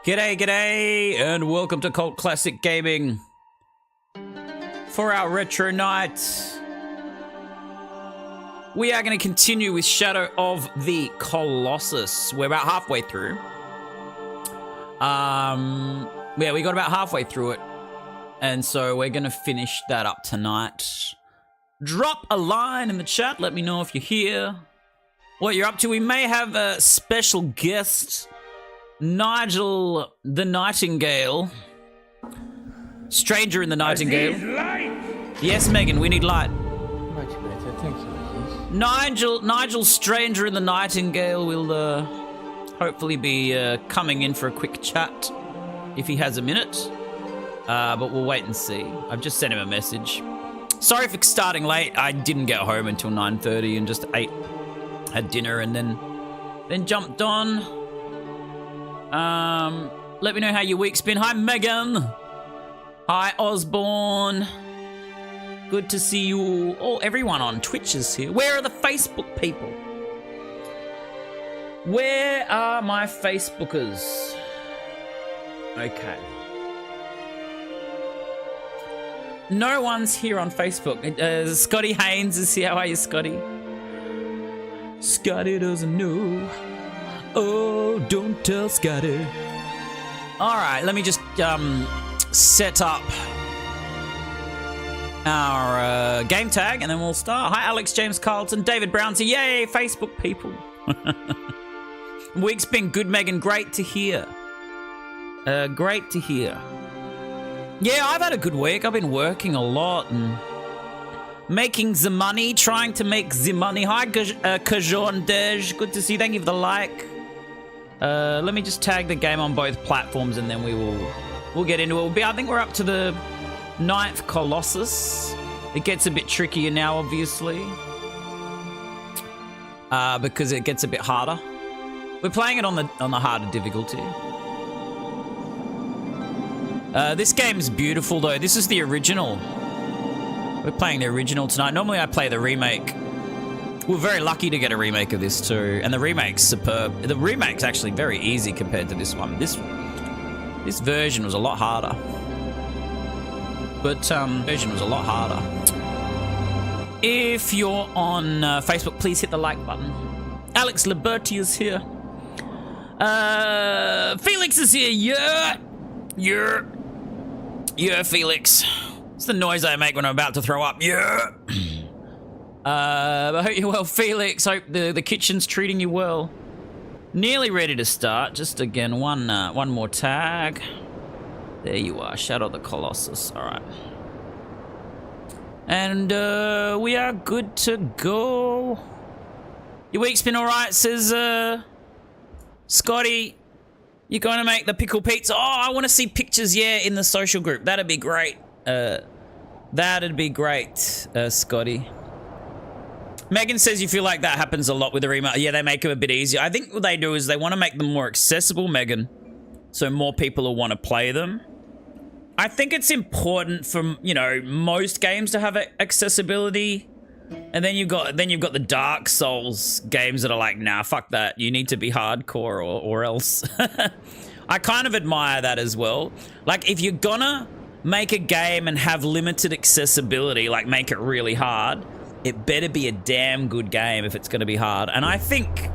G'day, g'day, and welcome to Cult Classic Gaming for our retro night. We are going to continue with Shadow of the Colossus. We're about halfway through. Yeah, we got about halfway through it, and so we're going to finish that up tonight. Drop a line in the chat. Let me know if you're here, what you're up to. We may have a special guest, Nigel the Nightingale. Stranger in the Nightingale. Yes, Megan, we need light. Much better, thank you. Nigel Stranger in the Nightingale will hopefully be coming in for a quick chat if he has a minute. But we'll wait and see. I've just sent him a message. Sorry for starting late. I didn't get home until 9:30 and just had dinner and then jumped on. Let me know how your week's been. Hi, Megan. Hi, Osborne. Good to see you all. Everyone on Twitch is here. Where are the Facebook people? Where are my Facebookers? Okay. No one's here on Facebook. Scotty Haynes is here. How are you, Scotty? Scotty doesn't know. Oh, don't tell Scotty. All right, let me just set up our game tag, and then we'll start. Hi, Alex James Carlton, David Brownsy. Yay, Facebook people. Week's been good, Megan. Great to hear. Great to hear. Yeah, I've had a good week. I've been working a lot and making the money, trying to make the money. Hi, Kajon Dej. Good to see you. Thank you for the like. Let me just tag the game on both platforms, and then we'll get into it. I think we're up to the 9th Colossus. It gets a bit trickier now, obviously, because it gets a bit harder. We're playing it on the harder difficulty. This game's beautiful, though. This is the original. We're playing the original tonight. Normally, I play the remake. We're very lucky to get a remake of this too, and the remake's superb. The remake's actually very easy compared to this one. This version was a lot harder. But version was a lot harder. If you're on Facebook, please hit the like button. Alex Liberty is here. Felix is here. Yeah, Felix. It's the noise I make when I'm about to throw up. Yeah. I hope you're well, Felix. Hope the kitchen's treating you well. Nearly ready to start. Just again, one more tag. There you are, Shadow of the Colossus. All right. And we are good to go. Your week's been all right, says Scotty. You're going to make the pickle pizza. Oh, I want to see pictures, yeah, in the social group. That'd be great. That'd be great, Scotty. Megan says you feel like that happens a lot with the remake. Yeah, they make them a bit easier. I think what they do is they want to make them more accessible, Megan, so more people will want to play them. I think it's important for, you know, most games to have accessibility, and then you've got the Dark Souls games that are like, nah, fuck that. You need to be hardcore or else. I kind of admire that as well. Like, if you're gonna make a game and have limited accessibility, like make it really hard, it better be a damn good game if it's going to be hard. And I think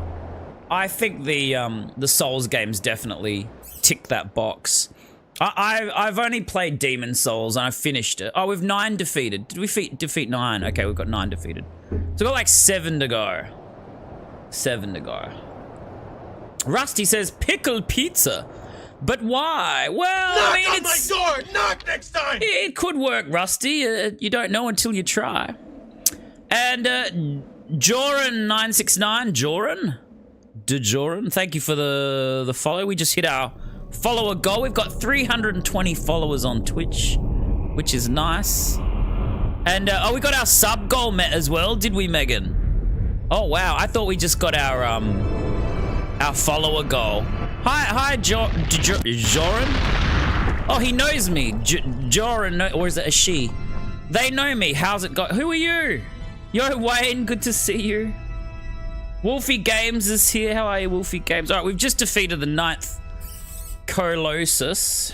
the Souls games definitely tick that box. I've only played Demon Souls and I finished it. Oh, we've 9 defeated. Did we defeat 9? Okay, we've got 9 defeated. So we've got like 7 to go. 7 to go. Rusty says pickle pizza. But why? Well, knock I mean, on my door! Knock next time! It could work, Rusty. You don't know until you try. And Joran969, Joran, thank you for the follow. We just hit our follower goal. We've got 320 followers on Twitch, which is nice. And oh, we got our sub goal met as well, did we, Megan? Oh wow, I thought we just got our follower goal. Hi, Joran. Oh, he knows me. Joran, or is it a she? They know me. How's it going? Who are you? Yo, Wayne, good to see you. Wolfie Games is here. How are you, Wolfie Games? All right, we've just defeated the 9th Colossus.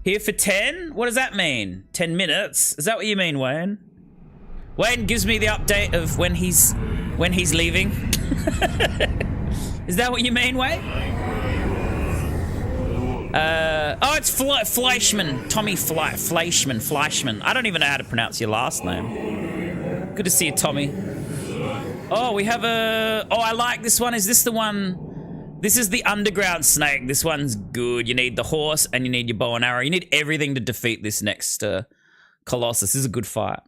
Here for 10? What does that mean? 10 minutes? Is that what you mean, Wayne? Wayne gives me the update of when he's leaving. Is that what you mean, Wayne? Oh, it's Fleischman. Tommy Fleischman. I don't even know how to pronounce your last name. Good to see you, Tommy. Oh, we have a... Oh, I like this one. Is this the one... This is the underground snake. This one's good. You need the horse and you need your bow and arrow. You need everything to defeat this next Colossus. This is a good fight.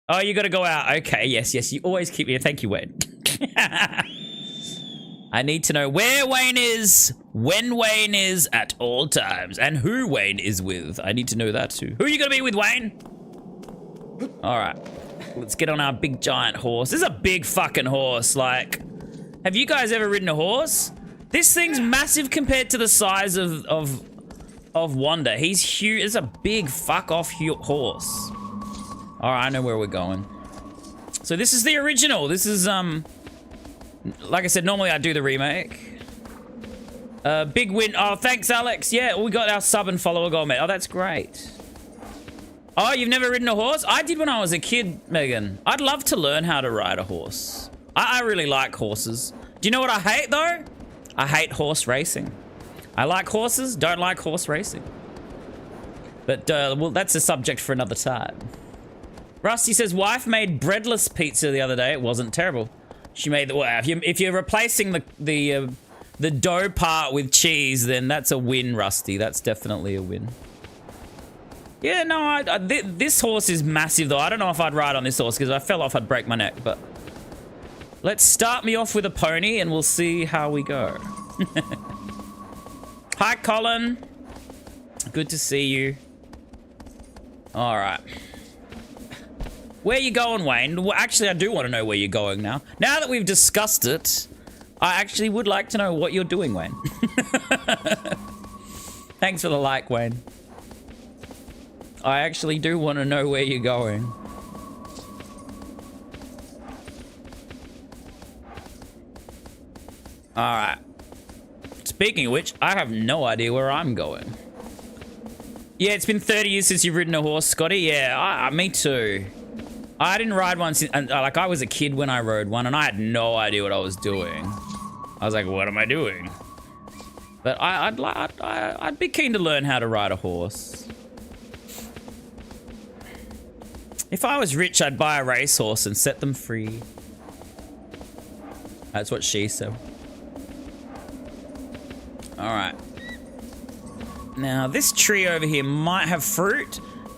Oh, you got to go out. Okay, yes. You always keep me. Thank you, Wayne. I need to know where Wayne is, when Wayne is, at all times, and who Wayne is with. I need to know that too. Who are you going to be with, Wayne? All right. Let's get on our big giant horse. This is a big fucking horse. Like, have you guys ever ridden a horse? This thing's massive compared to the size of Wanda. He's huge. It's a big fuck off horse. All right, I know where we're going. So this is the original. This is, like I said, normally I do the remake. Big win. Oh, thanks, Alex. Yeah, we got our sub and follower goal, mate. Oh, that's great. Oh, you've never ridden a horse? I did when I was a kid, Megan. I'd love to learn how to ride a horse. I really like horses. Do you know what I hate, though? I hate horse racing. I like horses, don't like horse racing. But, well, that's a subject for another time. Rusty says, wife made breadless pizza the other day. It wasn't terrible. She made the... Well, if you're replacing the dough part with cheese, then that's a win, Rusty. That's definitely a win. Yeah, no, this horse is massive, though. I don't know if I'd ride on this horse, because if I fell off, I'd break my neck, but... Let's start me off with a pony, and we'll see how we go. Hi, Colin. Good to see you. All right. Where you going, Wayne? Well, actually, I do want to know where you're going now. Now that we've discussed it, I actually would like to know what you're doing, Wayne. Thanks for the like, Wayne. I actually do want to know where you're going. All right. Speaking of which, I have no idea where I'm going. Yeah, it's been 30 years since you've ridden a horse, Scotty. Yeah, me too. I didn't ride one since, like, I was a kid when I rode one, and I had no idea what I was doing. I was like, what am I doing? But I'd be keen to learn how to ride a horse. If I was rich, I'd buy a racehorse and set them free. That's what she said. All right. Now, this tree over here might have fruit,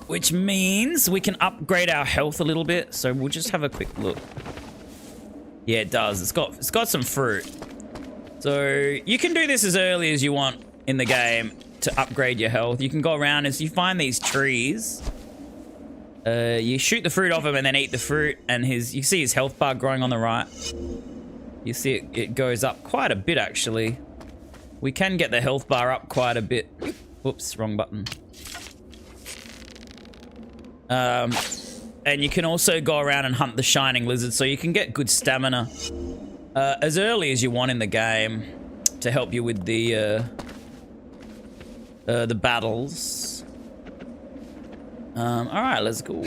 which means we can upgrade our health a little bit. So we'll just have a quick look. Yeah, it does. It's got some fruit. So you can do this as early as you want in the game to upgrade your health. You can go around as you find these trees. You shoot the fruit off him and then eat the fruit, and you see his health bar growing on the right. You see it goes up quite a bit, actually. We can get the health bar up quite a bit. Whoops, wrong button. And you can also go around and hunt the shining lizard, so you can get good stamina as early as you want in the game to help you with the battles. All right, let's go.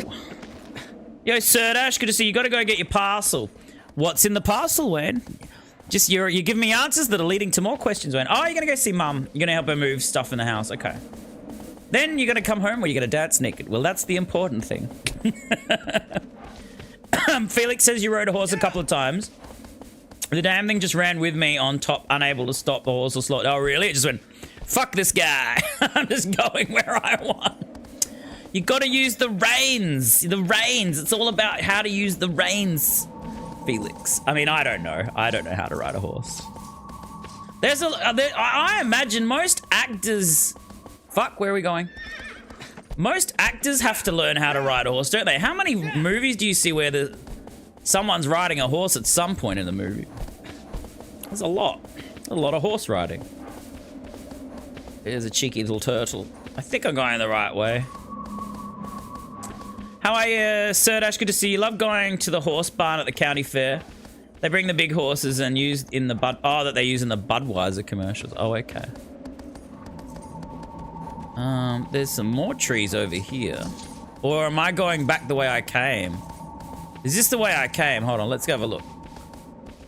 Yo, Sir Dash, good to see you. You got to go get your parcel. What's in the parcel, Wayne? Just you're giving me answers that are leading to more questions, Wayne. Oh, you're gonna go see Mum. You're gonna help her move stuff in the house. Okay. Then you're gonna come home where you're gonna dance naked. Well, that's the important thing. Felix says you rode a horse a couple of times. The damn thing just ran with me on top, unable to stop the horse or slow it. Oh, really? It just went, fuck this guy. I'm just going where I want. You gotta use the reins. The reins. It's all about how to use the reins, Felix. I mean, I don't know. I don't know how to ride a horse. I imagine most actors... Fuck, where are we going? Most actors have to learn how to ride a horse, don't they? How many movies do you see where someone's riding a horse at some point in the movie? There's a lot. A lot of horse riding. There's a cheeky little turtle. I think I'm going the right way. How are you, Sir Dash? Good to see you. Love going to the horse barn at the county fair. They bring the big horses and used in the that they use in the Budweiser commercials. Oh, okay. There's some more trees over here. Or am I going back the way I came? Is this the way I came? Hold on, let's go have a look.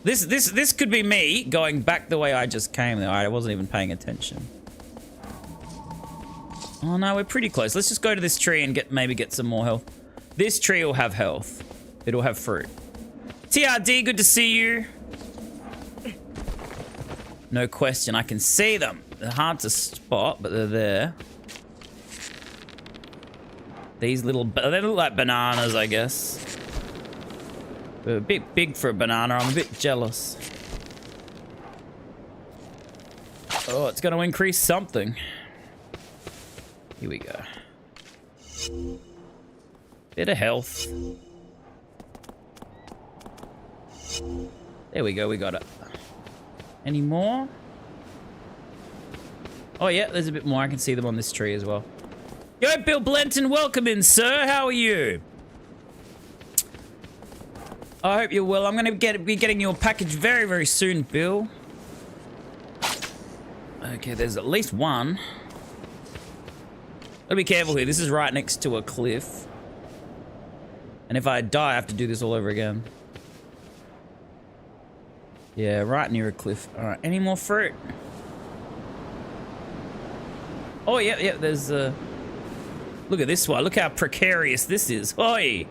This could be me going back the way I just came there. I wasn't even paying attention. Oh no, we're pretty close. Let's just go to this tree and maybe get some more health. This tree will have health. It'll have fruit. TRD, good to see you. No question, I can see them. They're hard to spot, but they're there. These little, they look like bananas, I guess. They're a bit big for a banana. I'm a bit jealous. Oh, it's going to increase something. Here we go. Bit of health. There we go, we got it. Any more? Oh yeah, there's a bit more. I can see them on this tree as well. Yo, Bill Blenton, welcome in, sir. How are you? I hope you're well. I'm going to be getting you a package very, very soon, Bill. Okay, there's at least one. Gotta be careful here. This is right next to a cliff. And if I die, I have to do this all over again. Yeah, right near a cliff. All right, any more fruit? Oh, yeah, there's look at this one. Look how precarious this is. Oi!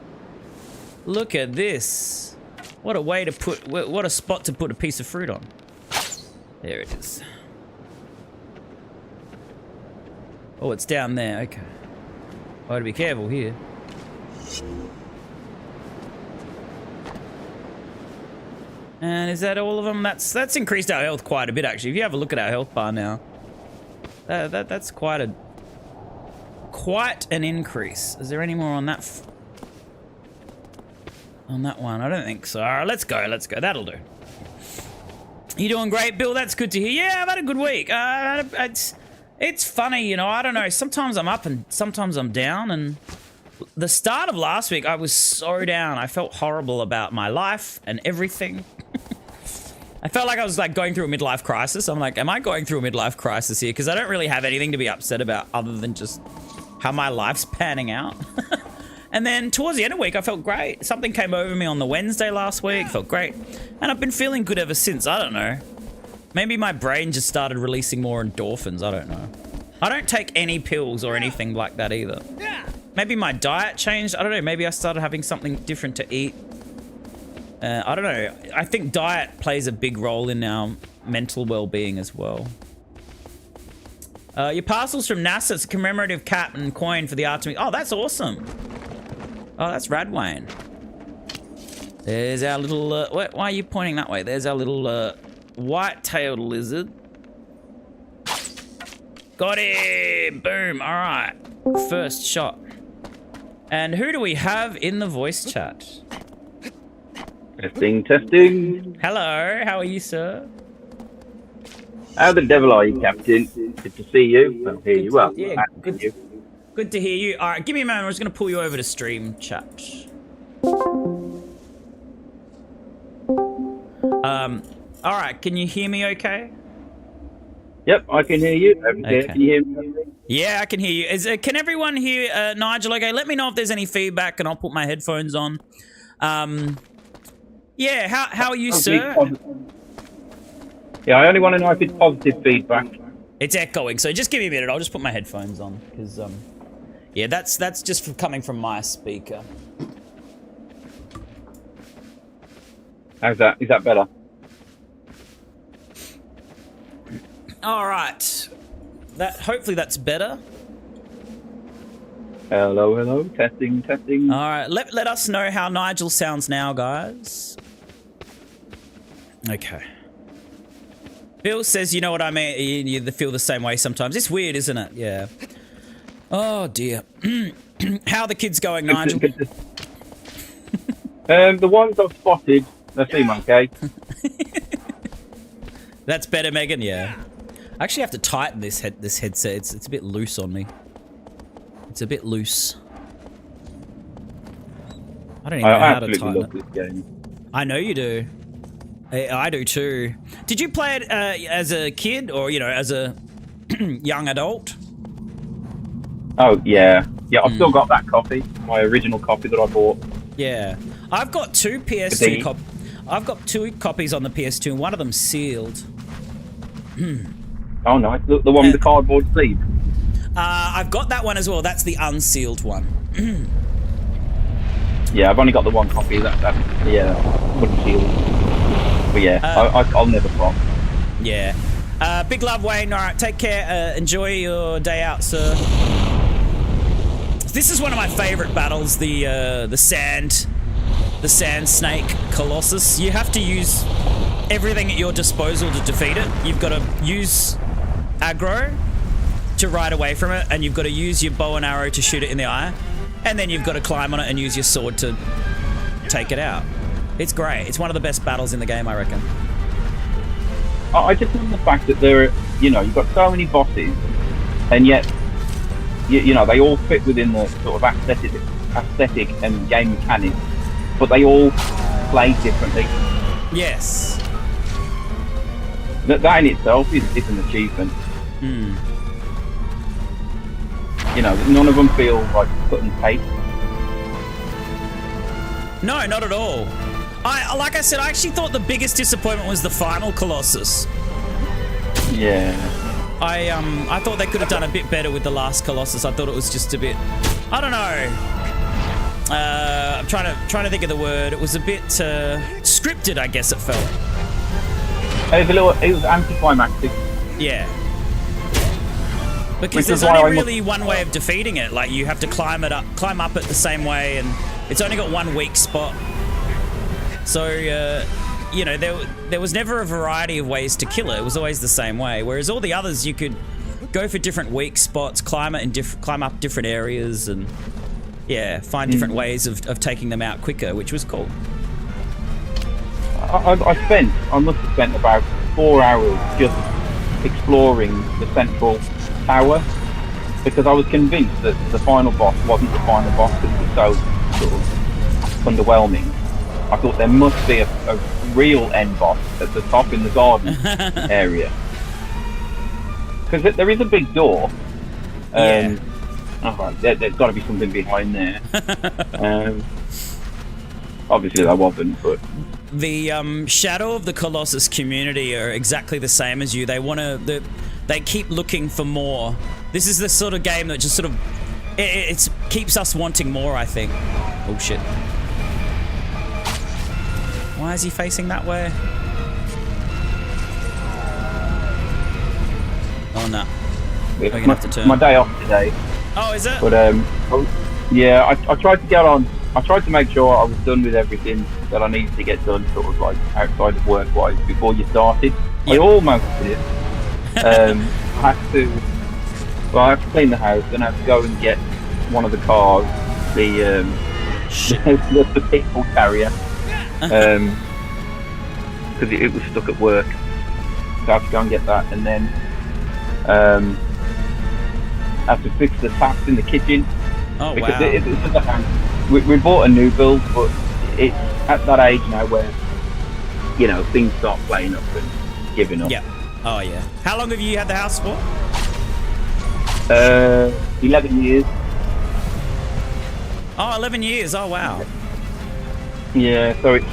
Look at this. What a way to put, what a spot to put a piece of fruit on. There it is. Oh, it's down there. Okay. I gotta be careful here. And is that all of them? That's increased our health quite a bit, actually. If you have a look at our health bar now, that's quite an increase. Is there any more on that? On that one? I don't think so. All right, let's go. Let's go. That'll do. You doing great, Bill? That's good to hear. Yeah, I've had a good week. It's funny, you know. I don't know. Sometimes I'm up and sometimes I'm down. And the start of last week, I was so down. I felt horrible about my life and everything. I felt like I was like going through a midlife crisis. I'm like, am I going through a midlife crisis here? Because I don't really have anything to be upset about other than just how my life's panning out. And then towards the end of the week, I felt great. Something came over me on the Wednesday last week. Felt great. And I've been feeling good ever since. I don't know. Maybe my brain just started releasing more endorphins. I don't know. I don't take any pills or anything like that either. Maybe my diet changed. I don't know. Maybe I started having something different to eat. I don't know. I think diet plays a big role in our mental well-being as well. Your parcel's from NASA. It's a commemorative cap and coin for the Artemis. Oh, that's awesome. Oh, that's rad, Wayne. There's our little... why are you pointing that way? There's our little white-tailed lizard. Got him! Boom. All right. First shot. And who do we have in the voice chat? Testing, testing. Hello, how are you, sir? How the devil are you, Captain? Good to see you. I'll hear you well. Yeah, good to hear you. All right, give me a moment. I'm just going to pull you over to stream chat. All right, can you hear me okay? Yep, I can hear you. Okay. Can you hear me? Yeah, I can hear you. Can everyone hear Nigel okay? Let me know if there's any feedback and I'll put my headphones on. Yeah, how are you, sir? Yeah, I only want to know if it's positive feedback. It's echoing, so just give me a minute. I'll just put my headphones on because yeah, that's just coming from my speaker. How's that? Is that better? All right. Hopefully that's better. Hello, hello. Testing, testing. All right. Let us know how Nigel sounds now, guys. Okay. Bill says, you know what I mean? You feel the same way sometimes. It's weird, isn't it? Yeah. Oh, dear. How are the kids going, Nigel? The ones I've spotted, they seem okay. That's better, Megan? Yeah. I actually have to tighten this headset. It's a bit loose on me. It's a bit loose. I don't even know how to tighten it. This game. I know you do. I do too. Did you play it as a kid or, as a young adult? Oh, yeah. Yeah, I've still got that copy. My original copy that I bought. Yeah. I've got two PS2 I've got 2 copies on the PS2 and one of them's sealed. Oh, nice. The one with the cardboard sleeve. I've got that one as well. That's the unsealed one. Yeah, I've only got the one copy. That's wouldn't seal. But yeah, I'll never flop. Yeah. Big love, Wayne. All right, take care. Enjoy your day out, sir. This is one of my favorite battles. The sand snake Colossus. You have to use everything at your disposal to defeat it. You've got to use aggro to ride away from it, and you've got to use your bow and arrow to shoot it in the eye, and then you've got to climb on it and use your sword to take it out. It's great. It's one of the best battles in the game, I reckon. I just love the fact that you've got so many bosses, and yet, they all fit within the sort of aesthetic and game mechanics, but they all play differently. Yes. That in itself is an achievement. None of them feel like cut and paste. No, not at all. Like I said, I actually thought the biggest disappointment was the final Colossus. Yeah. I thought they could have done a bit better with the last Colossus. I thought it was just a bit, I don't know. I'm trying to think of the word. It was a bit scripted, I guess it felt. It was anticlimactic. Yeah. Because there's only really one way of defeating it. Like, you have to climb up it the same way, and it's only got one weak spot. So, there was never a variety of ways to kill it. It was always the same way. Whereas all the others, you could go for different weak spots, climb up different areas, and find different ways of taking them out quicker, which was cool. I must have spent about 4 hours just exploring the central tower, because I was convinced that the final boss wasn't the final boss, because it was so sort of underwhelming. I thought there must be a real end boss at the top in the garden area, because there is a big door. There's got to be something behind there. Obviously there wasn't, but the Shadow of the Colossus community are exactly the same as you. They keep looking for more. This is the sort of game that just sort of it keeps us wanting more, I think. Oh shit. Why is he facing that way? Oh no. We're gonna have to turn. My day off today. Oh, is it? But I tried to get on. I tried to make sure I was done with everything that I needed to get done, sort of like outside of work-wise, before you started. Yep. I almost did. I have to clean the house, then I have to go and get one of the cars, the people carrier, because it was stuck at work. So I have to go and get that, and then I have to fix the taps in the kitchen. Oh, because wow. it's just a house. We bought a new build, but it's at that age now where, things start playing up and giving up. Yeah. Oh, yeah. How long have you had the house for? 11 years. Oh, 11 years. Oh, wow. Yeah, so it's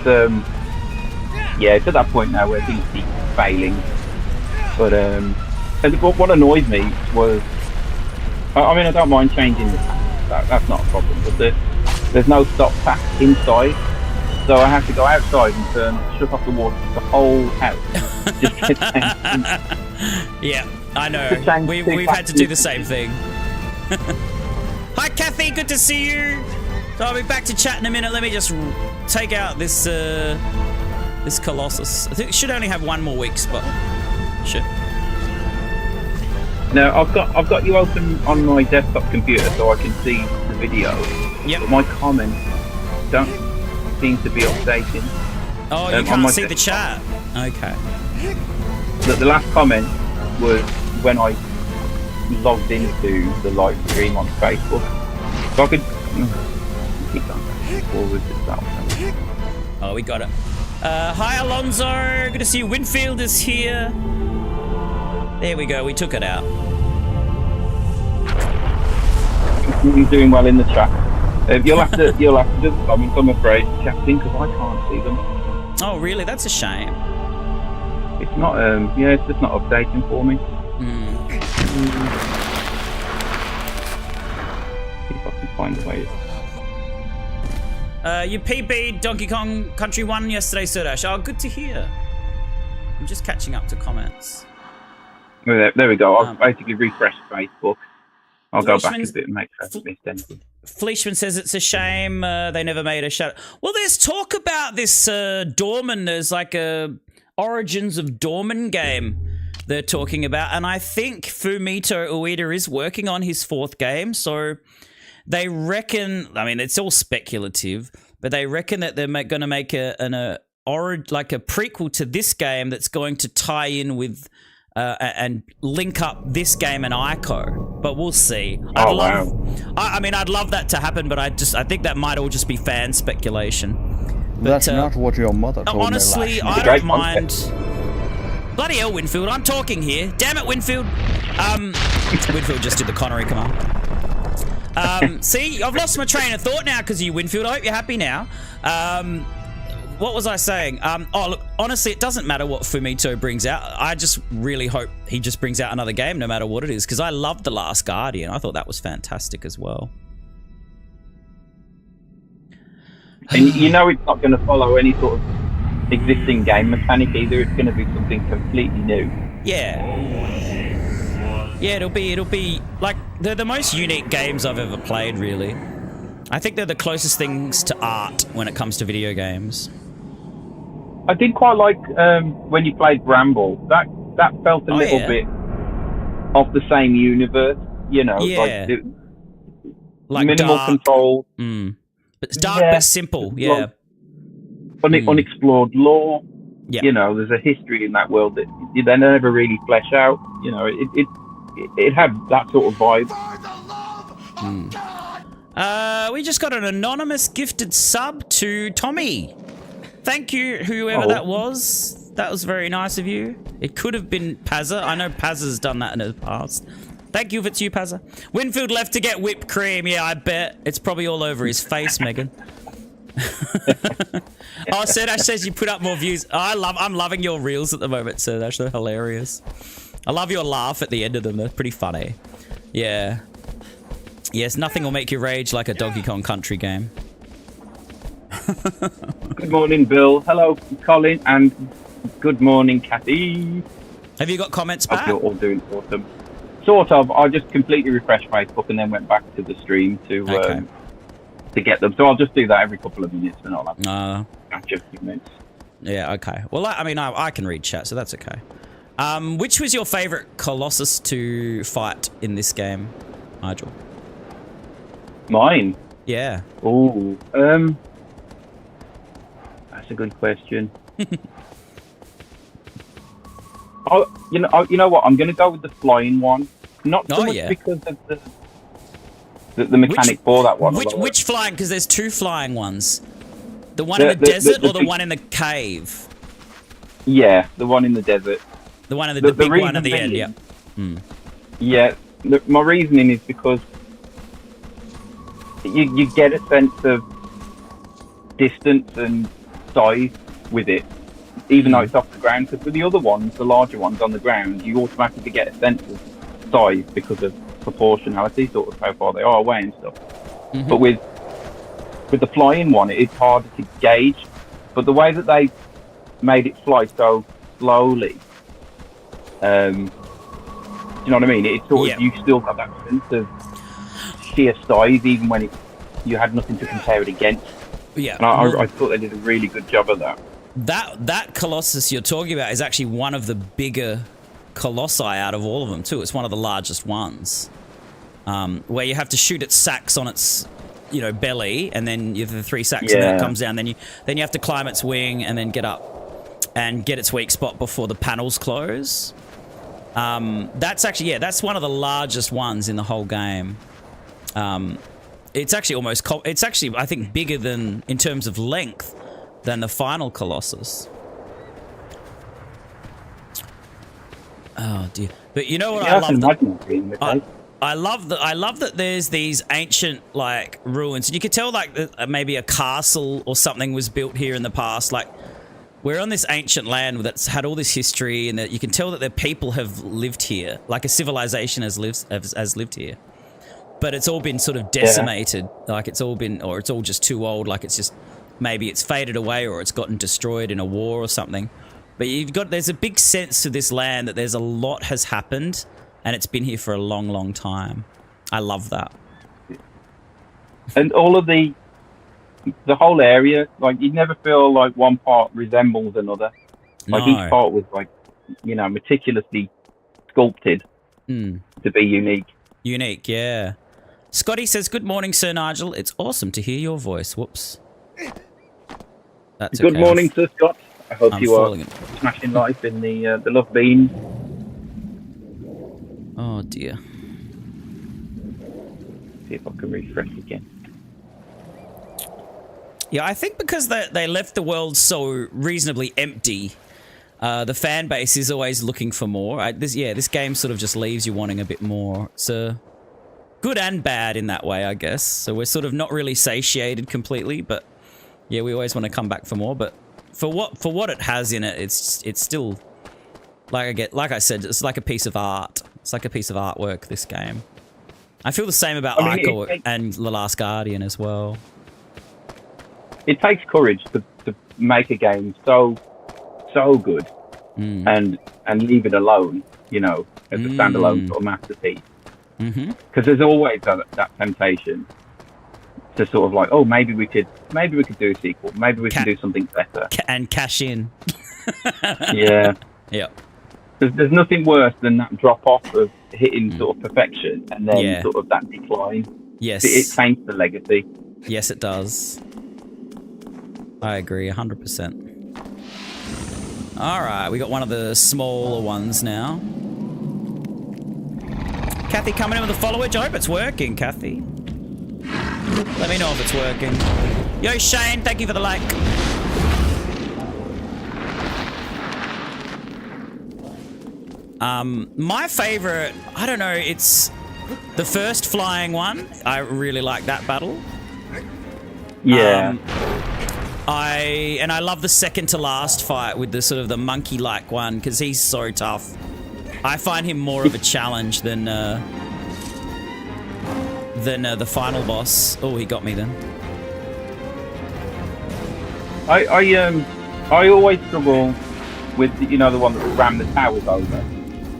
it's at that point now where things keep failing. But what annoyed me was, I don't mind changing the tap. That's not a problem, but there's no stop tap inside, so I have to go outside and shut off the water to the whole house. Yeah, I know. We've had to do the same thing. Hi, Kathy. Good to see you. So I'll be back to chat in a minute. Let me just take out this this Colossus. I think it should only have one more weak spot. Shit. No, I've got you open on my desktop computer so I can see the video. Yep. But my comments don't seem to be updating. Oh, you can't see the chat. Okay. The last comment was when I logged into the live stream on Facebook. So I could keep going forward to that one. Oh, we got it. Hi, Alonso. Good to see you. Winfield is here. There we go. We took it out. You're doing well in the chat. You'll have to do the comments, I'm afraid, chatting, because I can't see them. Oh, really? That's a shame. It's not. It's just not updating for me. See if I can find a way. You PB'd Donkey Kong Country 1 yesterday, Sir Dash. Oh, good to hear. I'm just catching up to comments. There we go. I've basically refreshed Facebook. I'll go back a bit and make sure it's empty. Fleischman says it's a shame they never made a shadow. Well, there's talk about this Dorman. There's like a Origins of Dorman game they're talking about. And I think Fumito Ueda is working on his 4th game. So they reckon, I mean, it's all speculative, but they reckon that they're going to make a prequel to this game that's going to tie in with and link up this game and Ico, but we'll see. I'd love that to happen, but I think that might all just be fan speculation. But, that's not what your mother told honestly, me. I don't mind. Bloody hell, Winfield! I'm talking here. Damn it, Winfield. Winfield just did the Connery command. See, I've lost my train of thought now because of you, Winfield. I hope you're happy now. What was I saying? Oh, look, honestly, it doesn't matter what Fumito brings out. I just really hope he just brings out another game no matter what it is, because I loved The Last Guardian. I thought that was fantastic as well. And you know it's not going to follow any sort of existing game mechanic either. It's going to be something completely new. Yeah. Yeah, it'll be like, they're the most unique games I've ever played, really. I think they're the closest things to art when it comes to video games. I did quite like when you played Bramble. That felt a little bit of the same universe, you know. Yeah. Like minimal dark. control. But it's dark but simple, yeah. Unexplored lore. Yeah. You know, there's a history in that world that they never really flesh out. You know, it had that sort of vibe. We just got an anonymous gifted sub to Tommy. Thank you, whoever that was. That was very nice of you. It could have been Pazza. I know Pazza's done that in the past. Thank you if it's you, Pazza. Winfield left to get whipped cream. Yeah, I bet. It's probably all over his face, Megan. Oh, Serdash says you put up more views. I'm loving your reels at the moment, Serdash. They're hilarious. I love your laugh at the end of them. They're pretty funny. Yeah. Yes, nothing will make you rage like a Donkey Kong Country game. Good morning, Bill. Hello, Colin, and good morning, Kathy. Have you got comments back? Hope you're all doing awesome. Sort of. I just completely refreshed Facebook and then went back to the stream to get them. So I'll just do that every couple of minutes, and I'll have catch up a few minutes. Yeah. Okay. Well, I mean, I can read chat, so that's okay. Which was your favorite Colossus to fight in this game, Nigel? Mine? Yeah. Oh, that's a good question. You know what? I'm going to go with the flying one. Not so much because of the mechanic for that one. Which flying? Because there's 2 flying ones. The one in the desert or the one in the cave? Yeah, the one in the desert. The one in the big one at the end. Yeah. Yeah. My reasoning is because you get a sense of distance and size with it, even though it's off the ground. Because with the other ones, the larger ones on the ground, you automatically get a sense of size because of proportionality, sort of how far they are away and stuff. But with the flying one, it's harder to gauge. But the way that they made it fly so slowly, you know what I mean? It's sort of, you still got that sense of sheer size, even when you had nothing to compare it against. Yeah, and I thought they did a really good job of that. That Colossus you're talking about is actually one of the bigger Colossi out of all of them too. It's one of the largest ones, where you have to shoot its sacks on its, belly, and then you have the 3 sacks, and then it comes down. Then you have to climb its wing and then get up and get its weak spot before the panels close. That's actually that's one of the largest ones in the whole game. It's actually I think bigger than, in terms of length, than the final Colossus. Oh dear! But you know what I love? I love that there's these ancient like ruins, and you could tell like maybe a castle or something was built here in the past. Like we're on this ancient land that's had all this history, and that you can tell that the people have lived here, like a civilization has lived here. But it's all been sort of decimated, like it's all been, or it's all just too old, like it's just maybe it's faded away or it's gotten destroyed in a war or something. But there's a big sense to this land that there's a lot has happened. And it's been here for a long, long time. I love that. And all of the whole area, like you never feel like one part resembles another. Like each part was like, you know, meticulously sculpted to be unique. Unique, yeah. Scotty says, "Good morning, Sir Nigel. It's awesome to hear your voice." Whoops. That's Good okay. morning, Sir Scott. I hope I'm you are falling. smashing life in the love bean. Oh dear. See if I can refresh again. Yeah, I think because they left the world so reasonably empty, the fan base is always looking for more. This game sort of just leaves you wanting a bit more. So good and bad in that way, I guess. So we're sort of not really satiated completely, but yeah, we always want to come back for more. But for what it has in it, it's still like I said, it's like a piece of art. It's like a piece of artwork, this game. I feel the same about Ico and The Last Guardian as well. It takes courage to make a game so good and leave it alone, you know, as a standalone sort of masterpiece. Because there's always that temptation to sort of like, oh, maybe we could do a sequel. Maybe we can do something better. And cash in. Yeah. Yeah. There's nothing worse than that drop off of hitting sort of perfection and then sort of that decline. Yes. It taints the legacy. Yes, it does. I agree, 100%. All right, we got one of the smaller ones now. Kathy coming in with a followage. I hope it's working, Kathy. Let me know if it's working. Yo, Shane, thank you for the like. My favorite, I don't know, it's the first flying one. I really like that battle. Yeah. I love the second to last fight with the sort of the monkey-like one because he's so tough. I find him more of a challenge than the final boss. Oh, he got me then. I always struggle with the one that will ram the towers over.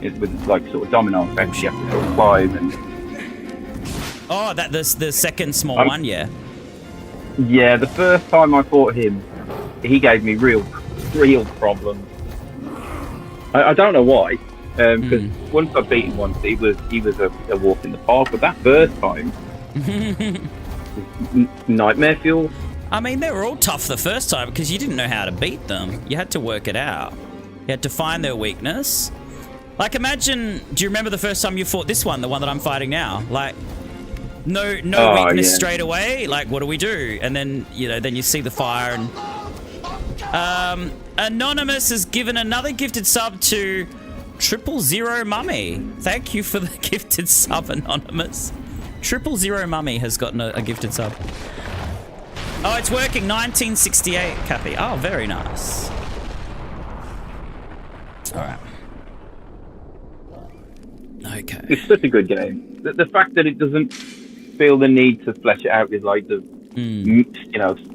It's with like sort of domino effect. You have to sort of climb and. Oh, the second small one, yeah. Yeah, the first time I fought him, he gave me real problems. I don't know why, because once I beat him once, he was a walk in the park. But that first time, nightmare fuel. I mean, they were all tough the first time because you didn't know how to beat them. You had to work it out. You had to find their weakness. Like, imagine, do you remember the first time you fought this one, the one that I'm fighting now? Like, no weakness straight away. Like, what do we do? And then, then you see the fire and... Anonymous has given another gifted sub to 000 Mummy. Thank you for the gifted sub, Anonymous. 000 Mummy has gotten a gifted sub. Oh, it's working. 1968, Kathy. Oh, very nice. All right. Okay. It's such a good game. The fact that it doesn't feel the need to flesh it out with like the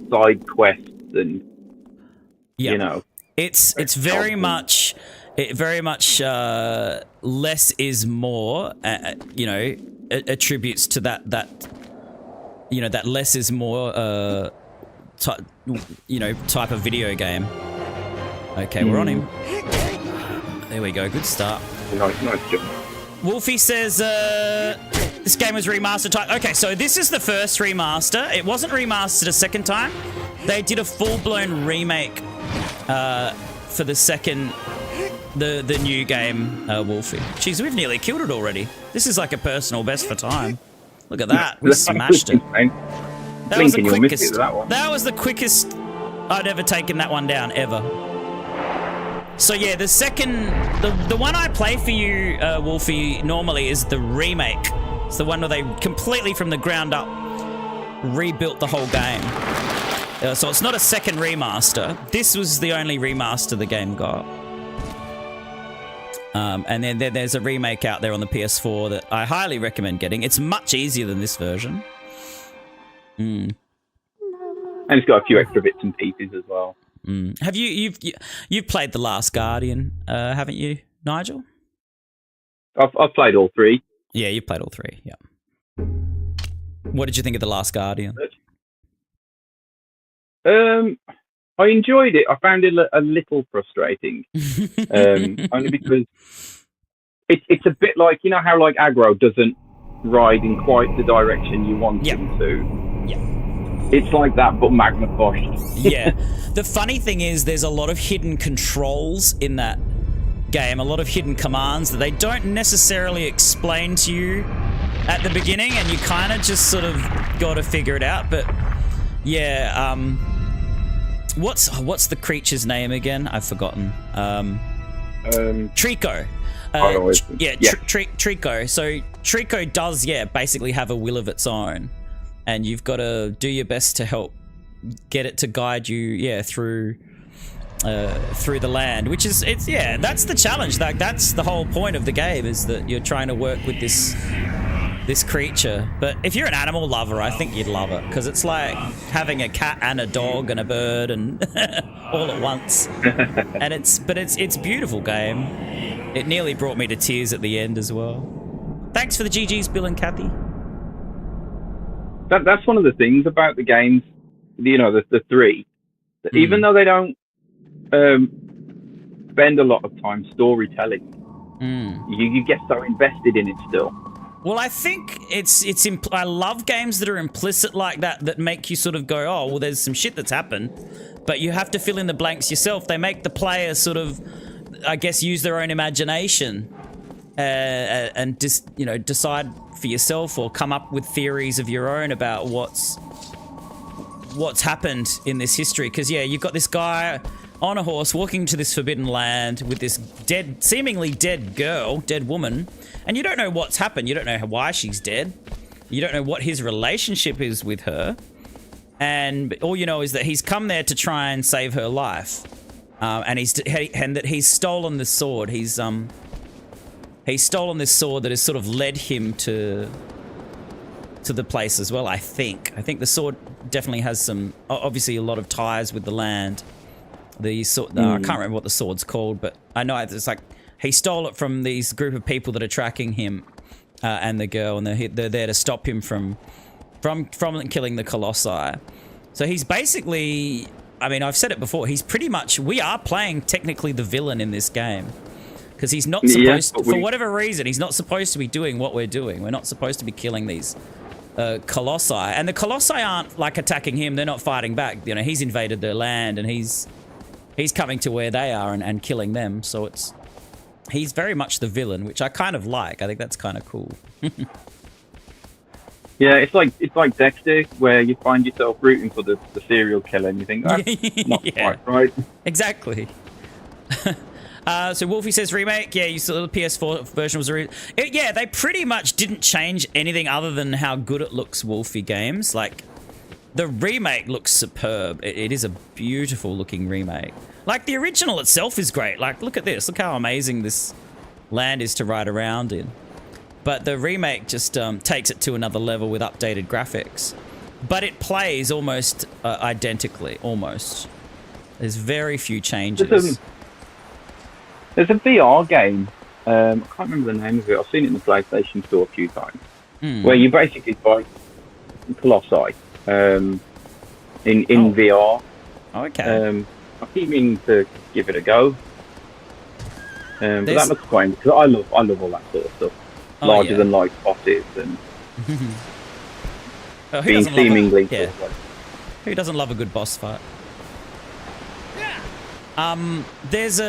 side quests and it's very much less is more. Attributes to that that less is more type of video game. Okay, we're on him. There we go. Good start. Nice jump. Wolfie says this game was remastered. Okay, so this is the first remaster. It wasn't remastered a second time. They did a full-blown remake for the second, the new game, Wolfie. Jeez, we've nearly killed it already. This is like a personal best for time. Look at that. We smashed it. That was the quickest. That was the quickest I've never taken that one down ever. So yeah, the second, the one I play for you, Wolfie, normally is the remake. It's the one where they completely from the ground up rebuilt the whole game. So it's not a second remaster. This was the only remaster the game got. And then there's a remake out there on the PS4 that I highly recommend getting. It's much easier than this version. And it's got a few extra bits and pieces as well. Have you've played The Last Guardian, haven't you, Nigel? I've played all three. Yeah, you've played all three. Yeah. What did you think of The Last Guardian? I enjoyed it. I found it a little frustrating, only because it's a bit like, you know how like aggro doesn't ride in quite the direction you want him to. Yeah. It's like that, but magnified. Yeah. The funny thing is, there's a lot of hidden controls in that game, a lot of hidden commands that they don't necessarily explain to you at the beginning, and you kind of just sort of got to figure it out. But yeah, what's the creature's name again? I've forgotten. Trico. Trico. So Trico does, basically have a will of its own, and you've got to do your best to help get it to guide you, through the land, which is, that's the challenge. Like, that's the whole point of the game, is that you're trying to work with this creature. But if you're an animal lover, I think you'd love it, because it's like having a cat and a dog and a bird and all at once. And it's beautiful game. It nearly brought me to tears at the end as well. Thanks for the GGs, Bill and Kathy. That's one of the things about the games, the three. That even though they don't spend a lot of time storytelling, you get so invested in it still. Well, I think I love games that are implicit like that make you sort of go, oh, well, there's some shit that's happened, but you have to fill in the blanks yourself. They make the player sort of, I guess, use their own imagination and just, decide for yourself, or come up with theories of your own about what's happened in this history. Because you've got this guy on a horse walking to this forbidden land with this seemingly dead woman, and you don't know what's happened. You don't know why she's dead. You don't know what his relationship is with her, and all you know is that he's come there to try and save her life, and that he's stolen the sword. He's stolen this sword that has sort of led him to the place as well. I think the sword definitely has some, obviously, a lot of ties with the land. The sword, I can't remember what the sword's called, but I know it's like he stole it from these group of people that are tracking him and the girl, and they're there to stop him from killing the Colossi. So he's basically, I mean, I've said it before, he's pretty much, we are playing technically the villain in this game. Because he's not supposed to, for whatever reason, he's not supposed to be doing what we're doing. We're not supposed to be killing these Colossi. And the Colossi aren't like attacking him. They're not fighting back. He's invaded their land, and he's coming to where they are and killing them. So he's very much the villain, which I kind of like. I think that's kind of cool. Yeah, it's like Dexter, where you find yourself rooting for the serial killer, and you think that's not quite right. Exactly. So Wolfie says remake. Yeah, you saw the PS4 version was they pretty much didn't change anything other than how good it looks. Wolfie games, like, the remake looks superb. It is a beautiful looking remake. Like, the original itself is great. Like, look at this. Look how amazing this land is to ride around in. But the remake just takes it to another level with updated graphics. But it plays almost identically. Almost. There's very few changes. There's a VR game, I can't remember the name of it, I've seen it in the PlayStation Store a few times, where you basically fight Colossi in VR. Okay. I keep meaning to give it a go. But that looks fine, because I love all that sort of stuff. Larger than life bosses and being seemingly... Who doesn't love a good boss fight? There's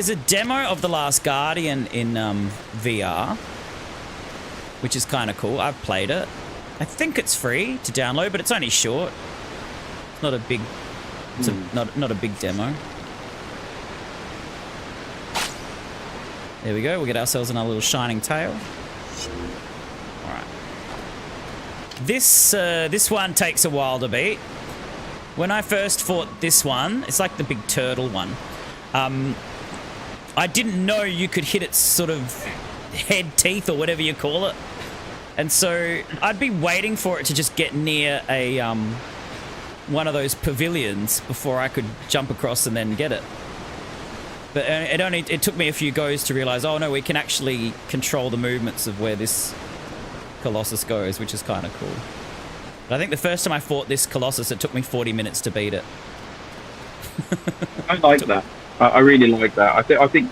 a demo of The Last Guardian in VR, which is kind of cool. I've played it. I think it's free to download, but it's only short. It's not a big It's not a big demo. There we go. We'll get ourselves another little shining tail. All right. This one takes a while to beat. When I first fought this one, it's like the big turtle one. I didn't know you could hit its sort of head teeth or whatever you call it. And so I'd be waiting for it to just get near a one of those pavilions before I could jump across and then get it. But it took me a few goes to realize, oh no, we can actually control the movements of where this Colossus goes, which is kind of cool. But I think the first time I fought this Colossus, it took me 40 minutes to beat it. I like that. I really like that. I think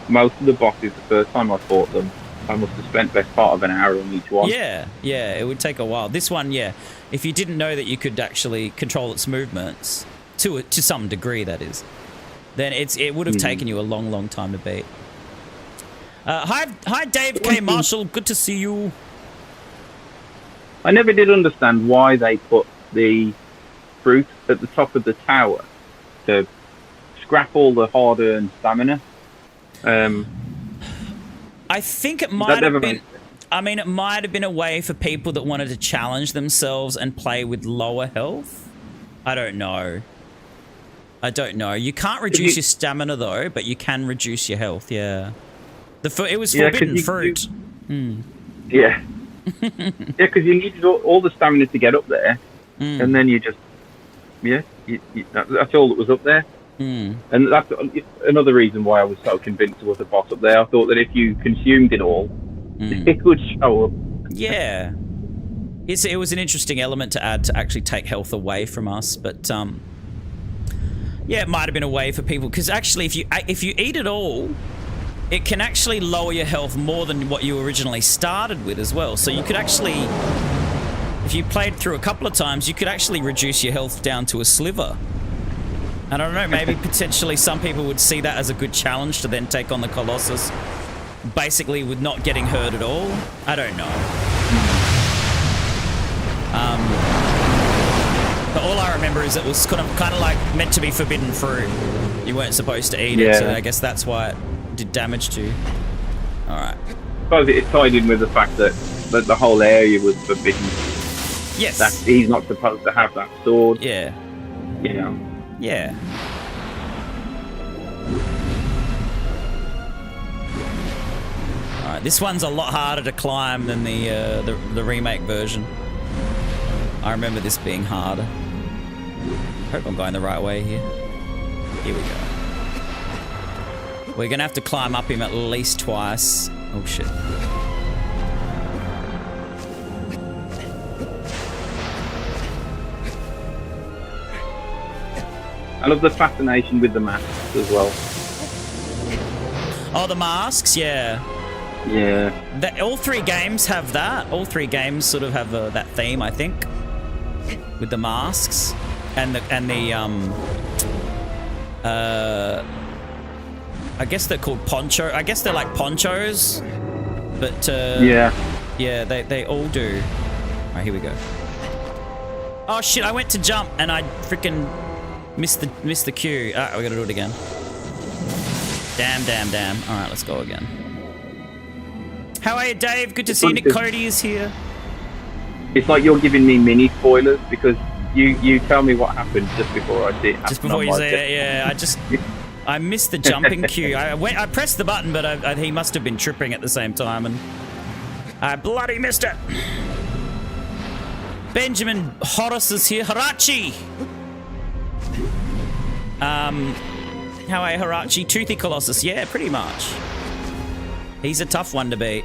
most of the bosses, the first time I fought them, I must have spent best part of an hour on each one. Yeah, it would take a while. This one, yeah, if you didn't know that you could actually control its movements, to some degree, that is, then it would have taken you a long, long time to beat. Hi, Dave K. Marshall. Good to see you. I never did understand why they put the fruit at the top of the tower to scrap all the hard-earned stamina. I think it might have been... I mean, it might have been a way for people that wanted to challenge themselves and play with lower health. I don't know. You can't reduce your stamina, though, but you can reduce your health, yeah. It was forbidden fruit. Yeah. Yeah, because you needed all the stamina to get up there, and then you just... Yeah, that's all that was up there. And that's another reason why I was so convinced there was a boss up there. I thought that if you consumed it all, it would show up. Yeah. It was an interesting element to add to actually take health away from us, but yeah, it might have been a way for people, because actually if you eat it all, it can actually lower your health more than what you originally started with as well. So you could actually, if you played through a couple of times, you could actually reduce your health down to a sliver. And I don't know, maybe potentially some people would see that as a good challenge to then take on the Colossus, basically with not getting hurt at all. I don't know. But all I remember is it was kind of like meant to be forbidden fruit. You weren't supposed to eat it, so I guess that's why it did damage to you. All right. I suppose it tied in with the fact that the whole area was forbidden. Yes. That he's not supposed to have that sword. Yeah. You know. Yeah. Alright, this one's a lot harder to climb than the remake version. I remember this being harder. Hope I'm going the right way here. Here we go. We're gonna have to climb up him at least twice. Oh shit. I love the fascination with the masks as well. Oh, the masks, yeah. Yeah. All three games have that. All three games sort of have that theme, I think, with the masks and the I guess they're called poncho. I guess they're like ponchos, but yeah, they all do. All right, here we go. Oh shit! I went to jump and I freaking missed the cue. All right, we gotta do it again. Damn. All right, let's go again. How are you, Dave? Good to see you. Nick Cody is here. It's like you're giving me mini spoilers because you tell me what happened just before I see it. Just before you say it, yeah. I missed the jumping cue. I pressed the button, but he must have been tripping at the same time, and I bloody missed it. Benjamin Horace is here. Harachi! How are you, Harachi? Toothy Colossus. Yeah, pretty much. He's a tough one to beat.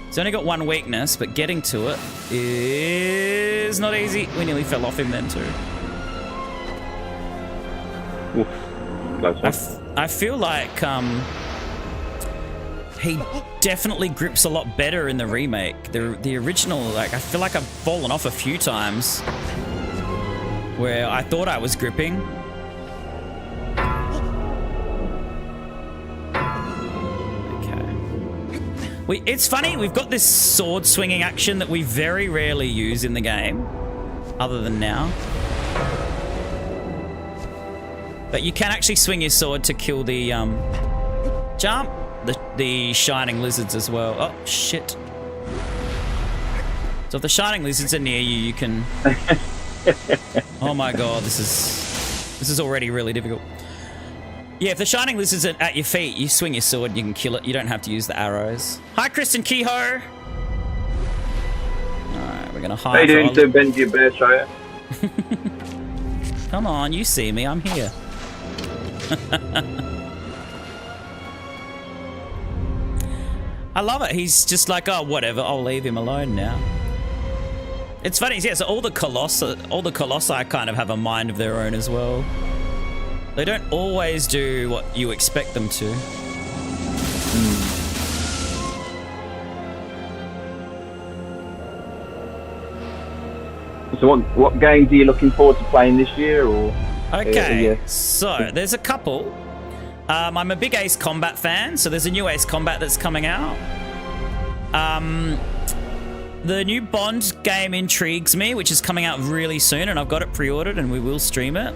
He's only got one weakness, but getting to it is not easy. We nearly fell off him then, too. I feel like he definitely grips a lot better in the remake. The original, like, I feel like I've fallen off a few times where I thought I was gripping. Okay. It's funny, we've got this sword swinging action that we very rarely use in the game, other than now. But you can actually swing your sword to kill the jump, the shining lizards as well. Oh shit! So if the shining lizards are near you, you can. Oh my god, this is already really difficult. Yeah, if the shining lizards are at your feet, you swing your sword, you can kill it. You don't have to use the arrows. Hi, Kristen Kehoe. All right, we're gonna hide. How you doing, to Benji Bearshire? Come on, you see me. I'm here. I love it. He's just like, oh, whatever. I'll leave him alone now. It's funny. Yeah, so all the Colossi kind of have a mind of their own as well. They don't always do what you expect them to. So what games are you looking forward to playing this year? Or okay, so there's a couple. I'm a big Ace Combat fan, so there's a new Ace Combat that's coming out. The new Bond game intrigues me, which is coming out really soon, and I've got it pre-ordered, and we will stream it.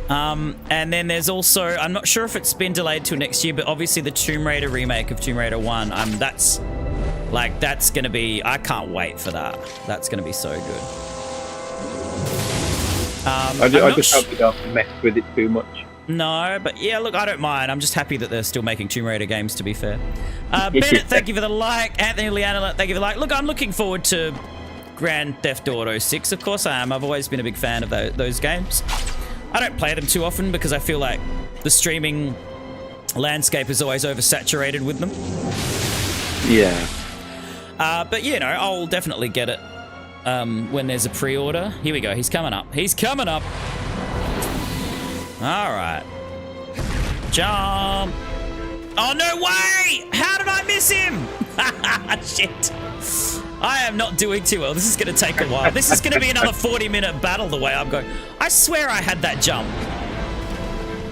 And then there's also, I'm not sure if it's been delayed till next year, but obviously the Tomb Raider remake of Tomb Raider 1. That's gonna be, I can't wait for that. That's gonna be so good. I just hope you don't mess with it too much. No, but yeah, look, I don't mind. I'm just happy that they're still making Tomb Raider games, to be fair. Bennett, thank you for the like. Anthony Leanna, thank you for the like. Look, I'm looking forward to Grand Theft Auto 6. Of course I am. I've always been a big fan of those games. I don't play them too often because I feel like the streaming landscape is always oversaturated with them. Yeah. But, you know, I'll definitely get it when there's a pre-order. Here we go. He's coming up. He's coming up. All right. Jump. Oh, no way! How did I miss him? Shit. I am not doing too well. This is going to take a while. This is going to be another 40-minute battle the way I'm going. I swear I had that jump.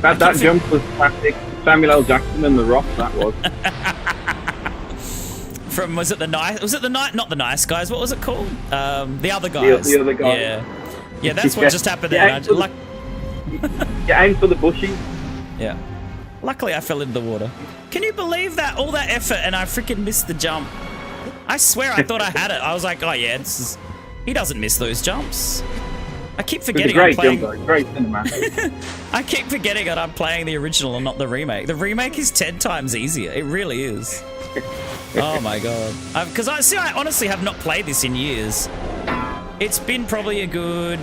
That jump was classic. Samuel L. Jackson and The Rock, that was. From, was it the nice? Was it the night? Not the nice guys. What was it called? The other guys. The other guys. Yeah, that's what just happened there. You aim for the bushy. Yeah. Luckily, I fell into the water. Can you believe that? All that effort and I freaking missed the jump. I swear I thought I had it. I was like, oh yeah, he doesn't miss those jumps. I keep forgetting I'm playing. Great cinematic. I keep forgetting that I'm playing the original and not the remake. The remake is 10 times easier. It really is. Oh my god. Because I honestly have not played this in years. It's been probably a good,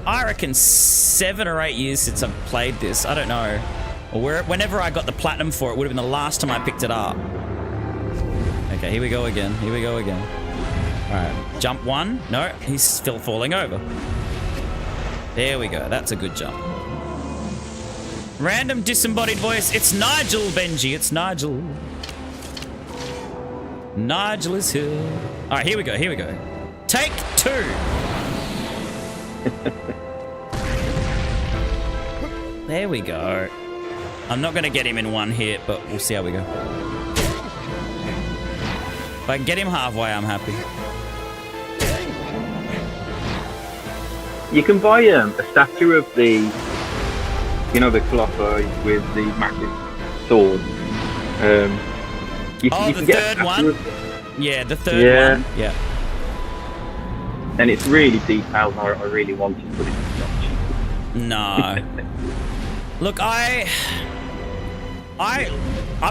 I reckon, 7 or 8 years since I've played this. I don't know. Or whenever I got the platinum for it would have been the last time I picked it up. Okay, here we go again. Here we go again. All right, jump 1. No, he's still falling over. There we go. That's a good jump. Random disembodied voice. It's Nigel, Benji. It's Nigel. Nigel is here. All right, here we go. Here we go. Take 2. There we go. I'm not going to get him in one hit, but we'll see how we go. If I can get him halfway, I'm happy. You can buy a statue of the Colossus with the massive sword. You the can get third one? Yeah, the third one. Yeah. And it's really detailed. I really wanted to put it in notch. No. Look, I'm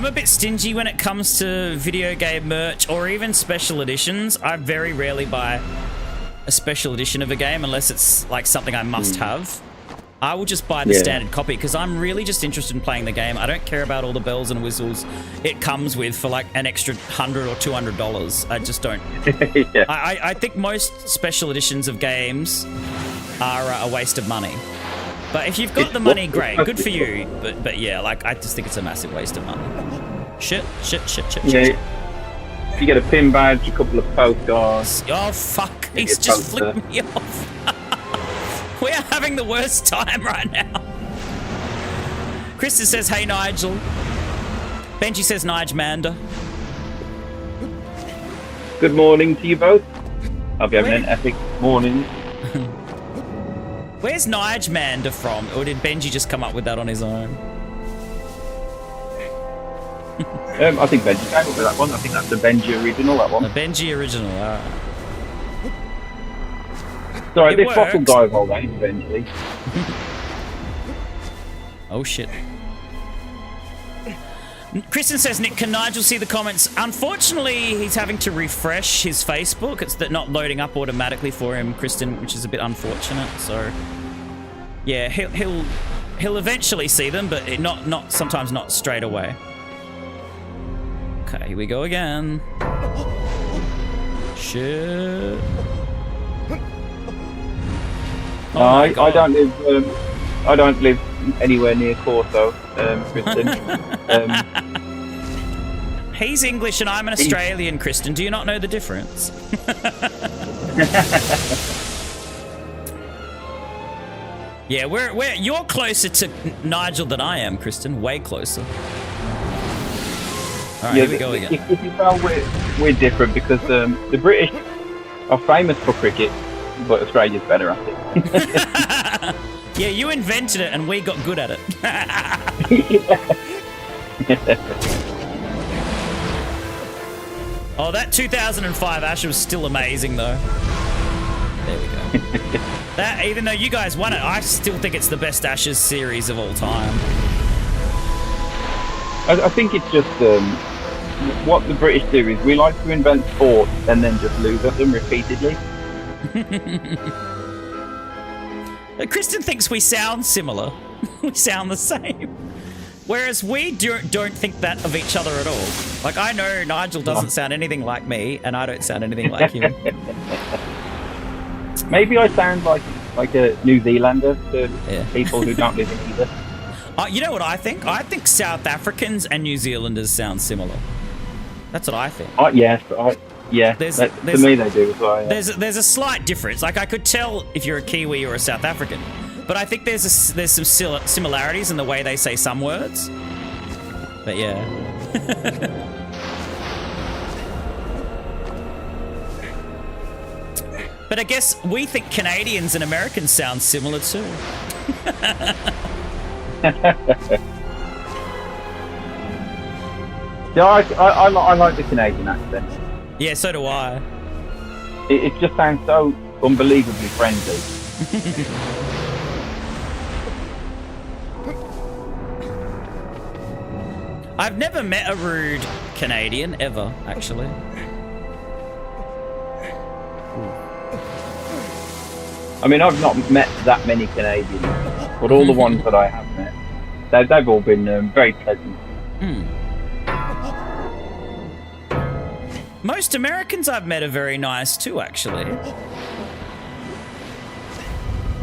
a bit stingy when it comes to video game merch or even special editions. I very rarely buy a special edition of a game unless it's like something I must have. I will just buy the standard copy because I'm really just interested in playing the game. I don't care about all the bells and whistles it comes with for like an extra $100 or $200. I just don't. Yeah. I think most special editions of games are a waste of money. But if you've got the money, great, good for you. But yeah, like I just think it's a massive waste of money. Shit. You get a pin badge, a couple of postcards. Oh fuck! He's just flicked me off. We are having the worst time right now. Krista says, "Hey Nigel." Benji says, "Nige Manda." Good morning to you both. Hope you're having an epic morning. Where's Nigemander from? Or did Benji just come up with that on his own? I think Benji came up with that one. I think that's the Benji original, that one. The Benji original, alright. Sorry, It this boss will works. die of old age eventually. Oh shit. Kristen says, Nick, can Nigel see the comments? Unfortunately, he's having to refresh his Facebook. It's not loading up automatically for him, Kristen, which is a bit unfortunate. So, yeah, he'll eventually see them, but sometimes not straight away. Okay, here we go again. Shit. Oh I don't live anywhere near Corso, Kristen. He's English and I'm an Australian, Kristen. Do you not know the difference? Yeah, you're closer to Nigel than I am, Kristen. Way closer. All right, here we go again. If you tell we're different because the British are famous for cricket, but Australia's better at it. Yeah, you invented it and we got good at it. Oh, that 2005 Ashes was still amazing, though. There we go. That, even though you guys won it, I still think it's the best Ashes series of all time. I think it's just what the British do is we like to invent sports and then just lose at them repeatedly. Kristen thinks we sound similar. We sound the same. Whereas we don't think that of each other at all. Like, I know Nigel doesn't sound anything like me, and I don't sound anything like him. Maybe I sound like a New Zealander to people who don't live in either. You know what I think? I think South Africans and New Zealanders sound similar. That's what I think. Yes, to me they do as well. Yeah. There's a slight difference. Like, I could tell if you're a Kiwi or a South African, but I think there's some similarities in the way they say some words. But yeah. But I guess we think Canadians and Americans sound similar too. Yeah, I like the Canadian accent. Yeah, so do I. It just sounds so unbelievably friendly. I've never met a rude Canadian, ever, actually. I mean, I've not met that many Canadians, but all the ones that I have met, they've all been very pleasant. Most Americans I've met are very nice too, actually.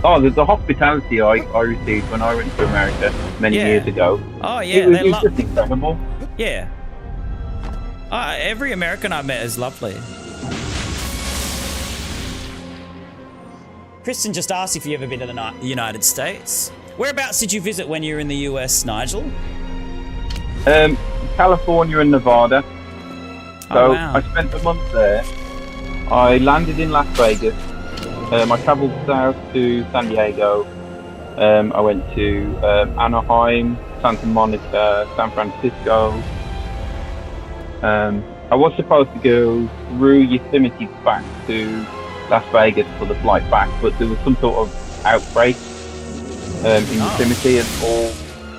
Oh, the hospitality I received when I went to America many years ago. Oh, yeah. It was just incredible. Yeah. Every American I've met is lovely. Kristen just asked if you've ever been to the United States. Whereabouts did you visit when you were in the US, Nigel? California and Nevada. So wow. I spent a month there. I landed in Las Vegas. I travelled south to San Diego. I went to Anaheim, Santa Monica, San Francisco. I was supposed to go through Yosemite back to Las Vegas for the flight back, but there was some sort of outbreak in Yosemite, and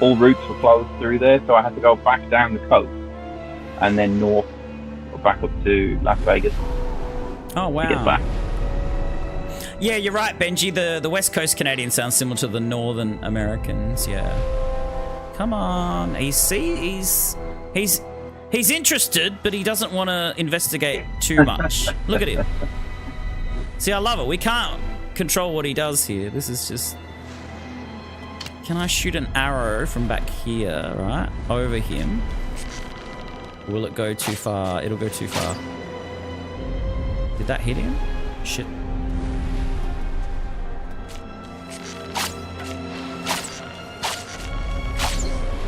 all routes were closed through there, so I had to go back down the coast and then north, back up to Las Vegas. Oh wow! To get back. Yeah, you're right, Benji. The West Coast Canadians sound similar to the Northern Americans. Yeah. Come on, he's interested, but he doesn't want to investigate too much. Look at him. See, I love it. We can't control what he does here. This is just... Can I shoot an arrow from back here, right? Over him. Will it go too far? It'll go too far. Did that hit him? Shit.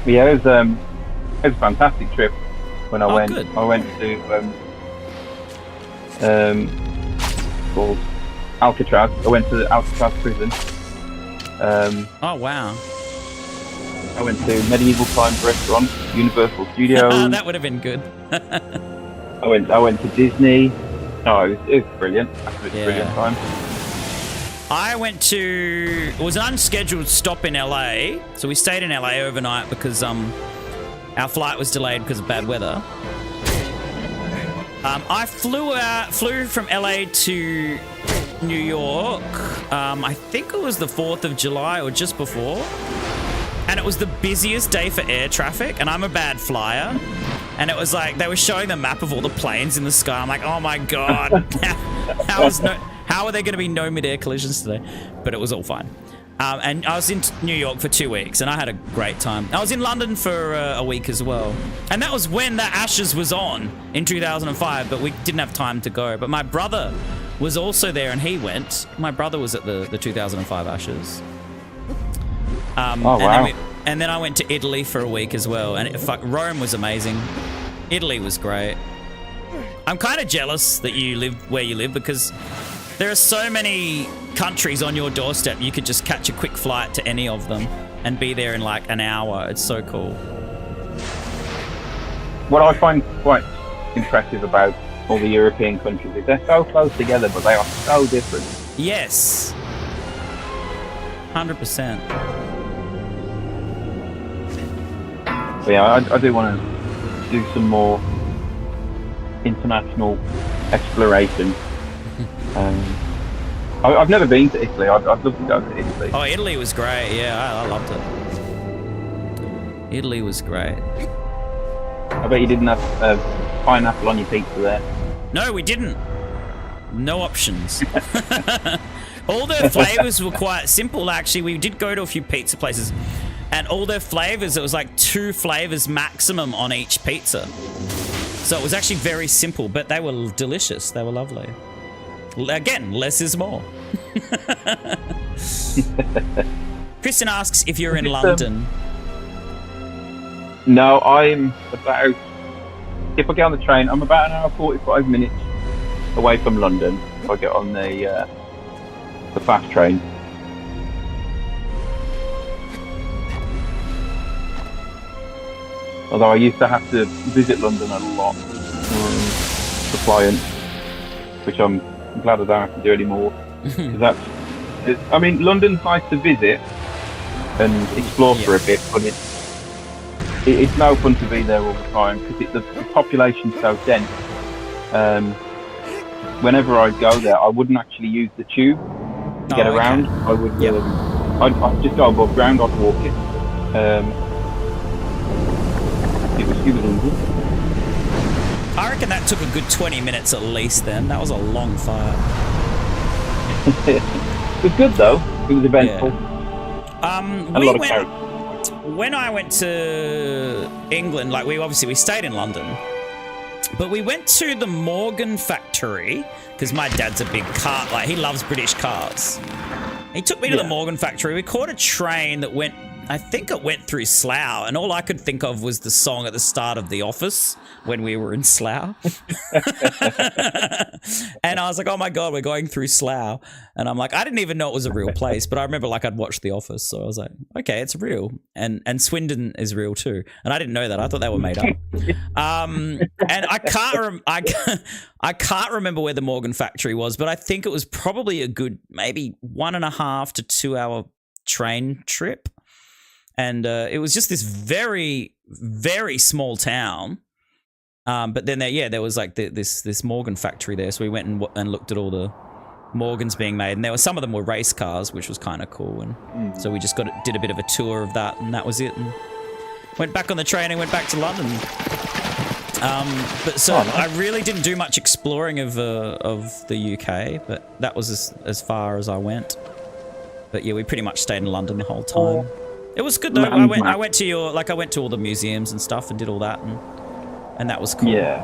Yeah, it was a fantastic trip when I went. Good. I went to called Alcatraz. I went to the Alcatraz prison. Oh wow. I went to Medieval Times Restaurant, Universal Studios. That would have been good. I went to Disney. Oh, it was brilliant. Absolutely brilliant time. I went to... It was an unscheduled stop in LA. So we stayed in LA overnight because our flight was delayed because of bad weather. I flew from LA to New York. I think it was the 4th of July or just before. And it was the busiest day for air traffic. And I'm a bad flyer. And it was like, they were showing the map of all the planes in the sky. I'm like, oh my God. How are there going to be no mid-air collisions today? But it was all fine. And I was in New York for 2 weeks, and I had a great time. I was in London for a week as well. And that was when the Ashes was on in 2005, but we didn't have time to go. But my brother was also there, and he went. My brother was at the 2005 Ashes. Oh, wow. And then I went to Italy for a week as well. And Rome was amazing. Italy was great. I'm kind of jealous that you live where you live because there are so many countries on your doorstep. You could just catch a quick flight to any of them and be there in like an hour. It's so cool. What I find quite impressive about all the European countries is they're so close together, but they are so different. Yes. 100%. But yeah, I do want to do some more international exploration. I've never been to Italy. I'd love to go to Italy. Oh, Italy was great. Yeah, I loved it. Italy was great. I bet you didn't have pineapple on your pizza there. No, we didn't. No options. All the flavors were quite simple, actually. We did go to a few pizza places, and all their flavors, it was like 2 flavors maximum on each pizza. So it was actually very simple, but they were delicious. They were lovely. Again, less is more. Kristen asks if you're in London. No, I'm about... If I get on the train, I'm about an hour 45 minutes away from London. If I get on the fast train. Although I used to have to visit London a lot for clients, which I'm glad I don't have to do anymore. I mean, London's nice to visit and explore for a bit, but it's no fun to be there all the time because the population's so dense. Whenever I'd go there, I wouldn't actually use the tube to get around. I would. I'd just go above ground. I'd walk it. It was easy. I reckon that took a good 20 minutes at least then. That was a long flight. It was good though. It was eventful. When I went to England, like we stayed in London, but we went to the Morgan factory because my dad's a big car, like he loves British cars. He took me to the Morgan factory. We caught a train that went, I think it went through Slough, and all I could think of was the song at the start of The Office when we were in Slough. And I was like, oh my God, we're going through Slough. And I'm like, I didn't even know it was a real place, but I remember like I'd watched The Office. So I was like, okay, it's real. And Swindon is real too. And I didn't know that. I thought they were made up. And I can't remember where the Morgan factory was, but I think it was probably a good maybe 1.5 to 2 hour train trip. And it was just this very, very small town. But then there was like this Morgan factory there. So we went and looked at all the Morgans being made. And there were some of them were race cars, which was kind of cool. And so we just did a bit of a tour of that, and that was it. And went back on the train and went back to London. I really didn't do much exploring of the UK, but that was as far as I went. But yeah, we pretty much stayed in London the whole time. It was good though. I went to all the museums and stuff and did all that, and that was cool. Yeah.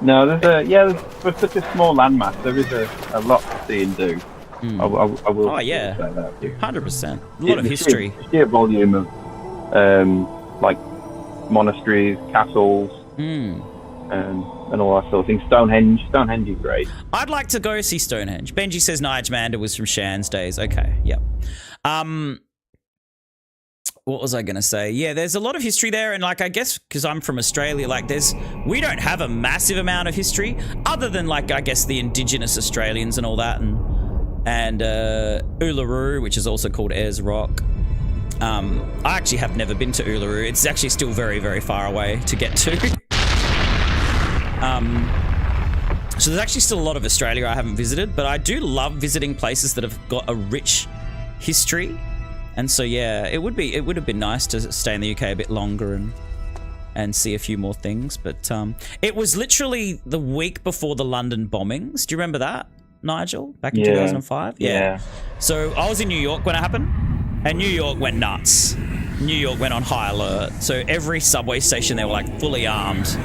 No, there's for such a small landmass, there is a lot to see and do. I will. Oh yeah, 100%. A lot of history. Sheer volume of like monasteries, castles, and all that sort of thing. Stonehenge is great. I'd like to go see Stonehenge. Benji says Nige Manda was from Shan's days. Okay, yep. What was I going to say? Yeah, there's a lot of history there, and like I guess because I'm from Australia, like we don't have a massive amount of history other than like I guess the Indigenous Australians and all that, and Uluru, which is also called Ayers Rock. I actually have never been to Uluru. It's actually still very, very far away to get to. So there's actually still a lot of Australia I haven't visited, but I do love visiting places that have got a rich history. And so yeah, it would have been nice to stay in the UK a bit longer and see a few more things. But it was literally the week before the London bombings. Do you remember that, Nigel? Back in 2005? Yeah. So I was in New York when it happened, and New York went nuts. New York went on high alert. So every subway station, they were like fully armed,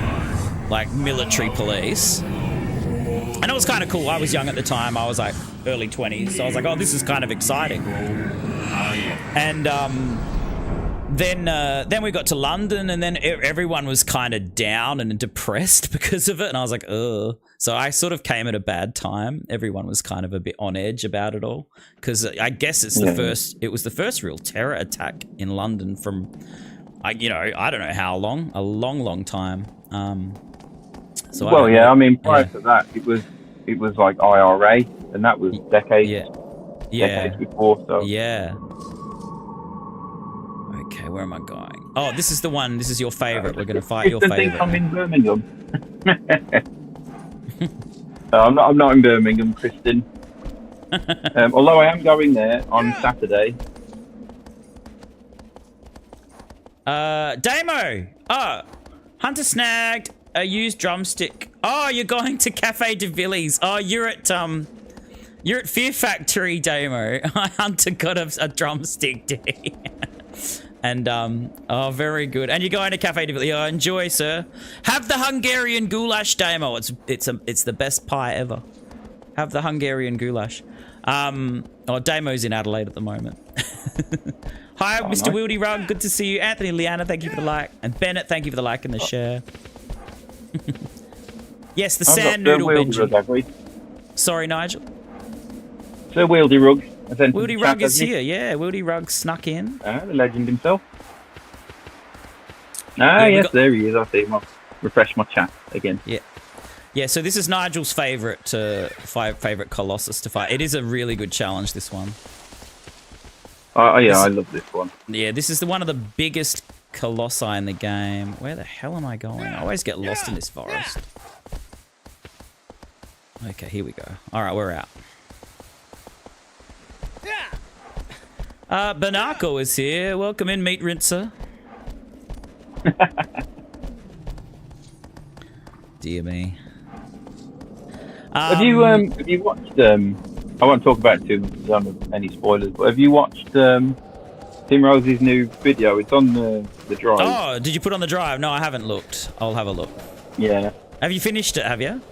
like military police. And it was kind of cool. I was young at the time. I was like early 20s. So I was like, oh, this is kind of exciting. And then we got to London, and then everyone was kind of down and depressed because of it. And I was like, ugh. So I sort of came at a bad time. Everyone was kind of a bit on edge about it all, because I guess it was the first real terror attack in London from, I don't know how long, a long time. So I mean, prior to that, it was like IRA, and that was decades. Decades before. So yeah. Okay, where am I going? Oh, this is the one. This is your favorite. We're gonna fight your favorite. I'm in Birmingham. I'm not in Birmingham, Kristen. Although I am going there on Saturday. Damo! Oh, Hunter snagged a used drumstick. Oh, you're going to Cafe de Villiers. Oh, you're at Fear Factory, Damo. Hunter got a drumstick day. And, oh, very good. And you're going to Cafe de Villiers. Oh, enjoy, sir. Have the Hungarian goulash, Damo. It's the best pie ever. Have the Hungarian goulash. Damo's in Adelaide at the moment. Hi, Mr. Wildy Rug. Good to see you. Anthony Liana, thank you for the like. And Bennett, thank you for the like and the share. Yes, the sand noodle Benji. Sorry, Nigel. Sir Wildy Rug. Wildy Rug is here. Yeah, Wildy Rug snuck in. The legend himself. Yes, there he is. I see him. I'll refresh my chat again. Yeah. Yeah, so this is Nigel's favorite Colossus to fight. It is a really good challenge, this one. I love this one. Yeah, this is one of the biggest Colossi in the game. Where the hell am I going? I always get lost in this forest. Okay, here we go. All right, we're out. Banako is here. Welcome in, Meat Rinser. Dear me. Have you watched? I won't talk about it too much. I don't have any spoilers. But have you watched Tim Rose's new video? It's on the drive. Oh, did you put it on the drive? No, I haven't looked. I'll have a look. Yeah. Have you finished it? Have you?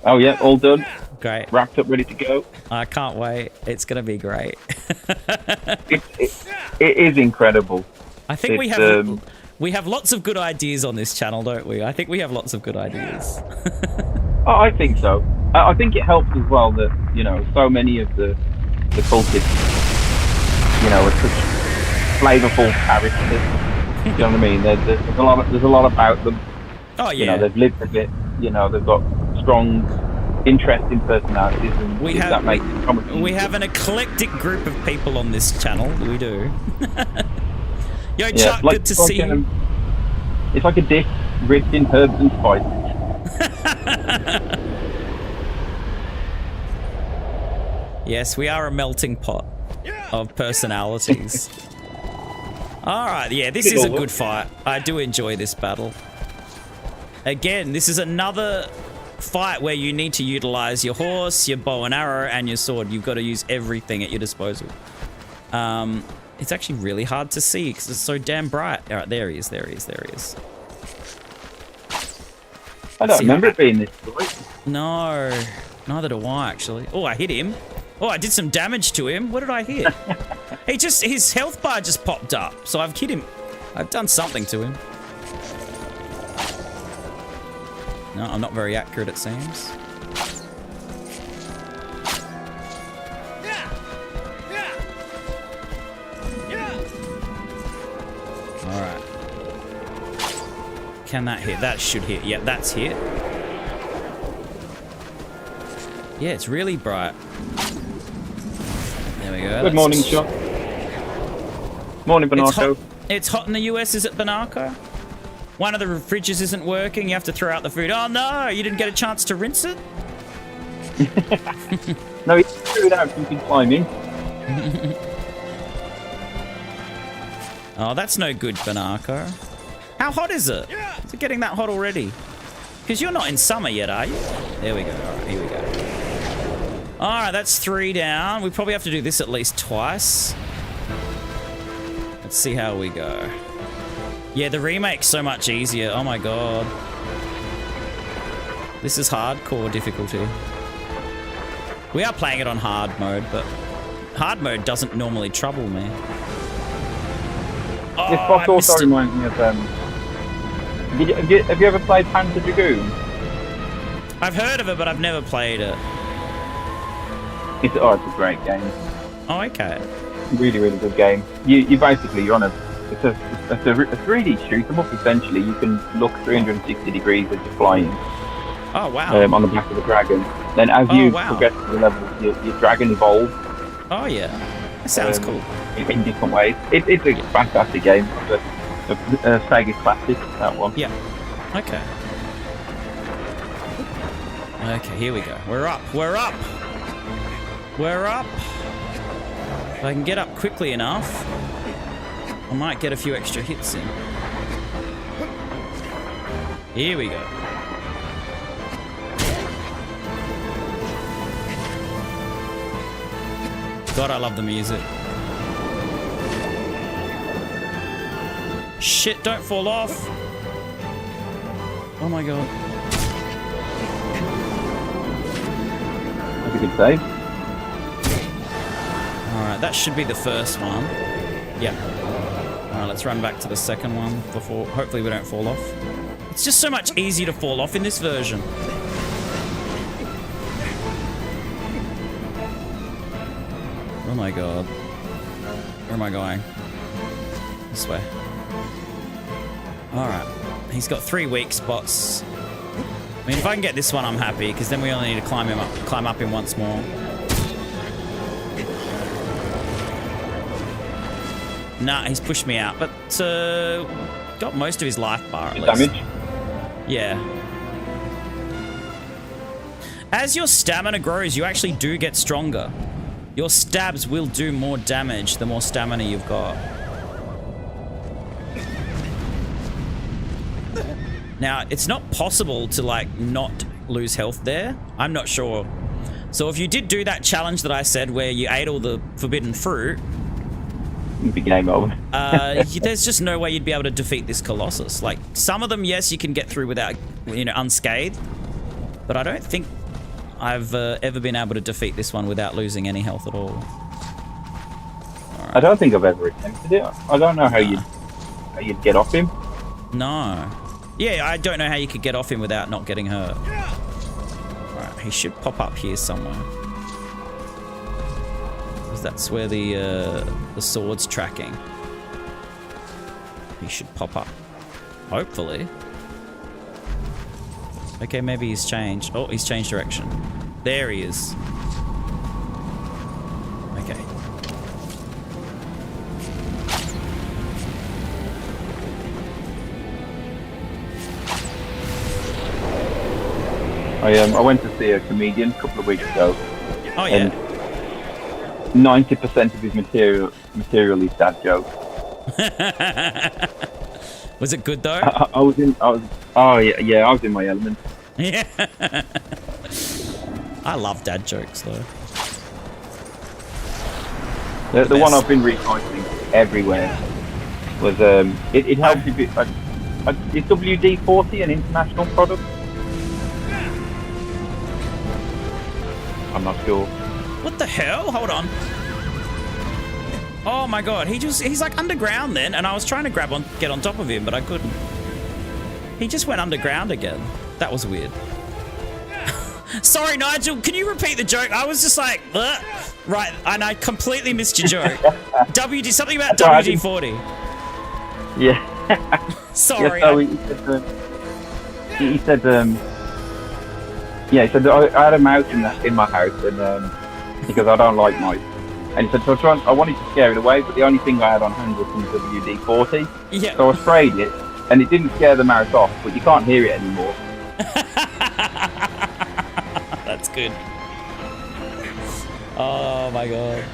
Oh yeah, all done. Great. Wrapped up, ready to go. I can't wait. It's gonna be great. It is incredible. I think we have lots of good ideas on this channel, don't we? I think we have lots of good ideas. I think so. I think it helps as well that so many of the cultists, are such flavourful characters. You know what I mean? There's a lot about them. Oh yeah. They've lived a bit. They've got strong, interesting personalities, and that makes it comedy. We have an eclectic group of people on this channel. We do. Yo, Chuck, good to see you. It's like a dish rich in herbs and spices. Yes, we are a melting pot of personalities. All right, yeah, this is a good fight. I do enjoy this battle. Again, this is another fight where you need to utilize your horse, your bow and arrow, and your sword. You've got to use everything at your disposal. It's actually really hard to see because it's so damn bright. All right, there he is. I don't remember it being this bright. No, neither do I, actually. Oh, I hit him. Oh, I did some damage to him. What did I hit? His health bar just popped up. So I've hit him. I've done something to him. No, I'm not very accurate, it seems. Alright. Can that hit? That should hit. Yeah, that's hit. Yeah, it's really bright. There we go. Good morning, John. Morning, Bernardo. It's hot in the US, is it, Bernardo? One of the fridges isn't working. You have to throw out the food. Oh, no. You didn't get a chance to rinse it? No, you threw it out. You can climb in. Oh, that's no good, Bernardo. How hot is it? Is it getting that hot already? Because you're not in summer yet, are you? There we go. All right, here we go. All right, that's 3 down. We probably have to do this at least twice. Let's see how we go. Yeah, the remake's so much easier. Oh my god. This is hardcore difficulty. We are playing it on hard mode, but hard mode doesn't normally trouble me. Oh, This boss also reminds me of... have you ever played Panzer Dragoon? I've heard of it, but I've never played it. It's a great game. Oh, okay. Really, really good game. You're on a... It's a 3D shoot 'em up, essentially. You can look 360 degrees as you're flying. Oh, wow. On the back of the dragon. Then as you progress through the level, your dragon evolves. Oh, yeah. That sounds cool. In different ways. It's a fantastic game. A Sega classic, that one. Yeah. Okay. Okay, here we go. We're up. We're up. We're up. If I can get up quickly enough, I might get a few extra hits in. Here we go. God, I love the music. Shit, don't fall off. Oh my god. That's a good save. Alright, that should be the first one. Yeah. Alright, let's run back to the second one before... Hopefully we don't fall off. It's just so much easier to fall off in this version. Oh my god. Where am I going? This way. Alright. He's got 3 weak spots. I mean, if I can get this one, I'm happy, because then we only need to climb up him once more. Nah, he's pushed me out, but got most of his life bar at least. Damage? Yeah. As your stamina grows, you actually do get stronger. Your stabs will do more damage the more stamina you've got. Now, it's not possible to, like, not lose health there. I'm not sure. So if you did do that challenge that I said where you ate all the forbidden fruit... It'd be game over. There's just no way you'd be able to defeat this Colossus. Like, some of them, yes, you can get through without, unscathed. But I don't think I've ever been able to defeat this one without losing any health at all. Right. I don't think I've ever attempted it. I don't know how you'd get off him. No. Yeah, I don't know how you could get off him without not getting hurt. Alright, he should pop up here somewhere. Because that's where the sword's tracking. He should pop up. Hopefully. Okay, maybe he's changed. Oh, he's changed direction. There he is. Okay. I went to see a comedian a couple of weeks ago. Oh yeah. 90% of his material is dad jokes. Was it good though? I was in my element. Yeah. I love dad jokes though. The one I've been recycling everywhere was it helps you. Is WD-40 an international product? I'm not sure. What the hell? Hold on. Oh my god, he's like underground then, and I was trying to get on top of him, but I couldn't. He just went underground again. That was weird. Sorry, Nigel. Can you repeat the joke? I was just like, ugh. Right, and I completely missed your joke. WD, something about WD-40. Yeah. Sorry. Yeah, so he said, yeah, he said I had a mouse in my house, and because I don't like mice. And he said, so I wanted to scare it away, but the only thing I had on hand was some WD-40. Yeah. So I sprayed it, and it didn't scare the mouse off, but you can't hear it anymore. That's good. Oh my god.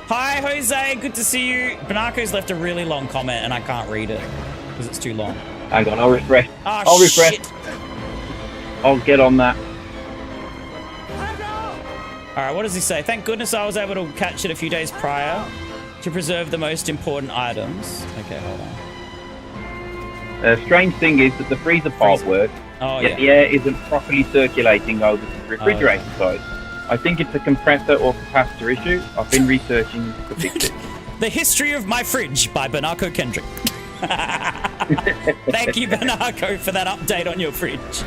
Hi, Jose. Good to see you. Banaco's left a really long comment, and I can't read it because it's too long. Hang on, I'll refresh. Oh, I'll refresh. shit. I'll get on that. All right, what does he say? Thank goodness I was able to catch it a few days prior to preserve the most important items. Okay, hold on. Strange thing is that the freezer part works, Oh, yet yeah. the air isn't properly circulating over the refrigerator side. I think it's a compressor or capacitor issue. I've been researching to fix it. The History of My Fridge by Banako Kendrick. Thank you, Banako, for that update on your fridge.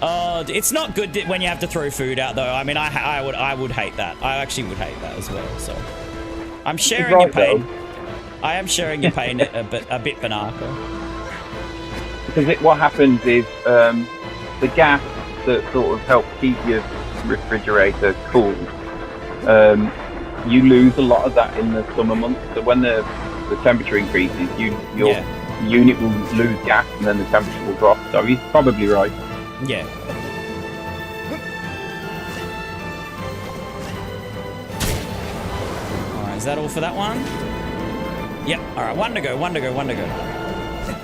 Oh, it's not good when you have to throw food out, though. I mean, I would hate that. I actually would hate that as well. So, I'm sharing your pain. I am sharing your pain a bit, Banako. Because what happens is the gas that sort of helps keep your refrigerator cool, you lose a lot of that in the summer months. So when the temperature increases, your unit will lose gas, and then the temperature will drop. So he's probably right. Yeah. Alright, is that all for that one? Yep. Alright, one to go.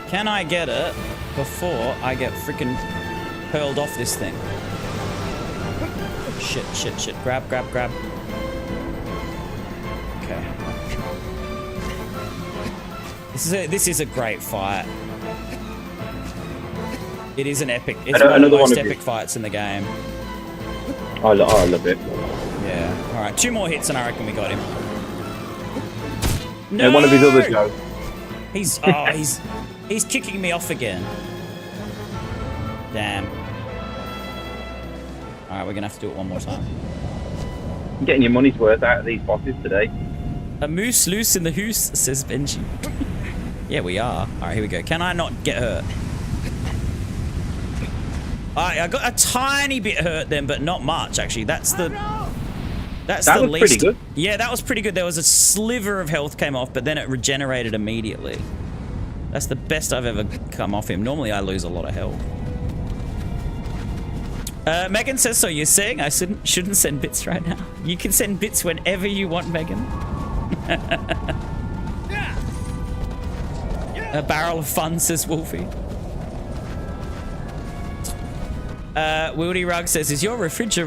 Can I get it before I get freaking hurled off this thing? Shit. Grab. Okay. This is a great fight. It is an epic. It's one of the most epic fights in the game. I love it. Yeah. All right, 2 more hits and I reckon we got him. No! And one of his other jokes. He's kicking me off again. Damn. All right, we're gonna have to do it one more time. You're getting your money's worth out of these bosses today. A moose loose in the hoose, says Benji. Yeah, we are. All right, here we go. Can I not get hurt? I got a tiny bit hurt then, but not much actually. That was pretty good. Yeah, that was pretty good. There was a sliver of health came off, but then it regenerated immediately. That's the best I've ever come off him. Normally I lose a lot of health. Megan says, so you're saying I shouldn't send bits right now? You can send bits whenever you want, Megan. A barrel of fun, says Wolfie. Wildy Rug says, is your fridge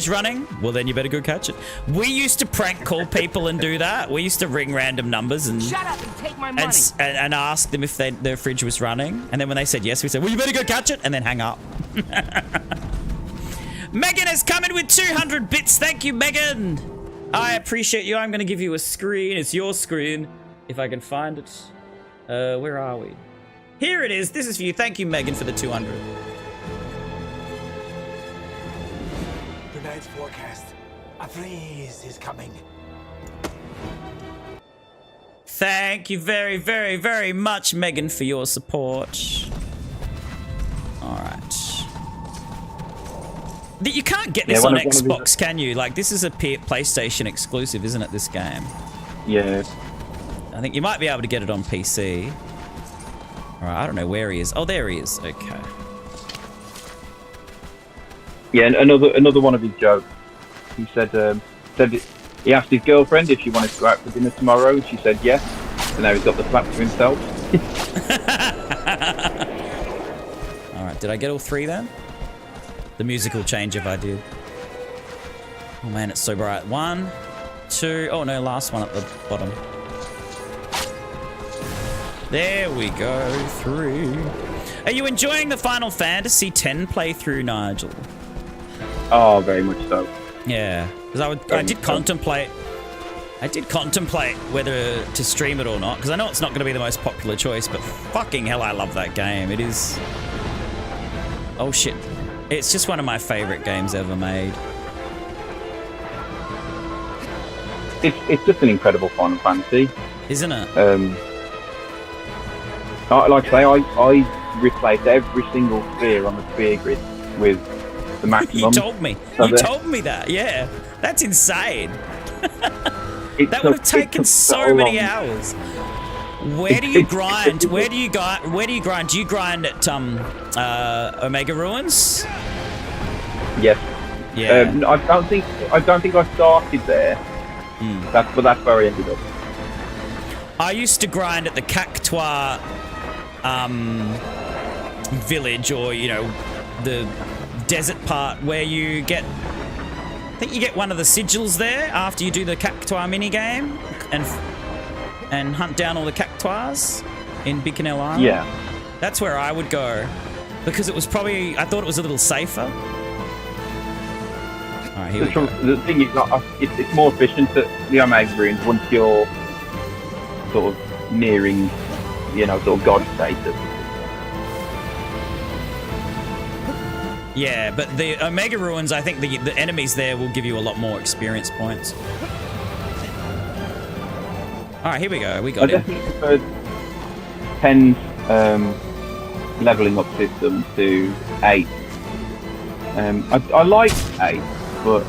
running? Well, then you better go catch it. We used to prank call people and do that. We used to ring random numbers and shut up and take my money and ask them if their fridge was running. And then when they said yes, we said, well, you better go catch it, and then hang up. Megan has come in with 200 bits. Thank you, Megan. I appreciate you. I'm going to give you a screen. It's your screen. If I can find it. Where are we? Here it is. This is for you. Thank you, Megan, for the 200. Tonight's forecast. A freeze is coming. Thank you very, very, very much, Megan, for your support. All right. You can't get this on Xbox, can you? Like, this is a PlayStation exclusive, isn't it, this game? Yeah. I think you might be able to get it on PC. All right, I don't know where he is. Oh, there he is. Okay. Yeah, another one of his jokes. He said he asked his girlfriend if she wanted to go out for dinner tomorrow, and she said yes. And now he's got the flat to himself. All right, did I get all 3 then? The music will change if I did. Oh man, it's so bright. 1, 2. Oh no, last one at the bottom. There we go. 3. Are you enjoying the Final Fantasy X playthrough, Nigel? Oh, very much so. Yeah, because I did contemplate I did contemplate whether to stream it or not, because I know it's not going to be the most popular choice, but fucking hell, I love that game. It is... Oh shit. It's just one of my favorite games ever made. It's just an incredible Final Fantasy. Isn't it? Like I say, I replaced every single sphere on the sphere grid with the maximum. You told me. So You told me that, yeah. That's insane. That would have taken so many hours. Where do you grind? Where do you grind? Do you grind at Omega Ruins? Yes. Yeah. I don't think I started there. But that's where I ended up. I used to grind at the Cactua village, or you know, the desert part where you get. I think you get one of the sigils there after you do the Cactua minigame and hunt down all the Cactuas in Bicanel Island. Yeah. That's where I would go because it was probably, I thought it was a little safer. All right, here we go. The thing is, it's more efficient at the Omega Ruins once you're sort of nearing, you know, sort of god status. Yeah, but the Omega Ruins, I think the enemies there will give you a lot more experience points. All right, here we go. We got it. I definitely preferred 10's leveling up system to 8. I like 8, but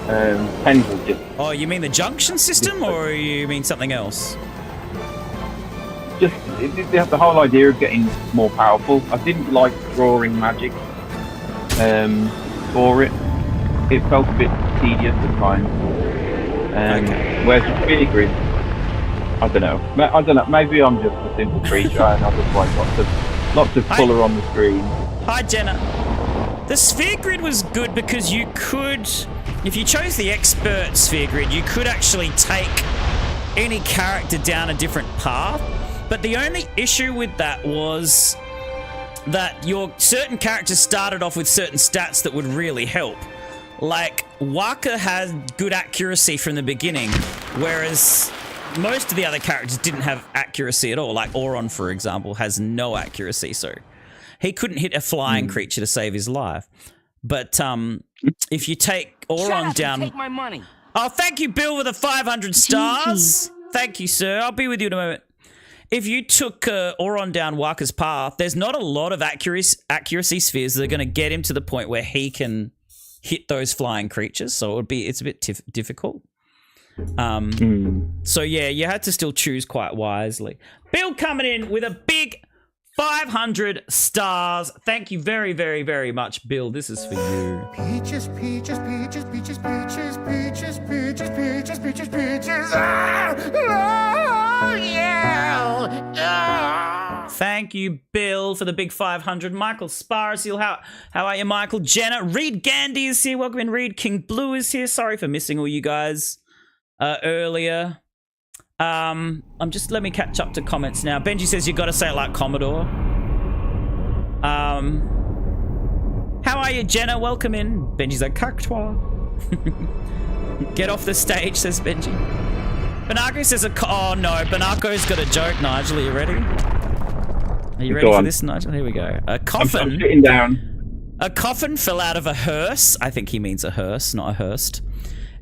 10's was just... Oh, you mean the junction system, or you mean something else? Just the whole idea of getting more powerful. I didn't like drawing magic for it. It felt a bit tedious at times. Okay. Whereas the sphere grid, I don't know. Maybe I'm just a simple creature and I just like lots of colour on the screen. Hi, Jenna. The sphere grid was good because you could, if you chose the expert sphere grid, you could actually take any character down a different path. But the only issue with that was that your certain characters started off with certain stats that would really help. Like, Waka had good accuracy from the beginning, whereas most of the other characters didn't have accuracy at all. Like Auron, for example, has no accuracy, so he couldn't hit a flying creature to save his life. But if you take Auron down... Take my money. Oh, thank you, Bill, with the 500 stars. Thank you, sir. I'll be with you in a moment. If you took Auron down Waka's path, there's not a lot of accuracy spheres that are going to get him to the point where he can hit those flying creatures. So it's a bit difficult. So yeah, you had to still choose quite wisely. Bill coming in with a big 500 stars. Thank you very, very, very much, Bill. This is for you. Peaches, peaches, peaches, peaches, peaches, peaches, peaches, peaches, peaches, peaches. Oh, yeah. Thank you, Bill, for the big 500. Michael Sparsiel, how are you, Michael? Jenna, Reed Gandy is here. Welcome in, Reed. King Blue is here. Sorry for missing all you guys earlier. Let me catch up to comments now. Benji says you got to say it like Commodore. How are you, Jenna? Welcome in. Benji's like, Cactua. Get off the stage, says Benji. Banako says oh no, Banako's got a joke. Nigel, are you ready? Are you ready for this, Nigel? Here we go. A coffin. I'm sitting down. A coffin fell out of a hearse. I think he means a hearse, not a hearse.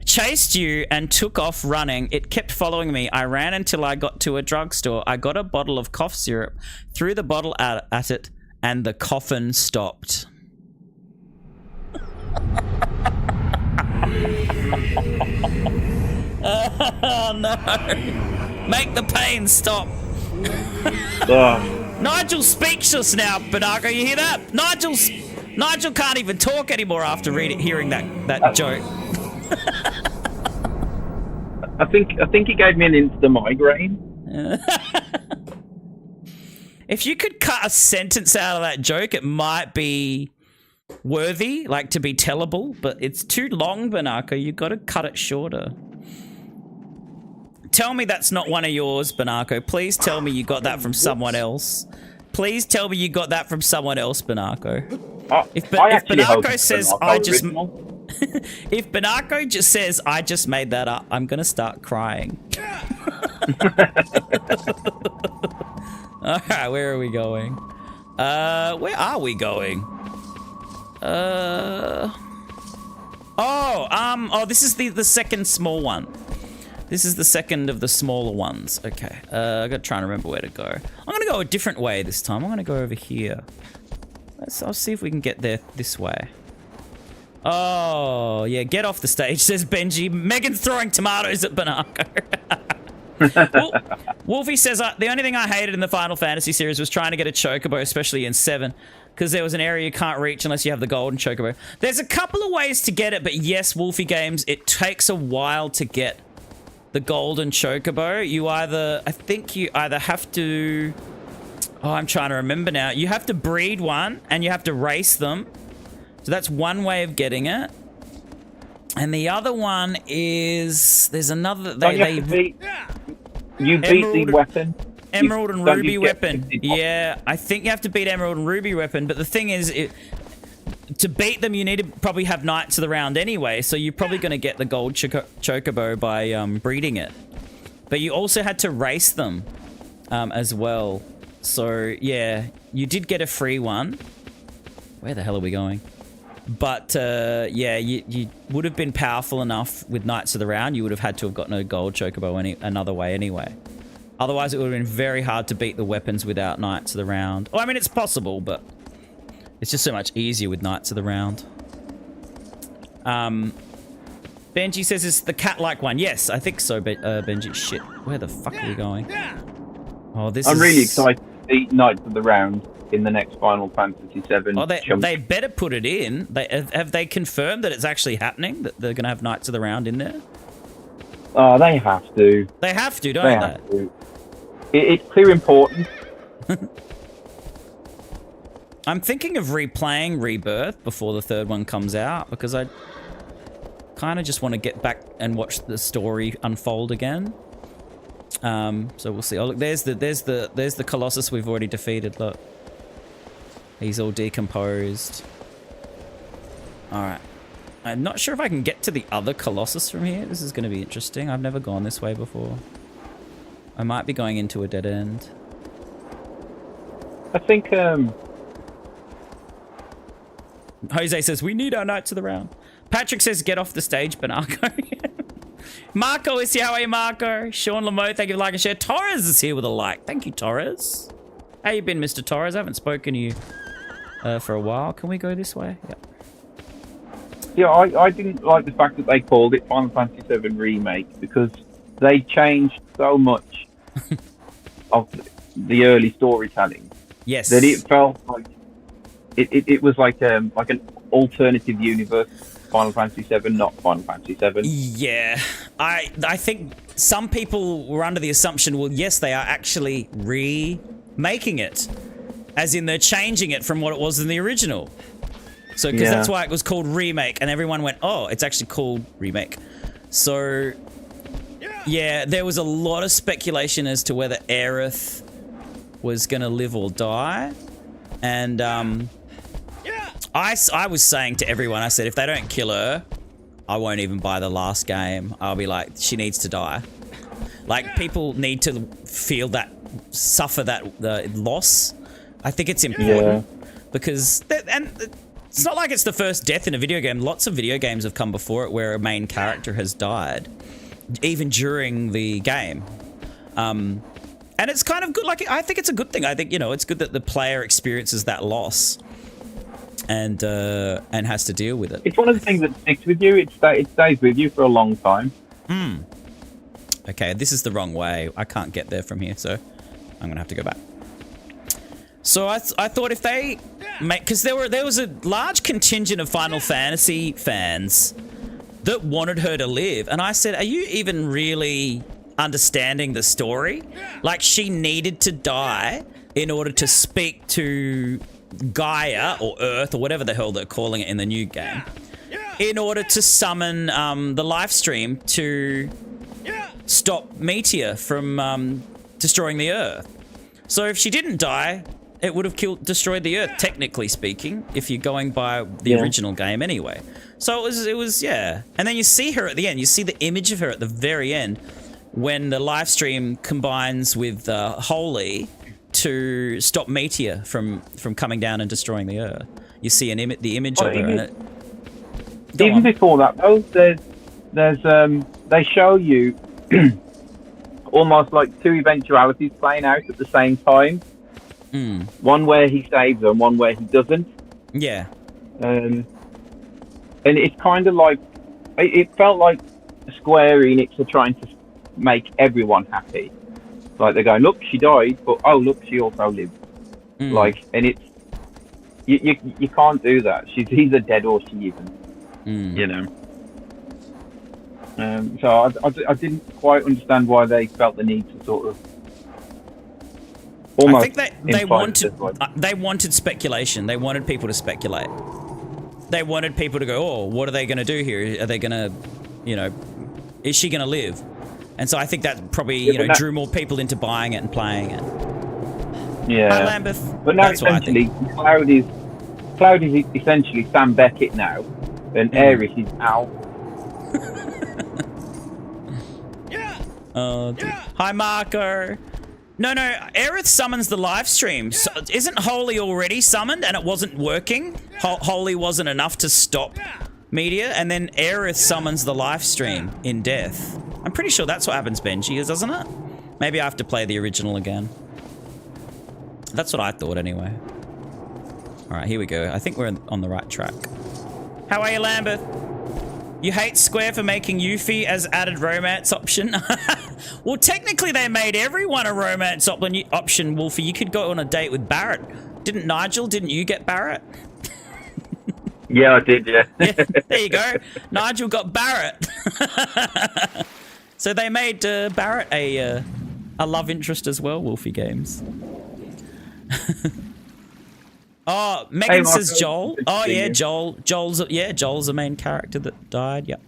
Chased you and took off running. It kept following me. I ran until I got to a drugstore. I got a bottle of cough syrup, threw the bottle at it, and the coffin stopped. Oh no. Make the pain stop. Nigel's speechless now, Banako. You hear that? Nigel can't even talk anymore after hearing that joke. I think he gave me an instant migraine. If you could cut a sentence out of that joke, it might be worthy, like to be tellable, but it's too long, Banako. You've got to cut it shorter. Tell me that's not one of yours, Banako. Please tell me you got that from someone else. Please tell me you got that from someone else, Banako. If Banako says I just... If Banako just says, I just made that up, I'm going to start crying. All right, where are we going? Where are we going? Oh, this is the second small one. This is the second of the smaller ones. Okay, I gotta try and remember where to go. I'm gonna go a different way this time. I'm gonna go over here. I'll see if we can get there this way. Oh, yeah, get off the stage, says Benji. Megan's throwing tomatoes at Banako. Wolfie says, the only thing I hated in the Final Fantasy series was trying to get a chocobo, especially in 7, because there was an area you can't reach unless you have the golden chocobo. There's a couple of ways to get it, but yes, Wolfie Games, it takes a while to get the golden chocobo. I think you either have to... Oh, I'm trying to remember now. You have to breed one, and you have to race them. So that's one way of getting it. And the other one is... There's another... You beat the weapon. Emerald and Ruby weapon. Yeah, I think you have to beat Emerald and Ruby weapon, but the thing is... to beat them, you need to probably have Knights of the Round anyway, so you're probably going to get the gold chocobo by breeding it. But you also had to race them as well. So, yeah, you did get a free one. Where the hell are we going? But, yeah, you would have been powerful enough with Knights of the Round. You would have had to have gotten a gold chocobo another way anyway. Otherwise, it would have been very hard to beat the weapons without Knights of the Round. Oh, I mean, it's possible, but it's just so much easier with Knights of the Round. Benji says it's the cat-like one. Yes, I think so, Benji. Shit, where the fuck are we going? Oh, I'm really excited to see Knights of the Round in the next Final Fantasy VII. Oh, they better put it in. Have they confirmed that it's actually happening? That they're going to have Knights of the Round in there? Oh, they have to. They have to, don't they? Have to. It's clear important. I'm thinking of replaying Rebirth before the third one comes out, because I kind of just want to get back and watch the story unfold again. So we'll see. Oh, look, there's the Colossus we've already defeated. Look, he's all decomposed. All right, I'm not sure if I can get to the other Colossus from here. This is going to be interesting. I've never gone this way before. I might be going into a dead end. I think Jose says, we need our Knights of the Round. Patrick says, get off the stage, Banako. Marco is here. How are you, Marco? Sean Lamo, thank you for liking and share. Torres is here with a like. Thank you, Torres. How you been, Mr. Torres? I haven't spoken to you for a while. Can we go this way? Yep. Yeah, I didn't like the fact that they called it Final Fantasy VII Remake, because they changed so much of the early storytelling. Yes. That it felt like it was like an alternative universe. Final Fantasy VII, not Final Fantasy VII. Yeah, I think some people were under the assumption, well, yes, they are actually remaking it, as in they're changing it from what it was in the original. So, because that's why it was called Remake, and everyone went, oh, it's actually called Remake. So, yeah, there was a lot of speculation as to whether Aerith was going to live or die, and I was saying to everyone, I said, if they don't kill her, I won't even buy the last game. I'll be like, she needs to die. Like, people need to feel that, suffer that loss. I think it's important because, and it's not like it's the first death in a video game. Lots of video games have come before it where a main character has died, even during the game. And it's kind of good. Like, I think it's a good thing. I think, you know, it's good that the player experiences that loss and has to deal with it. It's one of the things that sticks with you. It stays with you for a long time. Okay, this is the wrong way. I can't get there from here, so I'm gonna have to go back. So I thought if they make, because there was a large contingent of Final Fantasy fans that wanted her to live, and I said, are you even really understanding the story? Like, she needed to die in order to speak to Gaia or Earth or whatever the hell they're calling it in the new game, in order to summon the life stream to stop Meteor from destroying the Earth. So if she didn't die, it would have destroyed the Earth, technically speaking, if you're going by the original game anyway. So it was, yeah. And then you see her at the end. You see the image of her at the very end when the live stream combines with Holy to stop Meteor from coming down and destroying the Earth. You see the image of her. Even before that, though, they show you almost like two eventualities playing out at the same time. One where he saves her and one where he doesn't. Yeah. And it's kind of like, it felt like Square Enix are trying to make everyone happy. Like they're going, look, she died, but oh look, she also lived. Like, and it's you can't do that. She's either dead or she isn't. You know. So I didn't quite understand why they felt the need to sort of. I think they wanted speculation. They wanted people to speculate. They wanted people to go, oh, what are they going to do here? Are they going to, is she going to live? And so I think that probably, drew more people into buying it and playing it. Yeah. Hi, Lambeth. But now essentially, Cloud is essentially Sam Beckett now, and Aerith is Al. Hi, Marco. No, Aerith summons the live stream. So, isn't Holy already summoned and it wasn't working? Holy wasn't enough to stop Meteor, and then Aerith summons the live stream in death. I'm pretty sure that's what happens, Benji, doesn't it? Maybe I have to play the original again. That's what I thought anyway. Alright, here we go. I think we're on the right track. How are you, Lambeth? You hate Square for making Yuffie as added romance option? Well, technically they made everyone a romance option, Wolfie. You could go on a date with Barrett. Didn't you get Barrett? Yeah, I did, yeah. Yeah, there you go. Nigel got Barrett. So they made Barrett a love interest as well, Wolfie Games. Oh, Megan says Joel. Oh yeah, Joel's the main character that died. Yep.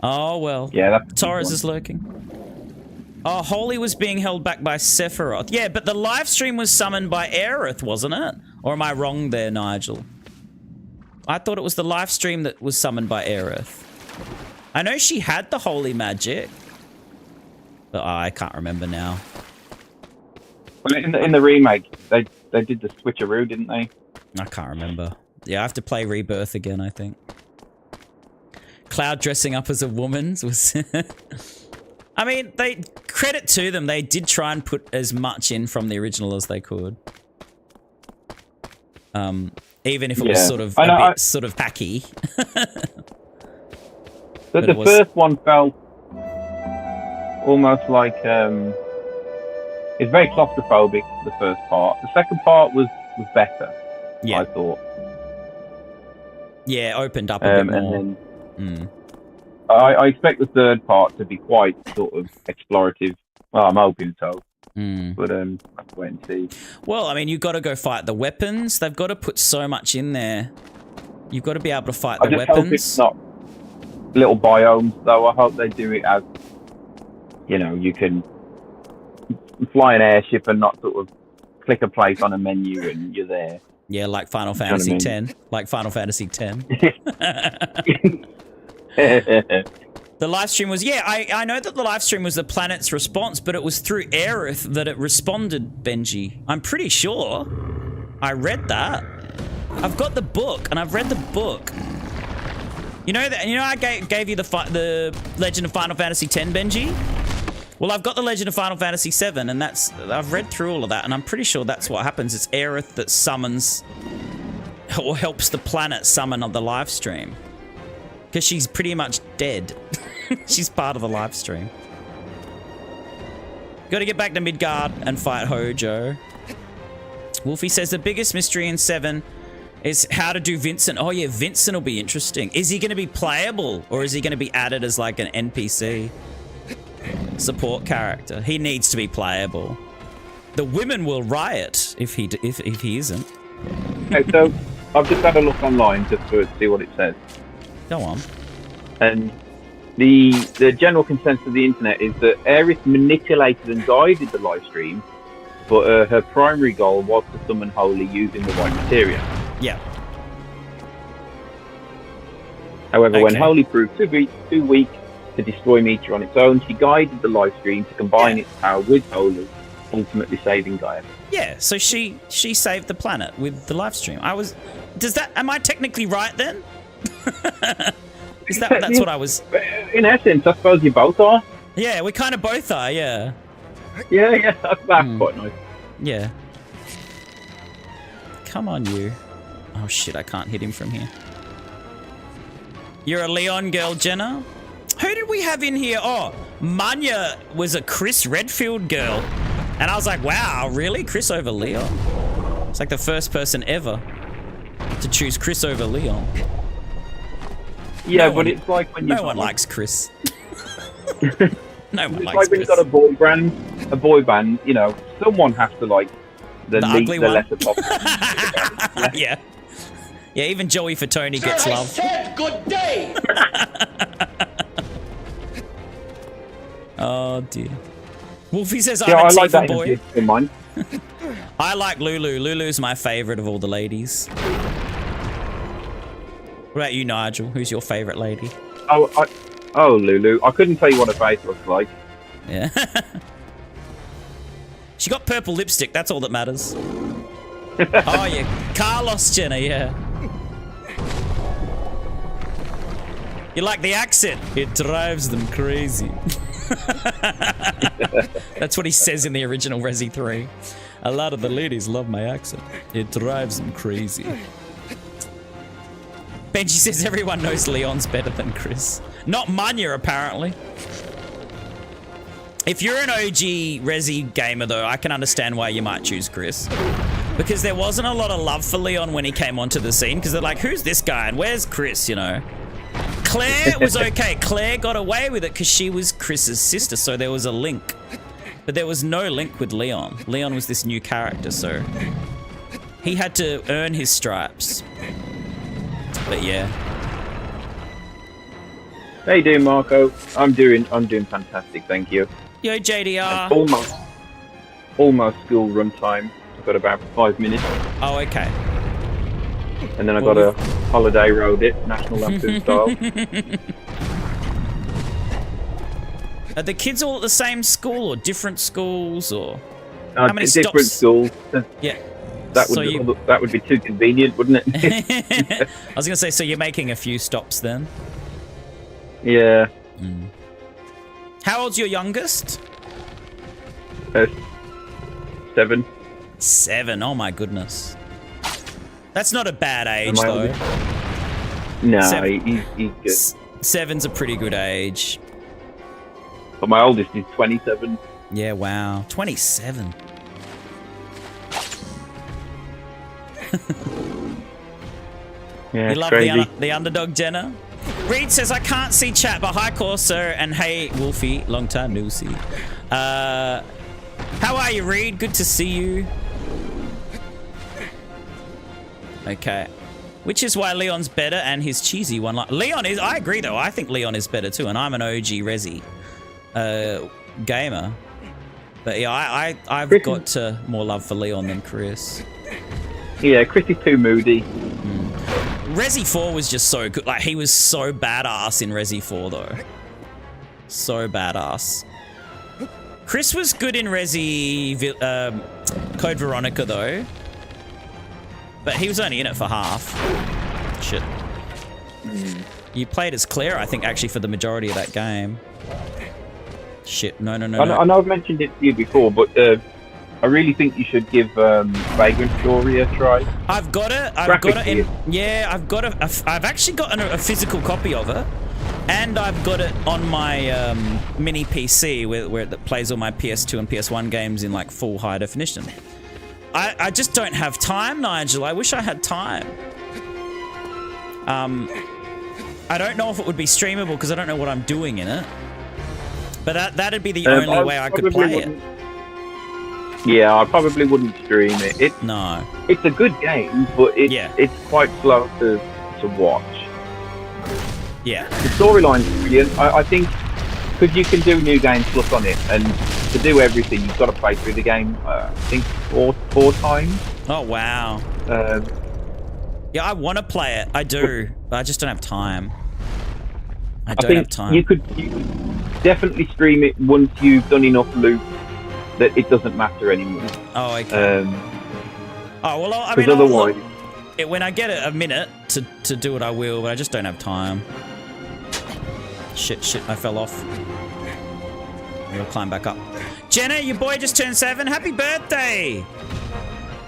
Oh well. Yeah, Torres is lurking. Oh, Holy was being held back by Sephiroth. Yeah, but the live stream was summoned by Aerith, wasn't it? Or am I wrong there, Nigel? I thought it was the live stream that was summoned by Aerith. I know she had the holy magic, but I can't remember now. Well, in the remake, they did the switcheroo, didn't they? I can't remember. Yeah, I have to play Rebirth again, I think. Cloud dressing up as a woman was... I mean, credit to them. They did try and put as much in from the original as they could. Even if it was sort of a bit sort of hacky. But the first one felt almost like it's very claustrophobic, the first part. The second part was better, I thought. Yeah, opened up a bit more. And then, I expect the third part to be quite sort of explorative. Well, I'm hoping so. But I have to wait and see. Well, I mean, you've got to go fight the weapons. They've got to put so much in there. You've got to be able to fight the weapons. I hope it's not little biomes, though. I hope they do it as, you can fly an airship and not sort of click a place on a menu and you're there. Yeah, like Final Fantasy X. Like Final Fantasy X. The live stream was, I know that the live stream was the planet's response, but it was through Aerith that it responded, Benji. I'm pretty sure. I read that. I've got the book, and I've read the book. I gave you the Legend of Final Fantasy X, Benji? Well, I've got the Legend of Final Fantasy VII, and I've read through all of that, and I'm pretty sure that's what happens. It's Aerith that summons, or helps the planet summon on the live stream. Because she's pretty much dead. She's part of the live stream. Gotta get back to Midgard and fight Hojo. Wolfie says the biggest mystery in 7 is how to do Vincent. Oh yeah, Vincent will be interesting. Is he gonna be playable, or is he gonna be added as like an NPC support character? He needs to be playable. The women will riot if he isn't. Okay, so I've just had a look online just to see what it says. Go on. And the general consensus of the internet is that Aerith manipulated and guided the live stream but her primary goal was to summon Holy using the white materia. Yeah. However, when Okay. Holy proved too weak to destroy Meteor on its own, she guided the live stream to combine its power with Holy, ultimately saving Gaia. Yeah, so she saved the planet with the live stream. Am I technically right then? That's what I was... In essence, I suppose you both are. Yeah, we kind of both are, yeah. Yeah, that's quite nice. Yeah. Come on, you. Oh shit, I can't hit him from here. You're a Leon girl, Jenna? Who did we have in here? Oh, Manya was a Chris Redfield girl. And I was like, wow, really? Chris over Leon? It's like the first person ever to choose Chris over Leon. Yeah, No but one- it's like when you No one likes Chris. No one It's likes like when Chris. you've got a boy band, you know, someone has to like the ugly one? lesser popular. Yeah. Yeah, even Joey Fatoni gets love. said good day! Oh dear. Wolfie says Yeah, I'm I a like Tifa that boy. in mine. I like Lulu. Lulu's my favorite of all the ladies. What about you, Nigel? Who's your favorite lady? Oh, Lulu. I couldn't tell you what her face looks like. Yeah. She got purple lipstick. That's all that matters. Oh yeah, Carlos Jenner. Yeah. You like the accent? It drives them crazy. That's what he says in the original Resi 3. A lot of the ladies love my accent. It drives them crazy. Benji says everyone knows Leon's better than Chris. Not Manya, apparently. If you're an OG Resi gamer, though, I can understand why you might choose Chris. Because there wasn't a lot of love for Leon when he came onto the scene, because they're like, who's this guy and where's Chris, you know? Claire was okay. Claire got away with it because she was Chris's sister, so there was a link. But there was no link with Leon. Leon was this new character, so he had to earn his stripes. But yeah. How you doing, Marco? I'm doing fantastic, thank you. Yo, JDR. Almost school run time. I've got about 5 minutes, Oh, okay. and then I've Well, got to holiday road it, National Lampoon style. Are the kids all at the same school or different schools or how many Different stops? schools. Yeah. That So would be too convenient, wouldn't it? I was gonna say, so you're making a few stops then. Yeah. How old's your youngest? 7. 7. Oh my goodness. That's not a bad age Am I though. oldest? No, Seven. he's good. 7's a pretty good age. But my oldest is 27. Yeah, wow. 27. Yeah, You it's love crazy. the underdog, Jenna? Reed says, I can't see chat, but hi, Corso, and hey, Wolfie, long time no see. How are you, Reed? Good to see you. Okay. Which is why Leon's better and his cheesy one. Leon is, I agree though, I think Leon is better too, and I'm an OG Resi gamer. But yeah, I've got more love for Leon than Chris. Yeah, Chris is too moody. Resi 4 was just so good. Like, he was so badass in Resi 4, though. So badass. Chris was good in Resi Code Veronica, though. But he was only in it for half. Shit. You played as Claire, I think, actually, for the majority of that game. Shit. No. I know I've mentioned it to you before, but I really think you should give Vagrant Story a try. I've got it in. Yeah, I've actually got a physical copy of it, and I've got it on my mini PC where it plays all my PS2 and PS1 games in like full high definition. I just don't have time, Nigel. I wish I had time. I don't know if it would be streamable because I don't know what I'm doing in it. But that'd be the only way I could play it. Yeah, I probably wouldn't stream it. No. It's a good game, but it's quite slow to watch. Yeah. The storyline's brilliant. I think because you can do New Game Plus on it, and to do everything, you've got to play through the game. I think four times. Oh wow. Yeah, I want to play it. I do, but I just don't have time. I don't have time. You could definitely stream it once you've done enough loot that it doesn't matter anymore. Oh, okay. Oh well, I mean, otherwise, when I get a minute to do it, I will, but I just don't have time. Shit, I fell off. We'll climb back up. Jenna, your boy just turned 7. Happy birthday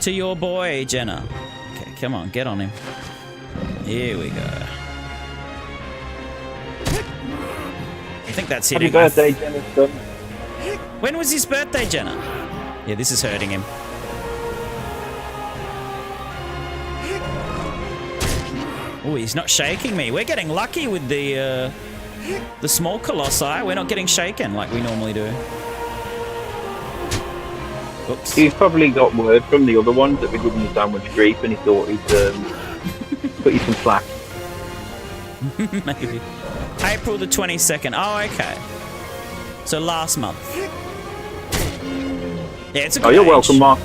to your boy, Jenna. Okay, come on, get on him. Here we go. I think that's hitting. Happy birthday, Jenna's son. When was his birthday, Jenna? Yeah, this is hurting him. Oh, he's not shaking me. We're getting lucky with the small colossi. We're not getting shaken like we normally do. Oops. He's probably got word from the other ones that we giving you so much grief, and he thought he'd put you some slack. Maybe. April the 22nd. Oh, okay. So last month. Yeah, it's a good you're age. welcome, Mark.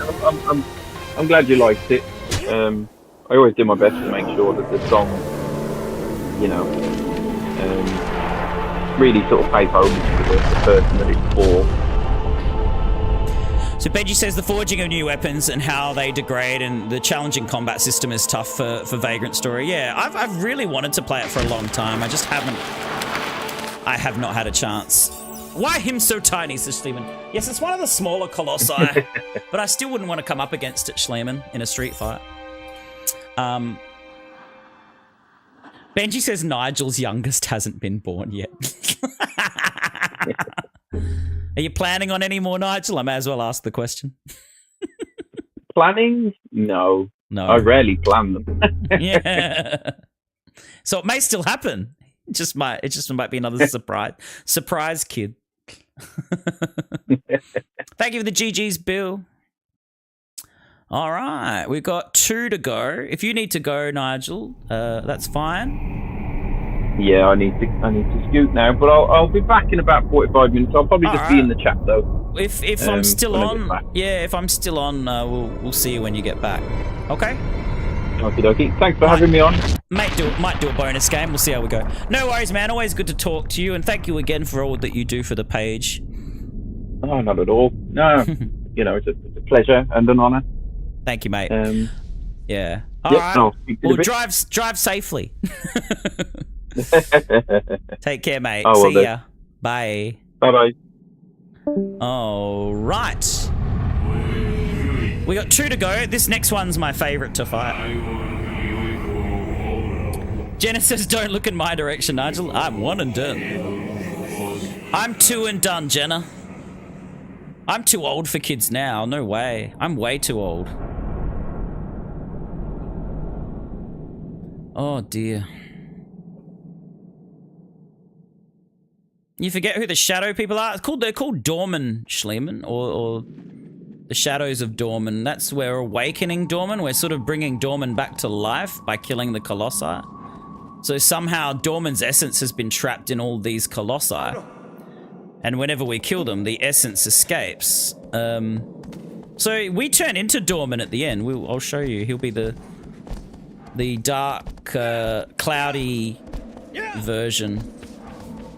I'm glad you liked it. I always do my best to make sure that the song, really sort of pays homage to the person that it's for. So Benji says the forging of new weapons and how they degrade and the challenging combat system is tough for Vagrant Story. Yeah, I've really wanted to play it for a long time. I just haven't. I have not had a chance. Why him so tiny, says Schliemann. Yes, it's one of the smaller colossi, but I still wouldn't want to come up against it, Schliemann, in a street fight. Benji says Nigel's youngest hasn't been born yet. Are you planning on any more, Nigel? I may as well ask the question. Planning? No. No. I rarely plan them. Yeah. So it may still happen. It just might be another surprise kid. Thank you for the GG's, Bill. All right, we've got 2 to go. If you need to go, Nigel, that's fine. Yeah, I need to scoot now, but I'll be back in about 45 minutes. I'll probably just be in the chat though. If I'm still on, if I'm still on, we'll see you when you get back. Okay. Okie dokie. Thanks for having me on. Might do a bonus game. We'll see how we go. No worries, man. Always good to talk to you, and thank you again for all that you do for the page. Oh, not at all. No, it's a pleasure and an honour. Thank you, mate. Yeah. All right. No, well, drive safely. Take care, mate. Oh, see ya. Bye. Bye-bye. All right. We got 2 to go. This next one's my favourite to fight. Jenna says, don't look in my direction, Nigel. I'm 1 and done. I'm 2 and done, Jenna. I'm too old for kids now. No way. I'm way too old. Oh, dear. You forget who the shadow people are? They're called Dorman, Schliemann, or the Shadows of Dorman. That's where awakening Dorman. We're sort of bringing Dorman back to life by killing the Colossi. So somehow Dorman's essence has been trapped in all these Colossi. And whenever we kill them, the essence escapes. So we turn into Dorman at the end. I'll show you. He'll be the dark, cloudy version.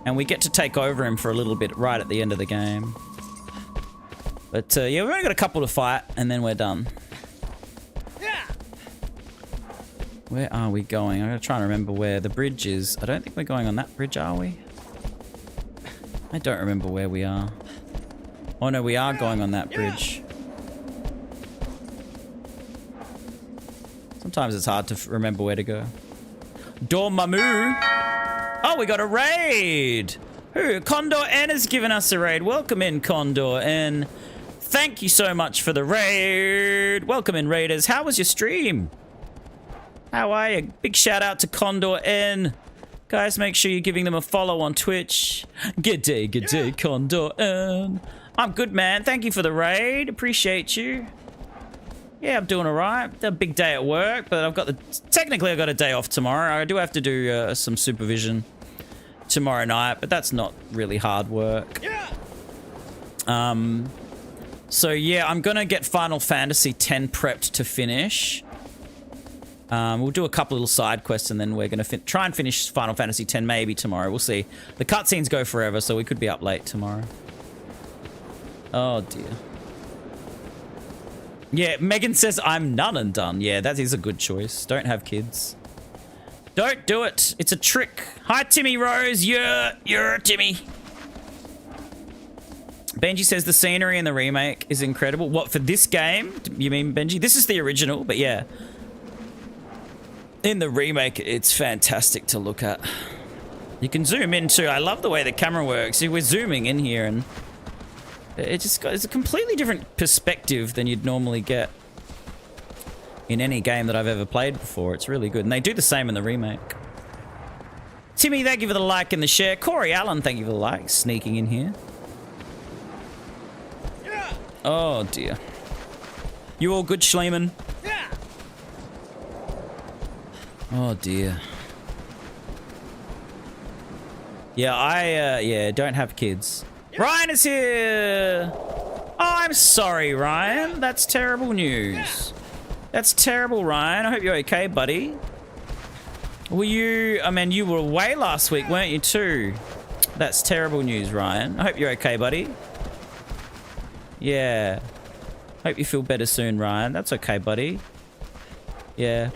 And we get to take over him for a little bit right at the end of the game. But yeah, we've only got a couple to fight, and then we're done. Where are we going? I'm going to try and remember where the bridge is. I don't think we're going on that bridge, are we? I don't remember where we are. Oh no, we are going on that bridge. Sometimes it's hard to remember where to go. Dormammu. Oh, we got a raid. Who? Condor N has given us a raid. Welcome in, Condor N. Thank you so much for the raid. Welcome in, raiders. How was your stream? How are you? Big shout out to Condor N. Guys, make sure you're giving them a follow on Twitch. Good day, Condor N. I'm good, man. Thank you for the raid. Appreciate you. Yeah, I'm doing all right. A big day at work, but technically I've got a day off tomorrow. I do have to do some supervision tomorrow night, but that's not really hard work. So yeah, I'm gonna get Final Fantasy X prepped to finish. We'll do a couple little side quests and then we're gonna try and finish Final Fantasy X maybe tomorrow. We'll see. The cutscenes go forever, so we could be up late tomorrow. Oh dear. Yeah, Megan says I'm none and done. Yeah, that is a good choice. Don't have kids. Don't do it. It's a trick. Hi, Timmy Rose. You're Timmy. Benji says the scenery in the remake is incredible. What, for this game? You mean, Benji? This is the original, but yeah. In the remake, it's fantastic to look at. You can zoom in too. I love the way the camera works. We're zooming in here and it's a completely different perspective than you'd normally get in any game that I've ever played before. It's really good. And they do the same in the remake. Timmy, thank you for the like and the share. Corey Allen, thank you for the like. Sneaking in here. Oh, dear. You all good, Schleeman? Yeah. Oh, dear. Yeah, yeah, don't have kids. Yeah. Ryan is here! Oh, I'm sorry, Ryan. That's terrible news. Yeah. That's terrible, Ryan. I hope you're okay, buddy. Were you... I mean, you were away last week, weren't you, too? That's terrible news, Ryan. I hope you're okay, buddy. Yeah. Hope you feel better soon, Ryan. That's okay, buddy. Yeah.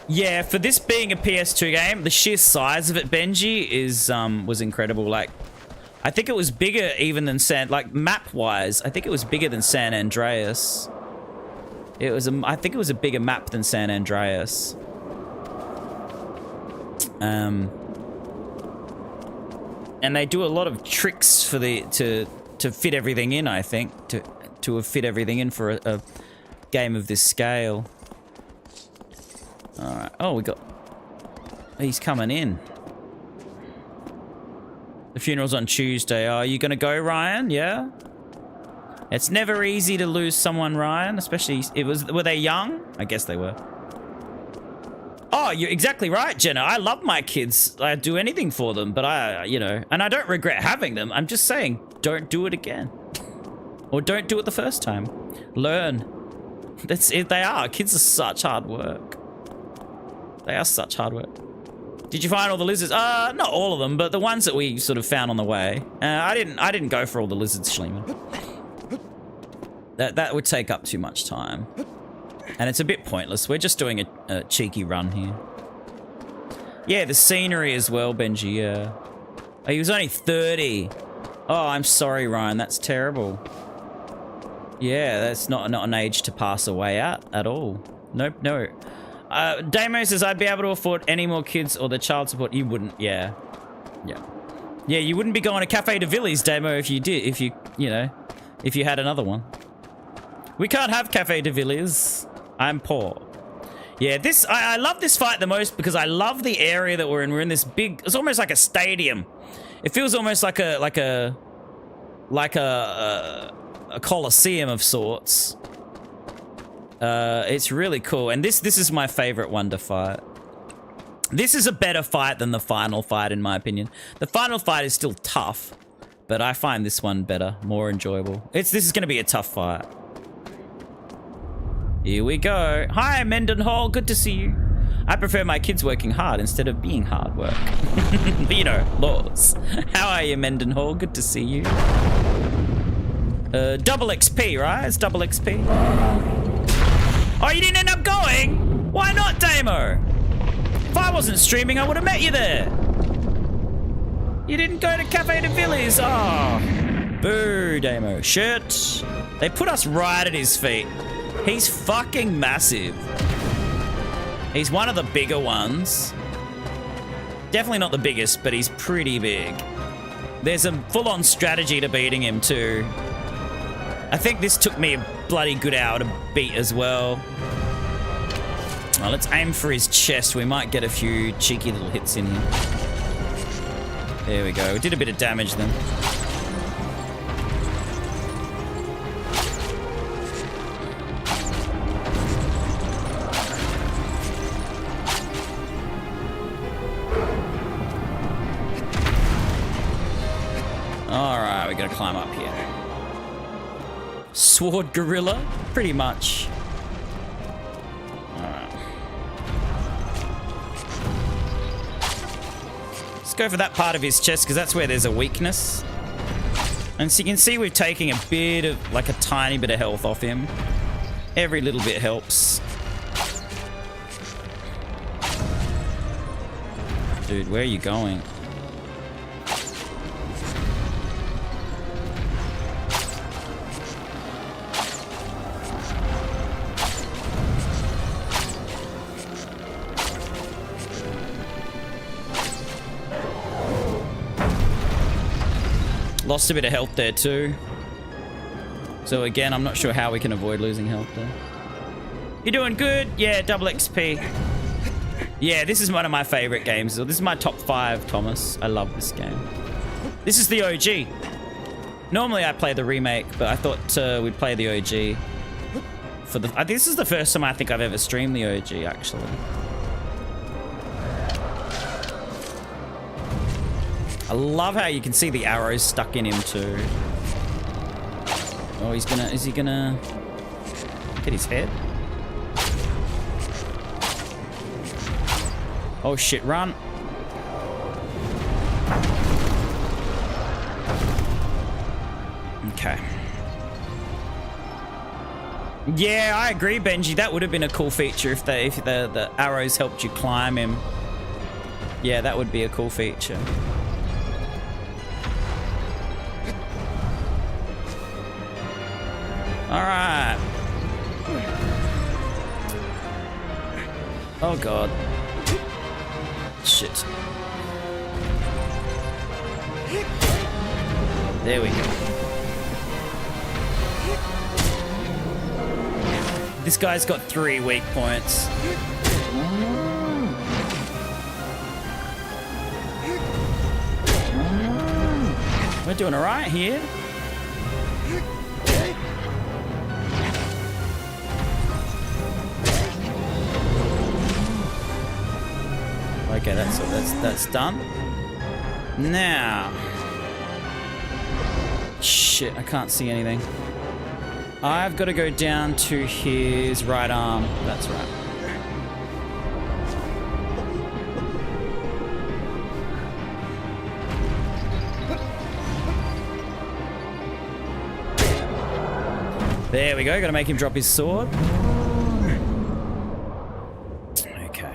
Yeah, for this being a PS2 game, the sheer size of it, Benji, is was incredible. Like, I think it was bigger even than like map-wise, I think it was bigger than San Andreas. It was I think it was a bigger map than San Andreas. And they do a lot of tricks for the to fit everything in, I think, to have fit everything in for a game of this scale. All right. Oh, we got... He's coming in. The funeral's on Tuesday. Oh, are you going to go, Ryan? Yeah? It's never easy to lose someone, Ryan, especially... Were they young? I guess they were. Oh, you're exactly right, Jenna. I love my kids. I'd do anything for them, but you know, and I don't regret having them. I'm just saying, don't do it again. Or don't do it the first time. Learn. That's it. They are. Kids are such hard work. They are such hard work. Did you find all the lizards? Not all of them, but the ones that we sort of found on the way. I didn't go for all the lizards, Schleeman. That would take up too much time. And it's a bit pointless. We're just doing a cheeky run here. Yeah, the scenery as well, Benji, yeah. Oh, he was only 30. Oh, I'm sorry, Ryan. That's terrible. Yeah, that's not an age to pass away at all. Nope, no. Damo says, I'd be able to afford any more kids or the child support. You wouldn't, yeah. Yeah. Yeah, you wouldn't be going to Cafe de Villiers, Damo, if you did, if you had another one. We can't have Cafe de Villiers. I'm poor. Yeah, I love this fight the most because I love the area that we're in. We're in this big, it's almost like a stadium. It feels almost like a Colosseum of sorts. It's really cool. And this is my favorite one to fight. This is a better fight than the final fight, in my opinion. The final fight is still tough, but I find this one better, more enjoyable. This is going to be a tough fight. Here we go. Hi, Mendenhall. Good to see you. I prefer my kids working hard instead of being hard work. But you know, laws. How are you, Mendenhall? Good to see you. Double XP, right? It's double XP. Oh, you didn't end up going? Why not, Damo? If I wasn't streaming, I would have met you there. You didn't go to Cafe de Villiers. Oh, boo, Damo. Shit. They put us right at his feet. He's fucking massive. He's one of the bigger ones. Definitely not the biggest, but he's pretty big. There's a full-on strategy to beating him too. I think this took me a bloody good hour to beat as well. Well, let's aim for his chest. We might get a few cheeky little hits in here. There we go. We did a bit of damage then. gotta climb up here. Sword gorilla? Pretty much. Alright. Let's go for that part of his chest, because that's where there's a weakness. And so you can see we're taking a bit of, like a tiny bit of health off him. Every little bit helps. Dude, where are you going? Lost a bit of health there too. So again, I'm not sure how we can avoid losing health there. You doing good? Yeah, double XP. Yeah, this is one of my favorite games. This is my top 5, Thomas. I love this game. This is the OG. Normally I play the remake, but I thought we'd play the OG. This is the first time I think I've ever streamed the OG, actually. I love how you can see the arrows stuck in him too. Oh, is he gonna hit his head? Oh shit, run. Okay. Yeah, I agree, Benji. That would have been a cool feature if the arrows helped you climb him. Yeah, that would be a cool feature. All right. Oh god. Shit. There we go. This guy's got 3 weak points. We're doing all right here. Okay, that's done. Now, shit, I can't see anything. I've got to go down to his right arm. That's right. There we go. Got to make him drop his sword. Okay.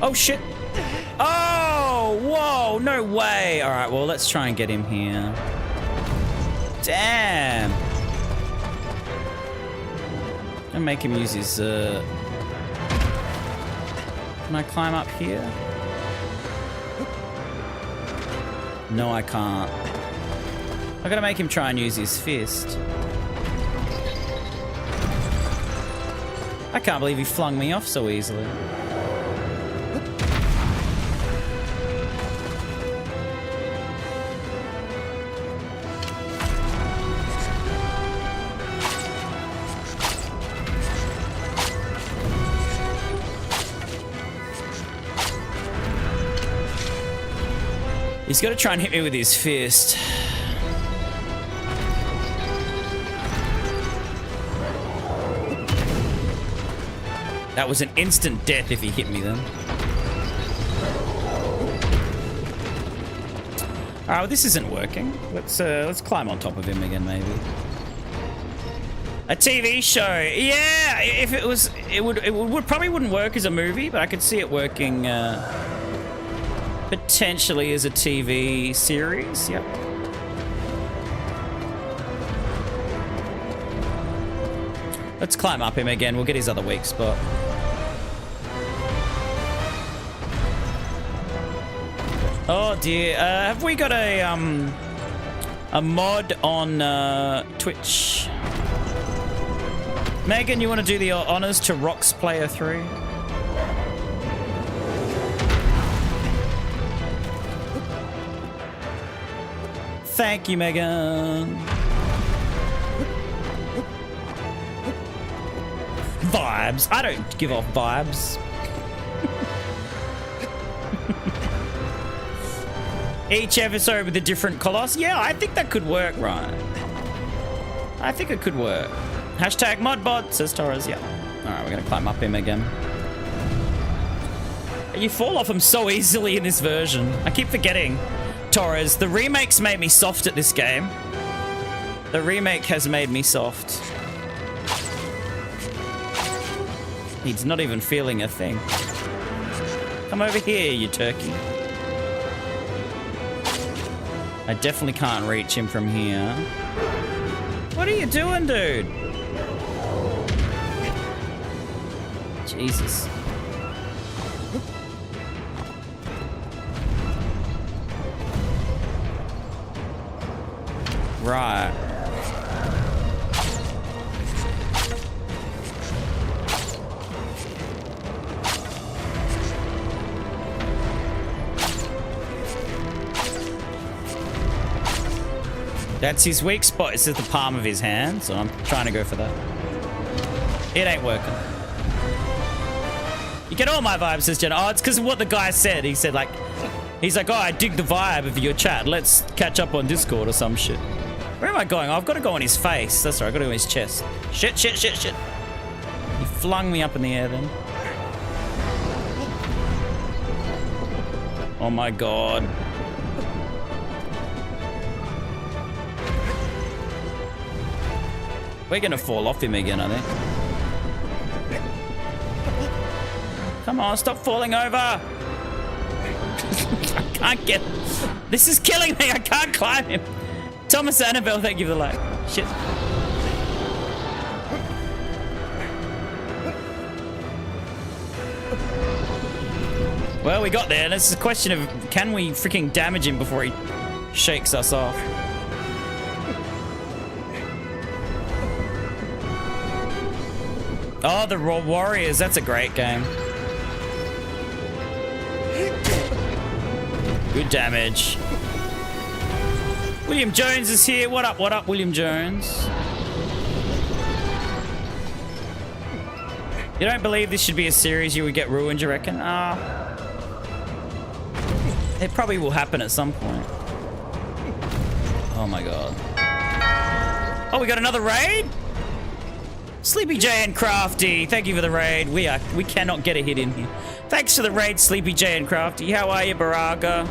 Oh shit. Oh, whoa, no way. All right, well, let's try and get him here. Damn. And make him use his, Can I climb up here? No, I can't. I gotta make him try and use his fist. I can't believe he flung me off so easily. He's got to try and hit me with his fist. That was an instant death if he hit me then. All right, well, this isn't working. Let's climb on top of him again, maybe. A TV show, yeah. If it was, it would probably wouldn't work as a movie, but I could see it working. Potentially as a TV series, yep. Let's climb up him again. We'll get his other weak spot. Oh dear. Have we got a mod on Twitch? Megan, you want to do the honors to Rox Player 3? Thank you, Megan. Vibes. I don't give off vibes. Each episode with a different Colossus. Yeah, I think that could work, right? I think it could work. Hashtag modbot, says Torres. Yeah. Alright, we're gonna climb up him again. You fall off him so easily in this version. I keep forgetting. Torres, the remakes made me soft at this game. The remake has made me soft. He's not even feeling a thing. Come over here, you turkey. I definitely can't reach him from here. What are you doing, dude? Jesus. Right. That's his weak spot. It's at the palm of his hand, so I'm trying to go for that. It ain't working. You get all my vibes, says Jenna. Oh, it's because of what the guy said. He said, like, he's like, oh, I dig the vibe of your chat. Let's catch up on Discord or some shit. Where am I going? Oh, I've got to go on his face. That's right. I've got to go on his chest. Shit, shit, shit, shit. He flung me up in the air then. Oh my god. We're gonna fall off him again, I think. Come on, stop falling over. I can't get... This is killing me. I can't climb him. Thomas Annabelle, thank you for the like. Shit. Well, we got there. It's a question of, can we freaking damage him before he shakes us off? Oh, the Raw Warriors. That's a great game. Good damage. William Jones is here. What up, William Jones? You don't believe this should be a series you would get ruined, you reckon? It probably will happen at some point. Oh my god. Oh, we got another raid? Sleepy J and Crafty, thank you for the raid. We cannot get a hit in here. Thanks for the raid, Sleepy J and Crafty. How are you, Baraga?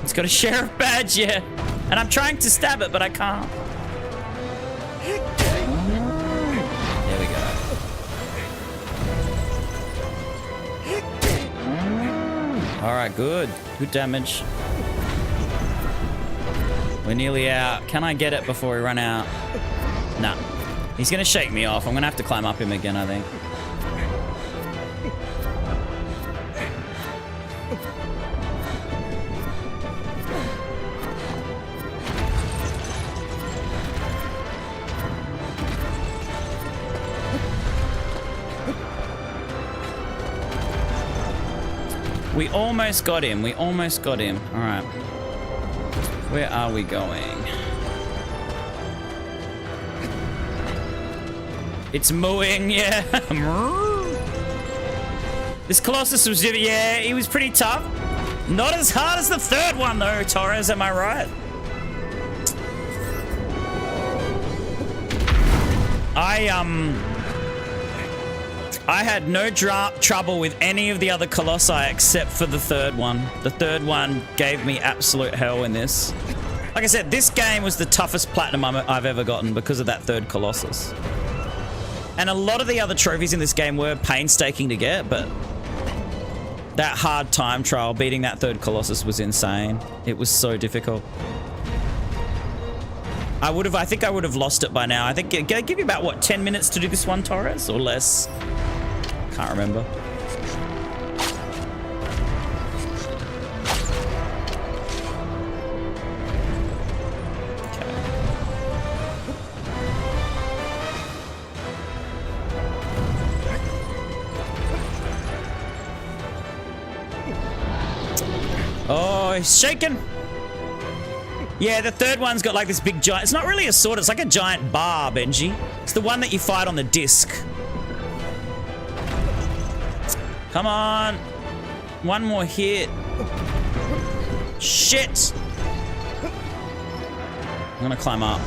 It's got a sheriff badge, yeah. And I'm trying to stab it, but I can't. There we go. All right, good. Good damage. We're nearly out. Can I get it before we run out? Nah. He's gonna shake me off. I'm gonna have to climb up him again, I think. We almost got him. We almost got him. All right. Where are we going? It's mooing, yeah. This Colossus was, yeah, he was pretty tough. Not as hard as the third one, though, Torres, am I right? I had no trouble with any of the other Colossi except for the third one. The third one gave me absolute hell in this. Like I said, this game was the toughest platinum I've ever gotten because of that third Colossus. And a lot of the other trophies in this game were painstaking to get, but that hard time trial, beating that third Colossus was insane. It was so difficult. I think I would have lost it by now. I think it'll give you about, what, 10 minutes to do this one, Torres? Or less? Can't remember. Oh, he's shaking. Yeah, the third one's got like this big giant... It's not really a sword, it's like a giant bar, Benji. It's the one that you fight on the disc. Come on. One more hit. Shit. I'm gonna climb up.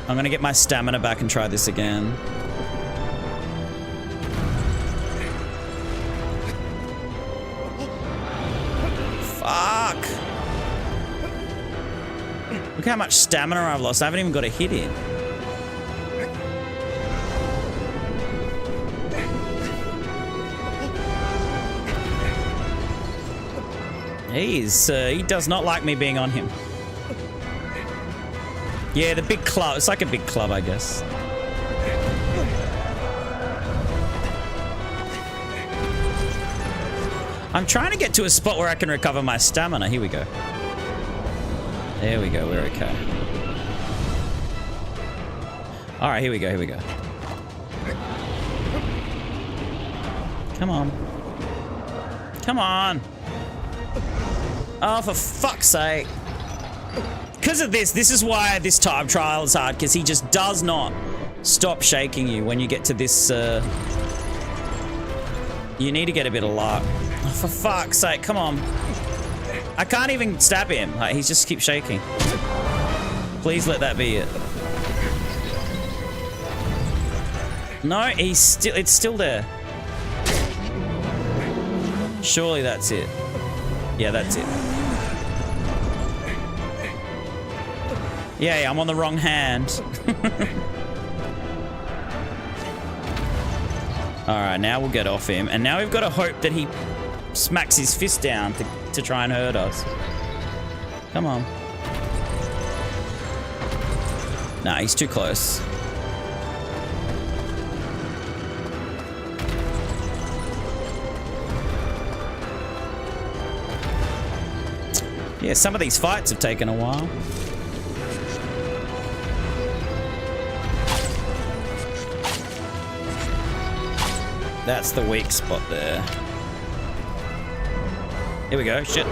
I'm gonna get my stamina back and try this again. Fuck. Look how much stamina I've lost. I haven't even got a hit in. He does not like me being on him. Yeah, the big club. It's like a big club, I guess. I'm trying to get to a spot where I can recover my stamina. Here we go. There we go. We're okay. All right, here we go. Here we go. Come on. Come on. Oh, for fuck's sake. Because of this is why this time trial is hard, because he just does not stop shaking you when you get to this, You need to get a bit of luck. Oh, for fuck's sake, come on. I can't even stab him. Like, he just keeps shaking. Please let that be it. No, it's still there. Surely that's it. Yeah, that's it. Yeah, I'm on the wrong hand. Alright, now we'll get off him. And now we've got to hope that he smacks his fist down to try and hurt us. Come on. Nah, he's too close. Yeah, some of these fights have taken a while. That's the weak spot there. Here we go. Shit.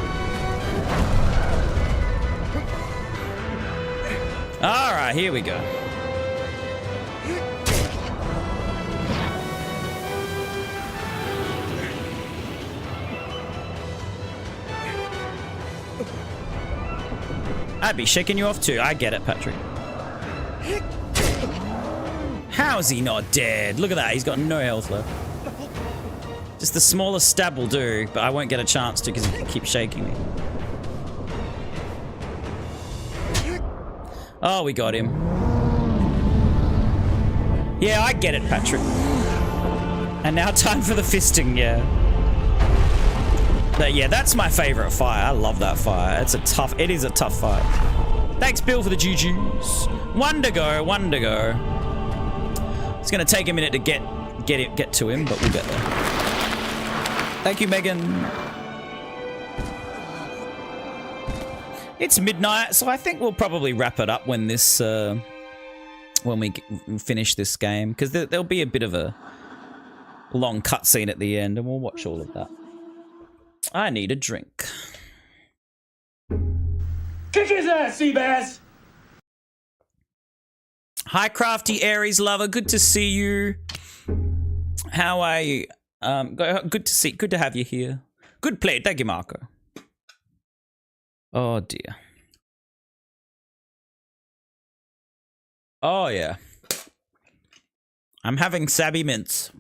All right, here we go. I'd be shaking you off too. I get it, Patrick. How is he not dead? Look at that. He's got no health left. Just the smallest stab will do, but I won't get a chance to because he keeps shaking me. Oh, we got him. Yeah, I get it, Patrick. And now time for the fisting, yeah. But yeah, that's my favorite fight. I love that fight. It is a tough fight. Thanks, Bill, for the GGs. One to go, one to go. It's gonna take a minute to get to him, but we'll get there. Thank you, Megan. It's midnight, so I think we'll probably wrap it up when this, when we finish this game, because there'll be a bit of a long cutscene at the end, and we'll watch all of that. I need a drink. Kick his ass, Seabass! Hi, Crafty Aries lover. Good to see you. How are you? Good to have you here. Good play. Thank you, Marco. Oh dear. Oh yeah. I'm having Sabby Mints.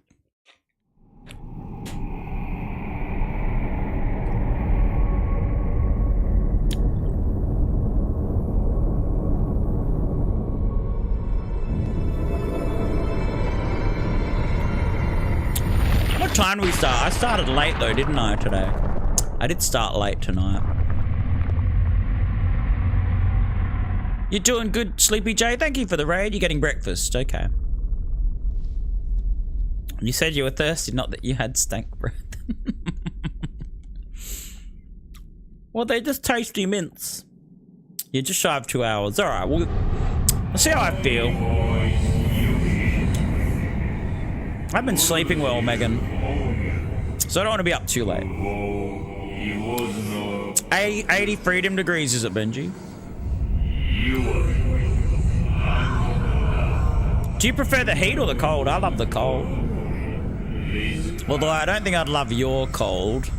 What time did we start? I started late though, didn't I, today? I did start late tonight. You're doing good, Sleepy J. Thank you for the raid. You're getting breakfast. Okay. You said you were thirsty, not that you had stank breath. Well, they're just tasty mints. You're just shy of 2 hours. All right, well, let's see how I feel. I've been sleeping well, Megan. So I don't want to be up too late. 80 freedom degrees, is it, Benji? Do you prefer the heat or the cold? I love the cold. Although I don't think I'd love your cold.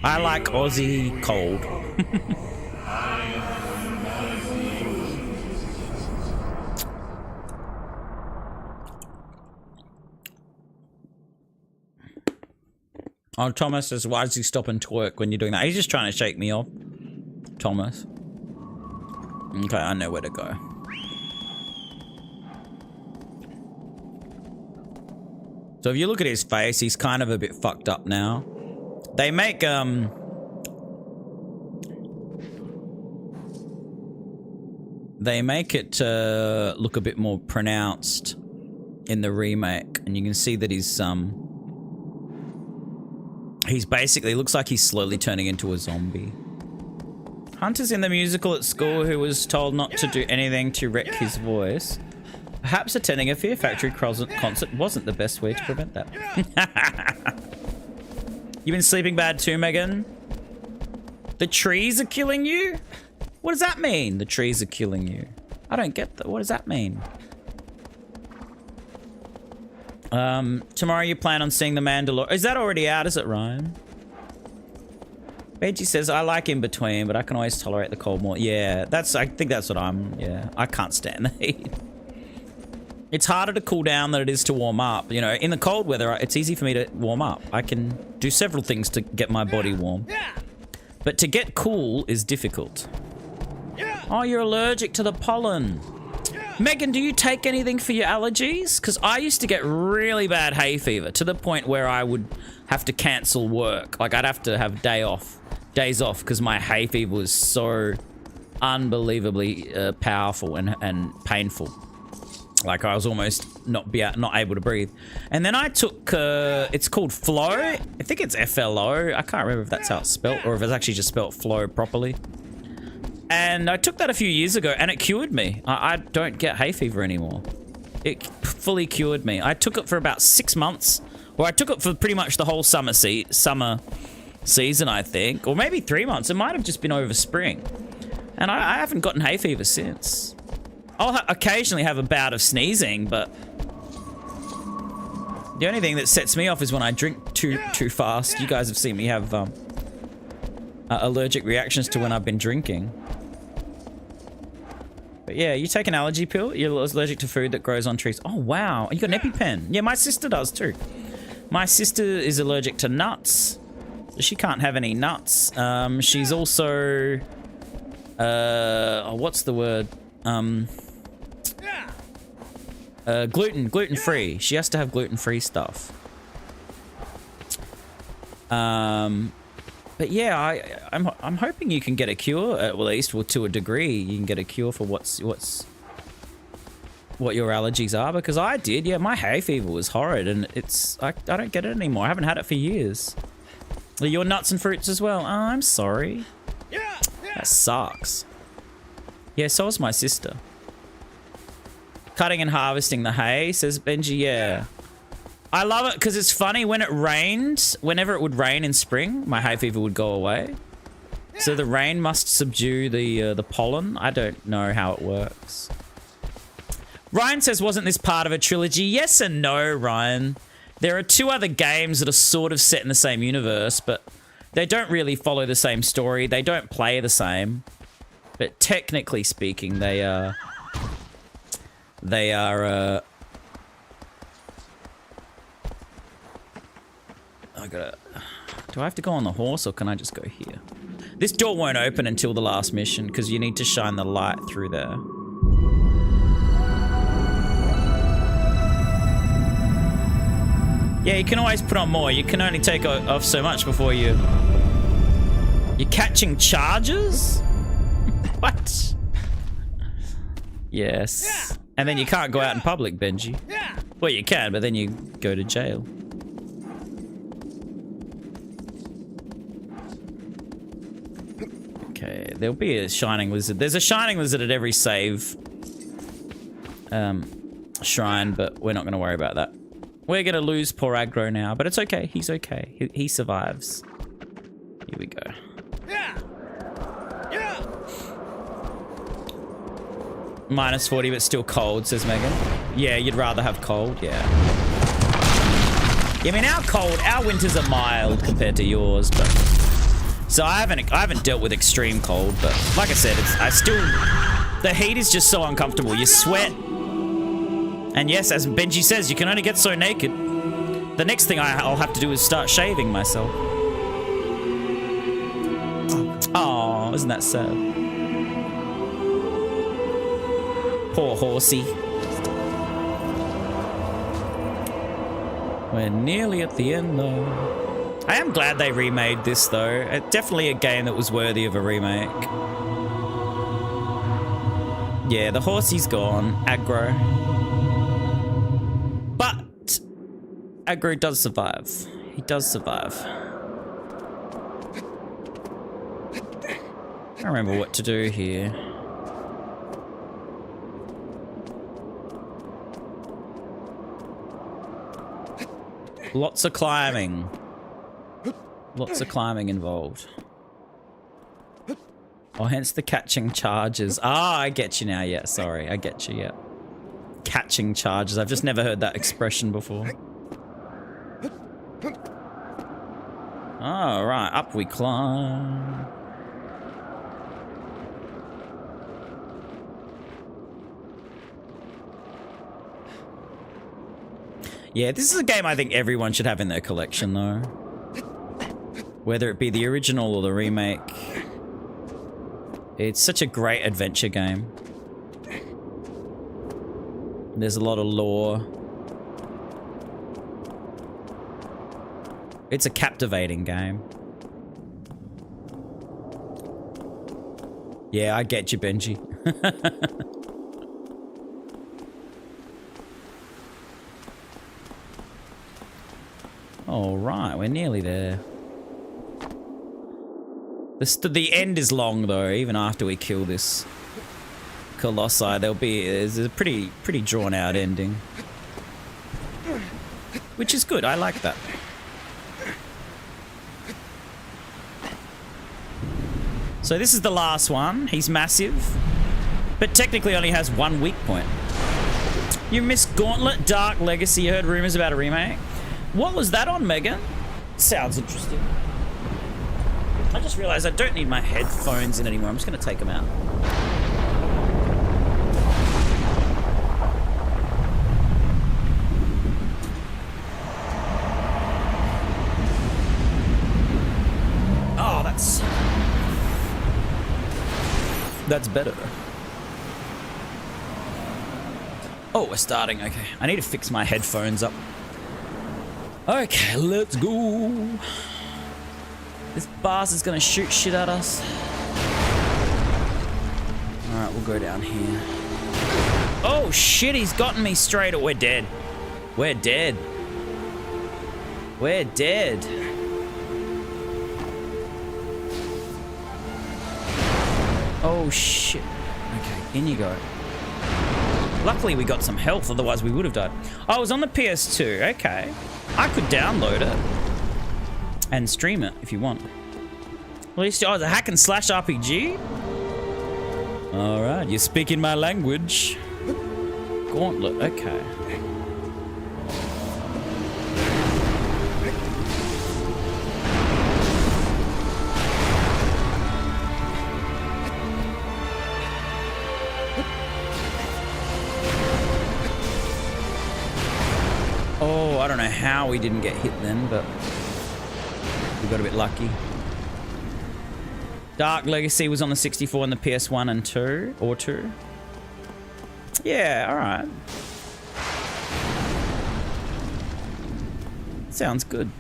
I like Aussie cold. Oh, Thomas says, why does he stop and twerk when you're doing that? He's just trying to shake me off. Thomas. Okay, I know where to go. So if you look at his face, he's kind of a bit fucked up now. They make, They make it look a bit more pronounced in the remake. And you can see that he's basically, looks like he's slowly turning into a zombie. Hunter's in the musical at school who was told not to do anything to wreck his voice. Perhaps attending a Fear Factory concert wasn't the best way to prevent that. You been sleeping bad too, Megan? The trees are killing you? What does that mean, the trees are killing you? I don't get that. What does that mean? Tomorrow you plan on seeing The Mandalorian. Is that already out? Is it, Ryan? Benji says, I like in between, but I can always tolerate the cold more. Yeah, I think that's what yeah. I can't stand the heat. It's harder to cool down than it is to warm up. You know, in the cold weather, it's easy for me to warm up. I can do several things to get my body warm. But to get cool is difficult. Oh, you're allergic to the pollen. Megan, do you take anything for your allergies? Because I used to get really bad hay fever to the point where I would have to cancel work. Like, I'd have to have days off because my hay fever was so unbelievably powerful and painful. Like, I was almost not able to breathe. And then I took, it's called Flow. I think it's FLO. I can't remember if that's how it's spelled or if it's actually just spelled Flow properly. And I took that a few years ago and it cured me. I don't get hay fever anymore. It fully cured me. I took it for about 6 months. Or I took it for pretty much the whole summer season, I think. Or maybe 3 months. It might have just been over spring. And I haven't gotten hay fever since. I'll occasionally have a bout of sneezing, but the only thing that sets me off is when I drink too fast. You guys have seen me have allergic reactions to when I've been drinking. But yeah, you take an allergy pill, you're allergic to food that grows on trees. Oh, wow. You got an EpiPen. Yeah, my sister does too. My sister is allergic to nuts. She can't have any nuts. She's also... what's the word? Gluten-free. She has to have gluten-free stuff. But yeah, I'm hoping you can get a cure at least, well, to a degree. You can get a cure for what your allergies are, because I did. Yeah, my hay fever was horrid, and I don't get it anymore. I haven't had it for years. Are your nuts and fruits as well? Oh, I'm sorry. That sucks. Yeah, so is my sister. Cutting and harvesting the hay, says Benji. Yeah. I love it because it's funny when it rained. Whenever it would rain in spring, my hay fever would go away. So the rain must subdue the pollen. I don't know how it works. Ryan says, wasn't this part of a trilogy? Yes and no, Ryan. There are 2 other games that are sort of set in the same universe, but they don't really follow the same story. They don't play the same. But technically speaking, they are... Do I have to go on the horse or can I just go here? This door won't open until the last mission because you need to shine the light through there. Yeah, you can always put on more. You can only take off so much before you're catching charges? What? Yes. And then you can't go out in public, Benji. Well, you can, but then you go to jail. Okay, there'll be a shining lizard. There's a shining lizard at every save shrine, but we're not going to worry about that. We're going to lose poor Aggro now, but it's okay. He's okay. He survives. Here we go. Minus 40, but still cold, says Megan. Yeah, you'd rather have cold, yeah. I mean, our winters are mild compared to yours, but so I haven't dealt with extreme cold, but like I said, the heat is just so uncomfortable. You sweat, and yes, as Benji says, you can only get so naked. The next thing I'll have to do is start shaving myself. Oh, isn't that sad? Poor horsey. We're nearly at the end, though. I am glad they remade this, though. Definitely a game that was worthy of a remake. Yeah, the horsey's gone. Aggro. But Aggro does survive. He does survive. I don't remember what to do here. Lots of climbing. Lots of climbing involved. Oh, hence the catching charges. Ah, I get you now. Yeah, sorry. I get you, yeah. Catching charges. I've just never heard that expression before. All right, up we climb. Yeah, this is a game I think everyone should have in their collection, though. Whether it be the original or the remake. It's such a great adventure game. There's a lot of lore. It's a captivating game. Yeah, I get you, Benji. All right, we're nearly there. The end is long, though. Even after we kill this Colossi, there's a pretty drawn out ending, which is good. I like that. So this is the last one. He's massive, but technically only has one weak point. You missed Gauntlet Dark Legacy. You heard rumors about a remake. What was that on, Megan? Sounds interesting. I just realized I don't need my headphones in anymore. I'm just going to take them out. Oh, that's better. Oh, we're starting. Okay. I need to fix my headphones up. Okay, let's go. This bastard's gonna shoot shit at us. Alright, we'll go down here. Oh shit, he's gotten me straight. We're dead. We're dead. We're dead. Oh shit. Okay, in you go. Luckily we got some health, otherwise we would have died. Oh, I was on the PS2, okay. I could download it and stream it if you want. At least, oh, it's a hack and slash RPG? Alright, you're speaking my language. Gauntlet, okay. Oh, I don't know how we didn't get hit then, but we got a bit lucky. Dark Legacy was on the 64 and the PS1 and 2, or 2. Yeah, alright. Sounds good.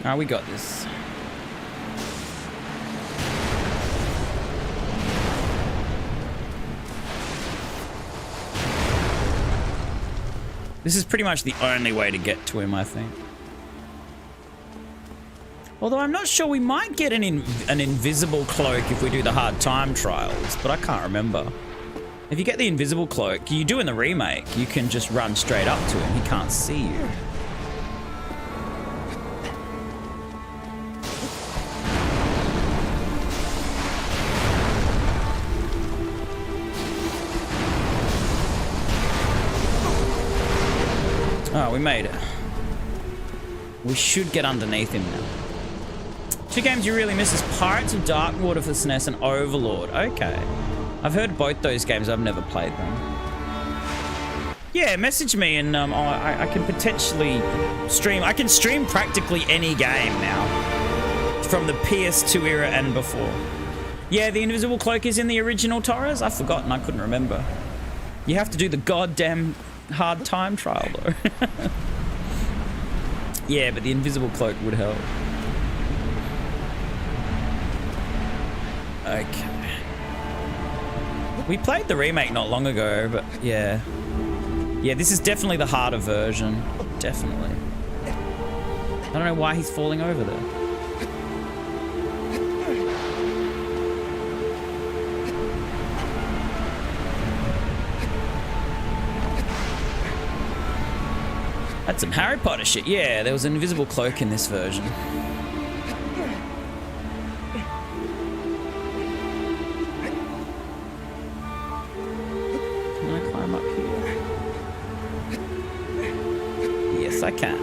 Alright, we got this. This is pretty much the only way to get to him, I think. Although I'm not sure, we might get an invisible cloak if we do the hard time trials, but I can't remember. If you get the invisible cloak, you do in the remake, you can just run straight up to him. He can't see you. Oh, we made it. We should get underneath him now. 2 games you really miss is Pirates of Darkwater for SNES and Overlord. Okay. I've heard both those games. I've never played them. Yeah, message me and I can potentially stream. I can stream practically any game now. From the PS2 era and before. Yeah, the invisible cloak is in the original Torres? I've forgotten. I couldn't remember. You have to do the goddamn hard time trial though. Yeah, but the invisible cloak would help. Okay. We played the remake not long ago, but yeah. Yeah, this is definitely the harder version. Definitely. I don't know why he's falling over there. That's some Harry Potter shit. Yeah, there was an invisible cloak in this version. Can I climb up here? Yes, I can.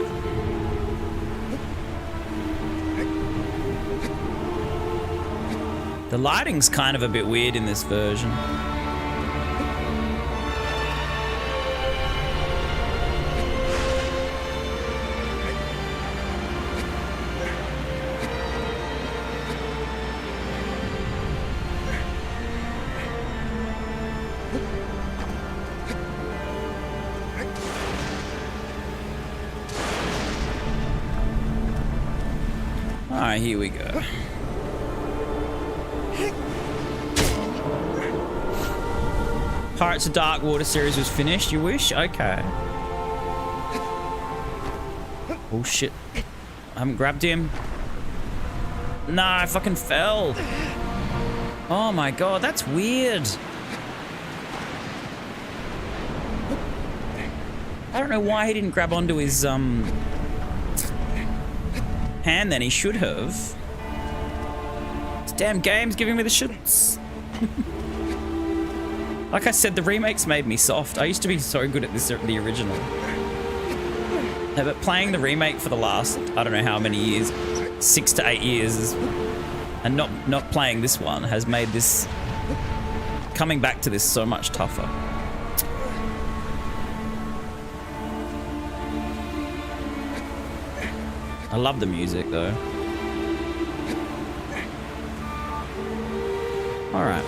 The lighting's kind of a bit weird in this version. Alright, here we go. Pirates of Darkwater series was finished, you wish? Okay. Oh shit. I haven't grabbed him. Nah, I fucking fell. Oh my god, that's weird. I don't know why he didn't grab onto his hand then. He should have. This damn game's giving me the shits. Like I said, the remakes made me soft. I used to be so good at the original. Yeah, but playing the remake for the last, I don't know how many years, 6 to 8 years, and not playing this one has made this, coming back to this so much tougher. I love the music though. All right.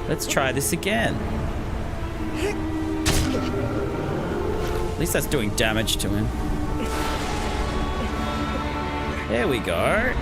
Let's try this again. At least that's doing damage to him. There we go.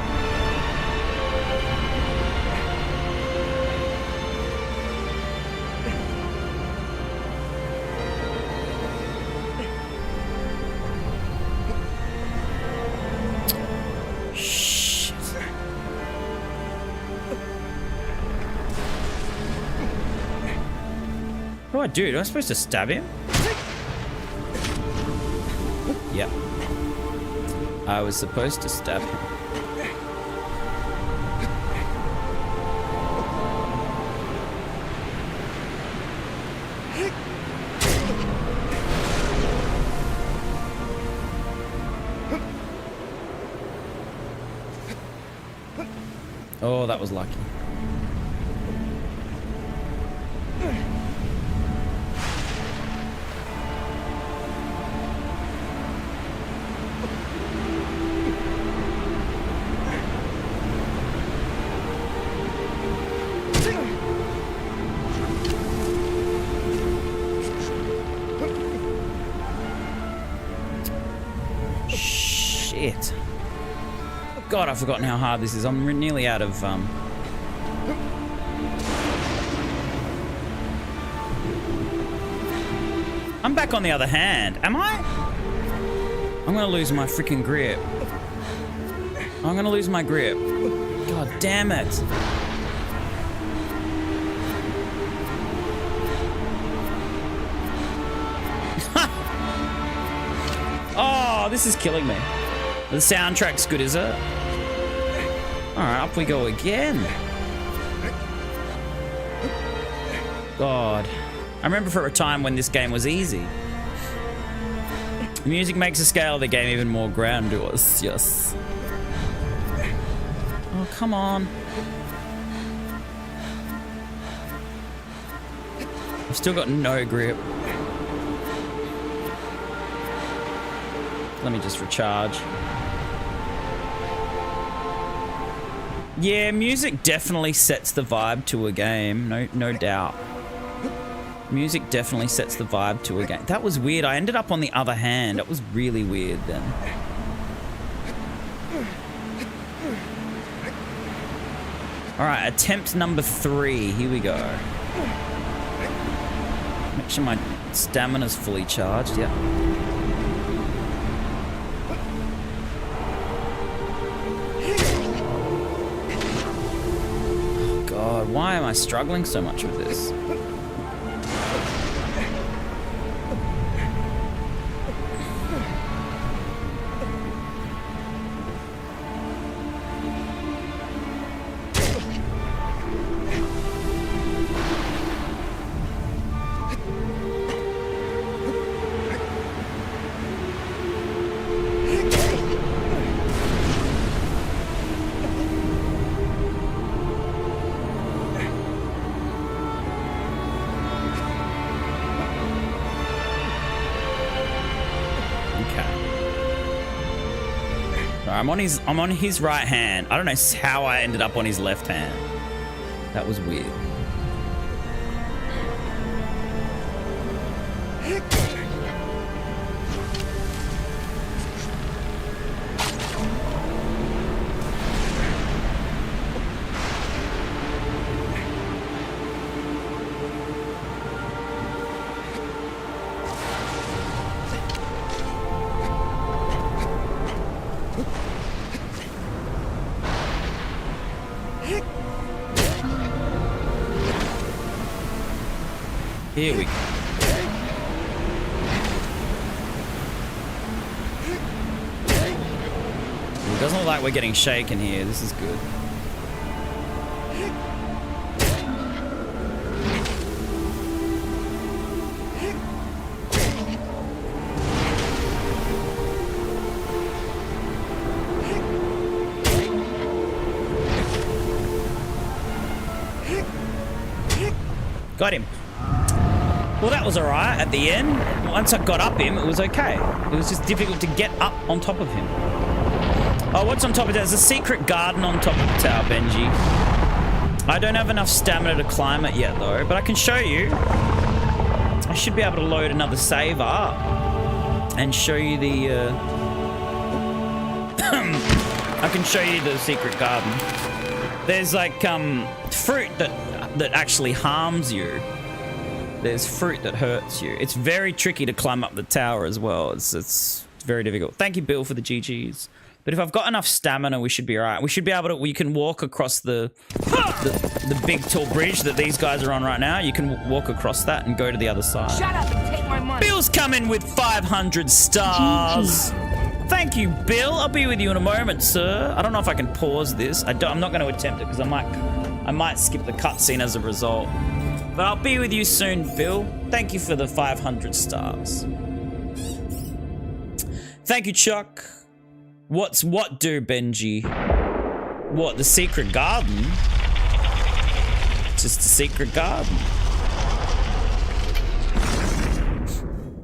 What do I do? Am I supposed to stab him? Yep. I was supposed to stab him. Oh, that was lucky. Shit. God, I've forgotten how hard this is. I'm nearly out of, I'm back on the other hand. Am I? I'm gonna lose my freaking grip. I'm gonna lose my grip. God damn it. Oh, this is killing me. The soundtrack's good, is it? Alright, up we go again. God. I remember for a time when this game was easy. The music makes the scale of the game even more grandiose. Yes. Oh, come on. I've still got no grip. Let me just recharge. Yeah, music definitely sets the vibe to a game. No doubt. Music definitely sets the vibe to a game. That was weird. I ended up on the other hand. That was really weird then. Alright, attempt number 3. Here we go. Make sure my stamina's fully charged. Yep. Oh God, why am I struggling so much with this? I'm on his right hand. I don't know how I ended up on his left hand. That was weird. Here we go. It doesn't look like we're getting shaken here. This is good. Got him. Well, that was alright at the end. Once I got up him, it was okay. It was just difficult to get up on top of him. Oh, what's on top of that? There's a secret garden on top of the tower, Benji. I don't have enough stamina to climb it yet, though, but I can show you. I should be able to load another save up and show you the... I can show you the secret garden. There's, like, fruit that actually harms you. There's fruit that hurts you. It's very tricky to climb up the tower as well. It's very difficult. Thank you, Bill, for the GGs. But if I've got enough stamina, we should be all right. We should be able to... We can walk across the big tall bridge that these guys are on right now. You can walk across that and go to the other side. Shut up and take my money. Bill's coming with 500 stars. Thank you, Bill. I'll be with you in a moment, sir. I don't know if I can pause this. I'm not going to attempt it because I might skip the cutscene as a result. But I'll be with you soon, Bill. Thank you for the 500 stars. Thank you, Chuck. What do, Benji? What, the secret garden? Just a secret garden.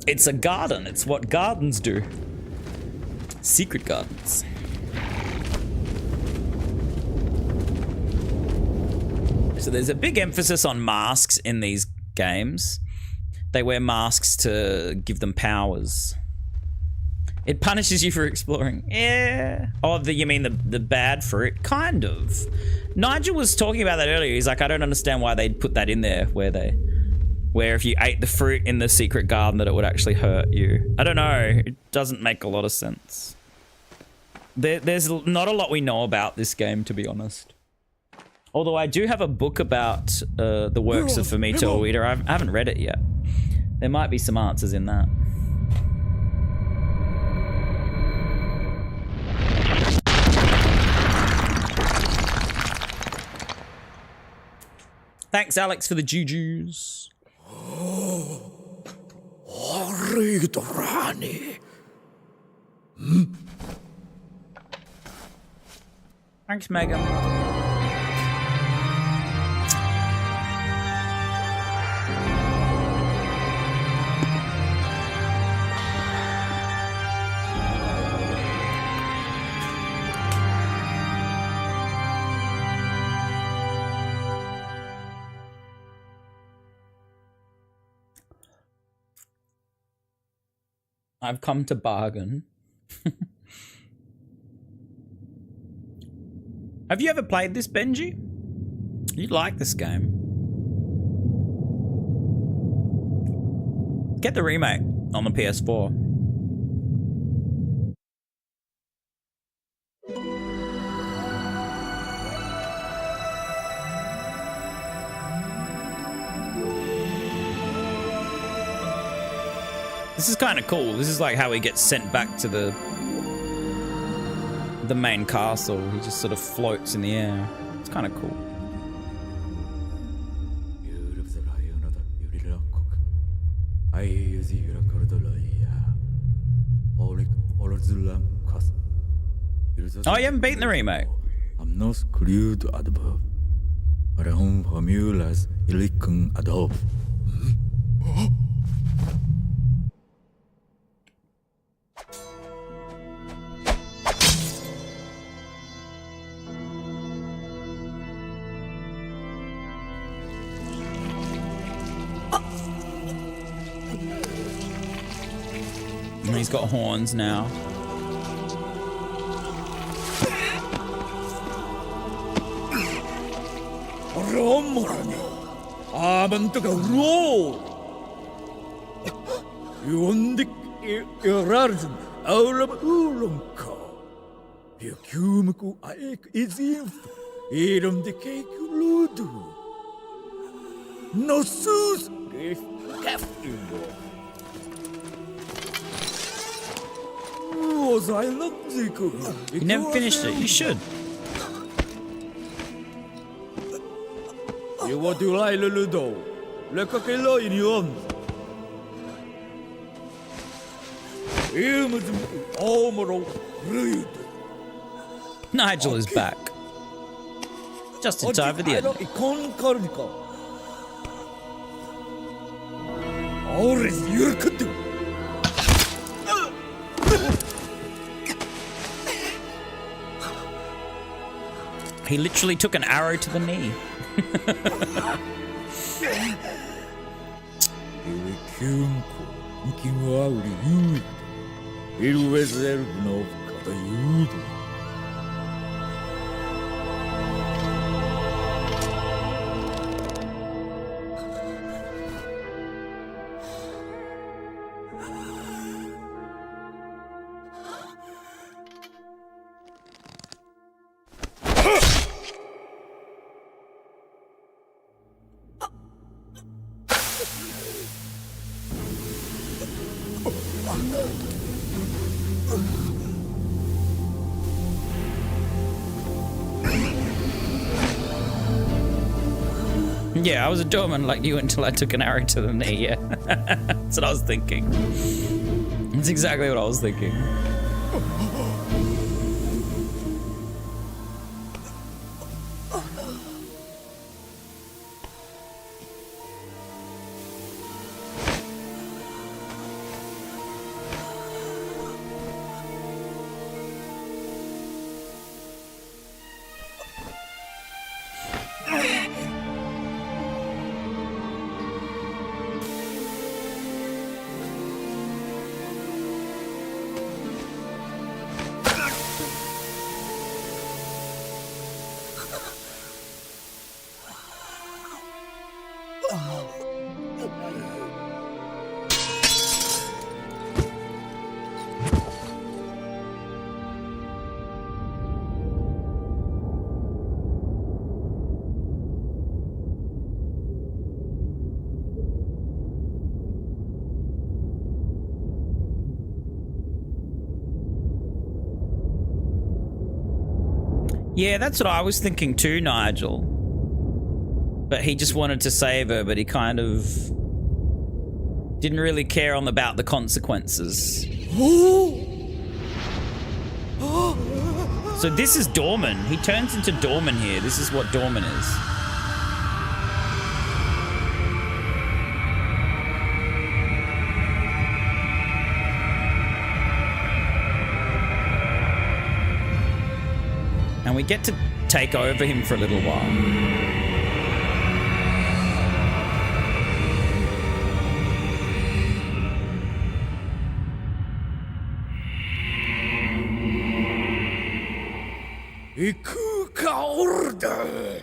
It's a garden. It's what gardens do. Secret gardens. So there's a big emphasis on masks in these games. They wear masks to give them powers. It punishes you for exploring. Yeah. Oh, you mean the bad fruit? Kind of. Nigel was talking about that earlier. He's like, I don't understand why they'd put that in there where they where if you ate the fruit in the secret garden that it would actually hurt you. I don't know. It doesn't make a lot of sense. There's not a lot we know about this game, to be honest. Although I do have a book about the works of Fumito Ueda. I haven't read it yet. There might be some answers in that. Thanks, Alex, for the jujus. Thanks, Megan. I've come to bargain. Have you ever played this, Benji? You'd like this game. Get the remake on the PS4. This is kind of cool. This is like how he gets sent back to the main castle. He just sort of floats in the air. It's kind of cool. Oh, you haven't beaten the remake? He's got horns now. You never finished it. You should. Nigel is back. Just in time for the end. He literally took an arrow to the knee. Yeah, I was a doorman like you until I took an arrow to the knee, yeah. That's what I was thinking. That's exactly what I was thinking. Yeah, that's what I was thinking too, Nigel. But he just wanted to save her, but he kind of didn't really care about the consequences. So this is Dorman. He turns into Dorman here. This is what Dorman is. And we get to take over him for a little while. Ikuka order.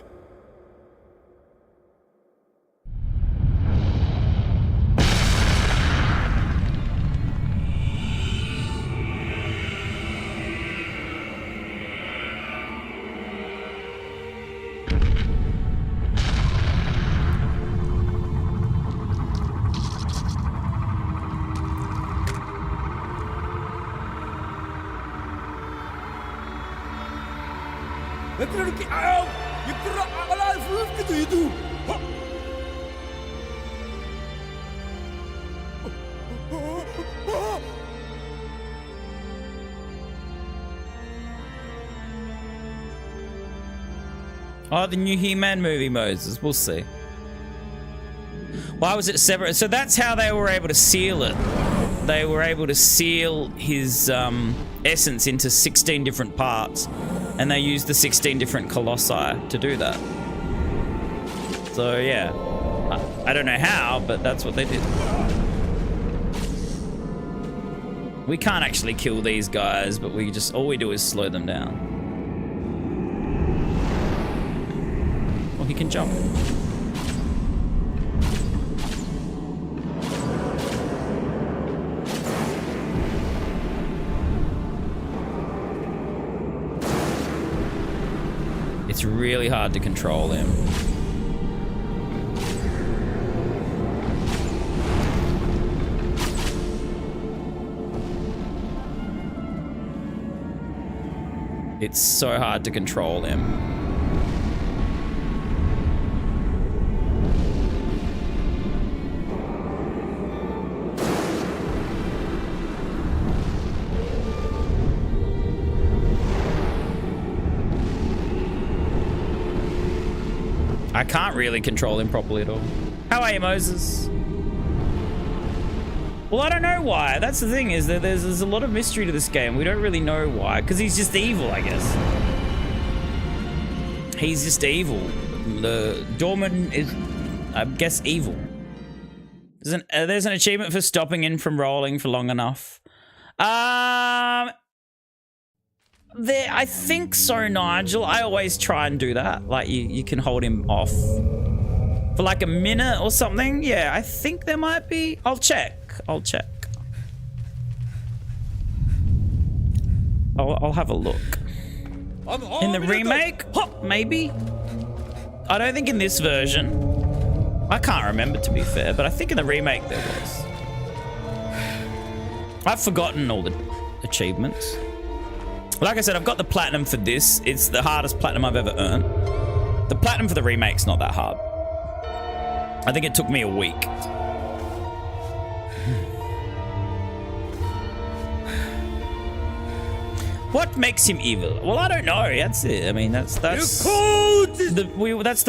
Oh, the new He-Man movie, Moses. We'll see. Why was it separate? So that's how they were able to seal it. They were able to seal his essence into 16 different parts. And they used the 16 different Colossi to do that. So, yeah. I don't know how, but that's what they did. We can't actually kill these guys, but we just... all we do is slow them down. Well, he can jump. It's really hard to control him. It's so hard to control him. I can't really control him properly at all. How are you, Moses? Well, I don't know why. That's the thing, is that there's a lot of mystery to this game. We don't really know why, because he's just evil, I guess. He's just evil. The Dorman is, I guess, evil. There's an achievement for stopping him from rolling for long enough. I think so, Nigel. I always try and do that. Like, you can hold him off for like a minute or something. Yeah, I think there might be. I'll check. I'll have a look. In the remake? Maybe? I don't think in this version. I can't remember, to be fair, but I think in the remake there was. I've forgotten all the achievements. Like I said, I've got the platinum for this. It's the hardest platinum I've ever earned. The platinum for the remake's not that hard. I think it took me a week. What makes him evil? Well, I don't know. That's it. I mean, that's the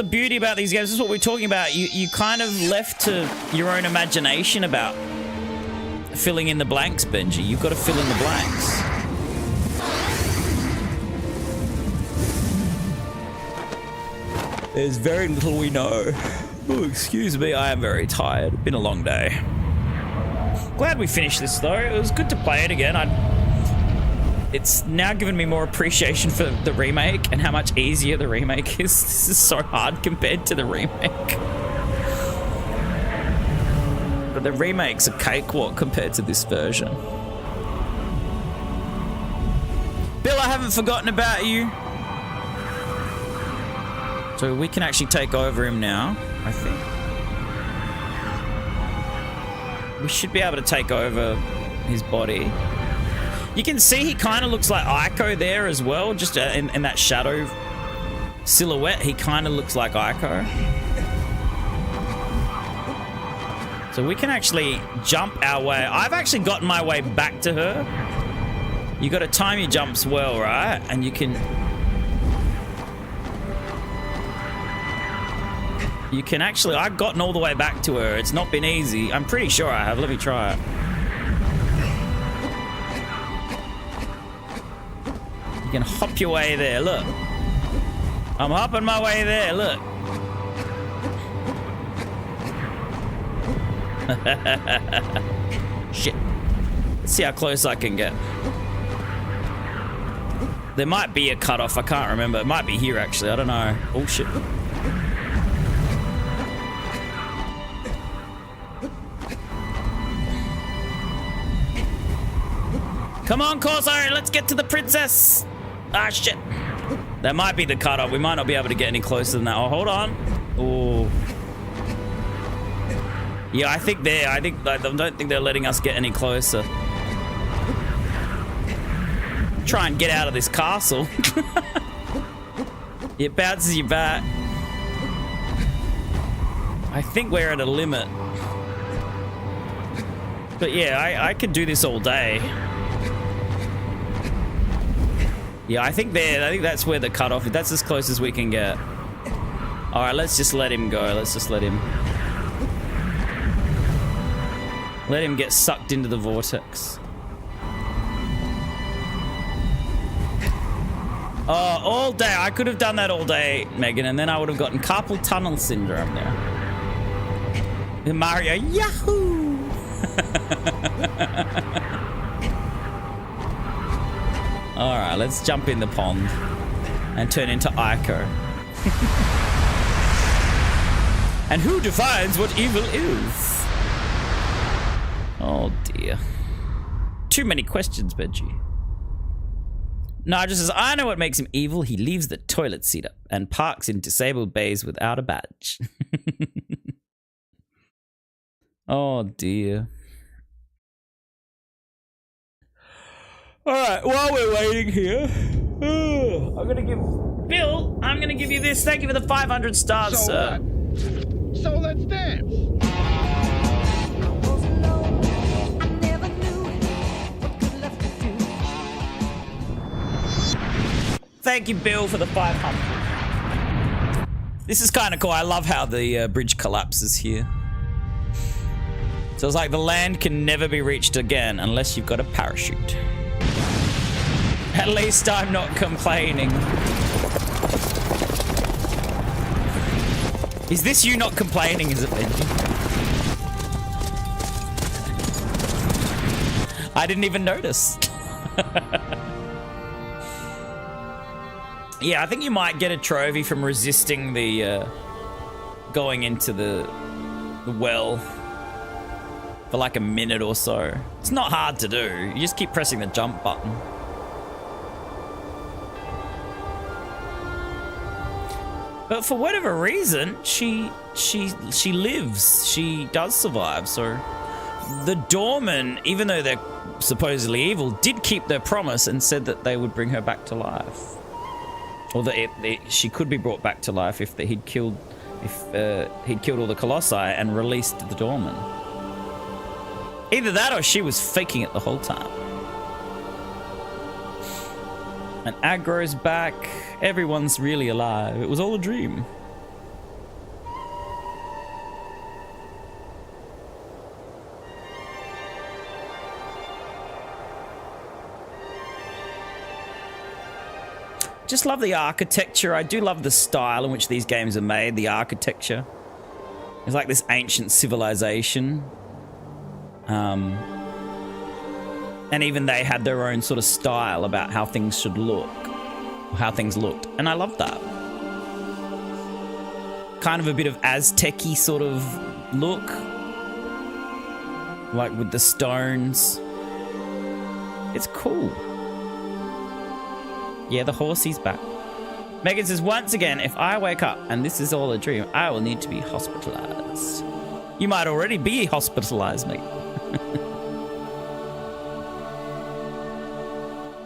beauty about these games. This is what we're talking about. You kind of left to your own imagination about filling in the blanks, Benji. You've got to fill in the blanks. There's very little we know. Oh, excuse me, I am very tired. It's been a long day. Glad we finished this, though. It was good to play it again. It's now given me more appreciation for the remake and how much easier the remake is. This is so hard compared to the remake. But the remake's a cakewalk compared to this version. Bill, I haven't forgotten about you. So we can actually take over him now, I think. We should be able to take over his body. You can see he kind of looks like Ico there as well, just in that shadow silhouette, he kind of looks like Ico. So we can actually jump our way. I've actually gotten my way back to her. You got to time your jumps well, right? And you can actually, I've gotten all the way back to her. It's not been easy. I'm pretty sure I have. Let me try it. You can hop your way there, look. I'm hopping my way there, look. Shit. Let's see how close I can get. There might be a cutoff, I can't remember. It might be here, actually, I don't know. Oh, shit. Come on, Corso, let's get to the princess. Ah, shit. That might be the cutoff. We might not be able to get any closer than that. Oh, hold on. Oh. Yeah, I don't think they're letting us get any closer. Try and get out of this castle. It bounces you back. I think we're at a limit. But yeah, I could do this all day. Yeah, I think that's where the cutoff is. That's as close as we can get. All right, let's just let him go. Let's just let him get sucked into the vortex. Oh, all day. I could have done that all day, Megan, and then I would have gotten carpal tunnel syndrome there. And Mario, yahoo! All right, let's jump in the pond and turn into Ico. And who defines what evil is? Oh dear. Too many questions, Benji. No, just says, I know what makes him evil. He leaves the toilet seat up and parks in disabled bays without a badge. Oh dear. All right, while we're waiting here, I'm gonna give Bill. I'm gonna give you this. Thank you for the 500 stars, sir. So let's dance. Thank you, Bill, for the 500. This is kind of cool. I love how the bridge collapses here. So it's like the land can never be reached again unless you've got a parachute. At least I'm not complaining. Is this you not complaining, is it, Benji? I didn't even notice. Yeah, I think you might get a trophy from resisting the going into the well for like a minute or so. It's not hard to do. You just keep pressing the jump button. But for whatever reason, she lives. She does survive. So the doormen, even though they're supposedly evil, did keep their promise and said that they would bring her back to life. Or that she could be brought back to life if he'd killed all the Colossi and released the doorman. Either that or she was faking it the whole time. And Agro's back. Everyone's really alive. It was all a dream. Just love the architecture. I do love the style in which these games are made. The architecture. It's like this ancient civilization. And even they had their own sort of style about how things should look. How things looked. And I love that. Kind of a bit of Aztec-y sort of look. Like with the stones. It's cool. Yeah, the horsey's back. Megan says, once again, if I wake up and this is all a dream, I will need to be hospitalized. You might already be hospitalized, mate.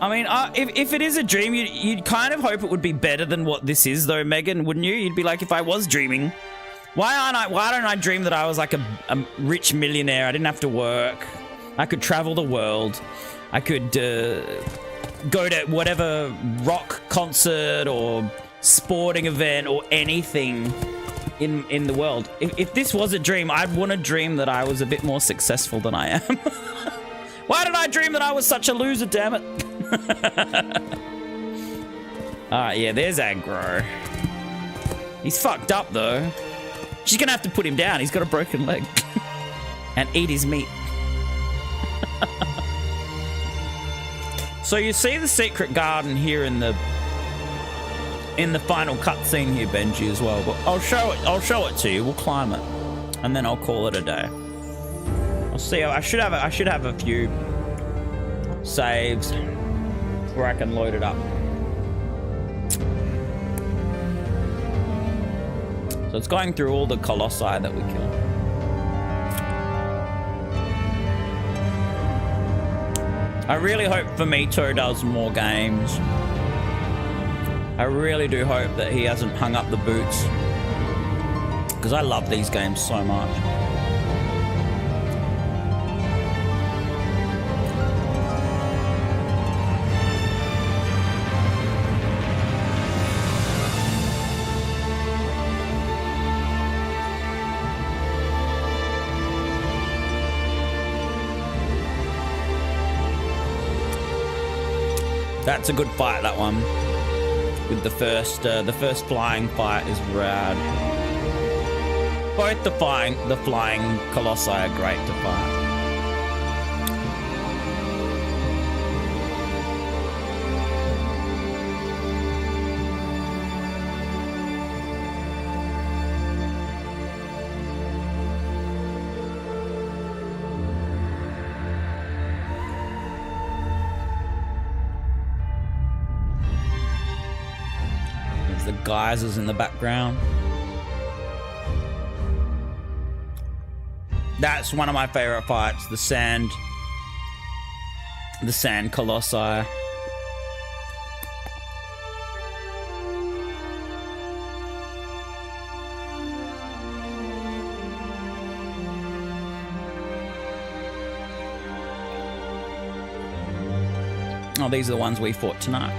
I mean, if it is a dream, you'd kind of hope it would be better than what this is, though, Megan, wouldn't you? You'd be like, if I was dreaming, why don't I dream that I was like a rich millionaire? I didn't have to work. I could travel the world. I could go to whatever rock concert or sporting event or anything in the world. If this was a dream, I'd want to dream that I was a bit more successful than I am. Why did I dream that I was such a loser, damn it? Alright, yeah, there's aggro. He's fucked up, though. She's gonna have to put him down. He's got a broken leg. And eat his meat. So you see the secret garden here in the final cutscene here, Benji, as well. But I'll show it to you. We'll climb it. And then I'll call it a day. I'll see. I should have a few saves where I can load it up. So it's going through all the Colossi that we killed. I really hope Fumito does more games. I really do hope that he hasn't hung up the boots. Because I love these games so much. That's a good fight, that one. With the first flying fight is rad. Both the flying Colossi are great to fight. The geysers in the background. That's one of my favorite fights, the sand Colossi. Oh, these are the ones we fought tonight.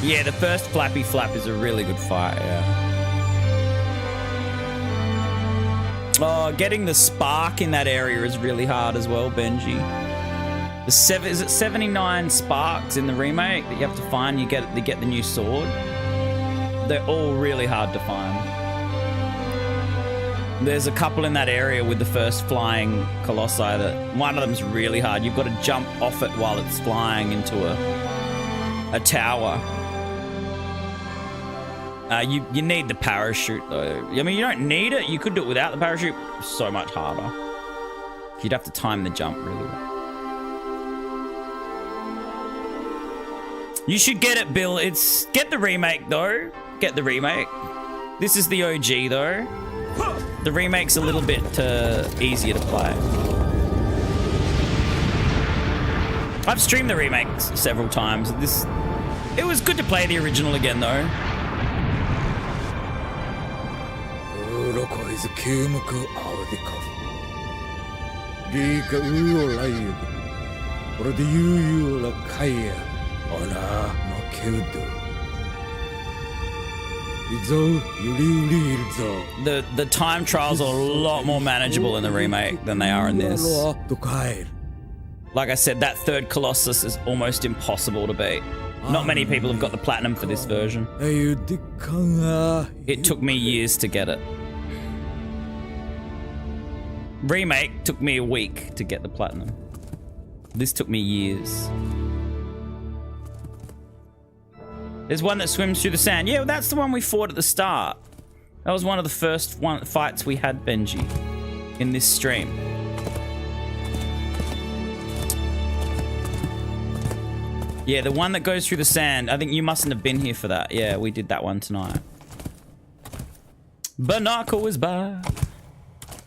Yeah, the first Flappy Flap is a really good fight, yeah. Oh, getting the spark in that area is really hard as well, Benji. Is it 79 sparks in the remake that you have to find? You get the new sword. They're all really hard to find. There's a couple in that area with the first flying Colossi that one of them's really hard. You've got to jump off it while it's flying into a tower. You need the parachute, though. I mean, you don't need it. You could do it without the parachute. So much harder. You'd have to time the jump really well. You should get it, Bill. Get the remake, though. Get the remake. This is the OG, though. The remake's a little bit easier to play. I've streamed the remakes several times. It was good to play the original again, though. The time trials are a lot more manageable in the remake than they are in this. Like I said, that third Colossus is almost impossible to beat. Not many people have got the platinum for this version. It took me years to get it. Remake took me a week to get the platinum. This took me years. There's one that swims through the sand. Yeah, well, that's the one we fought at the start. That was one of the first fights we had, Benji, in this stream. Yeah, the one that goes through the sand. I think you mustn't have been here for that. Yeah, we did that one tonight. Banako is back.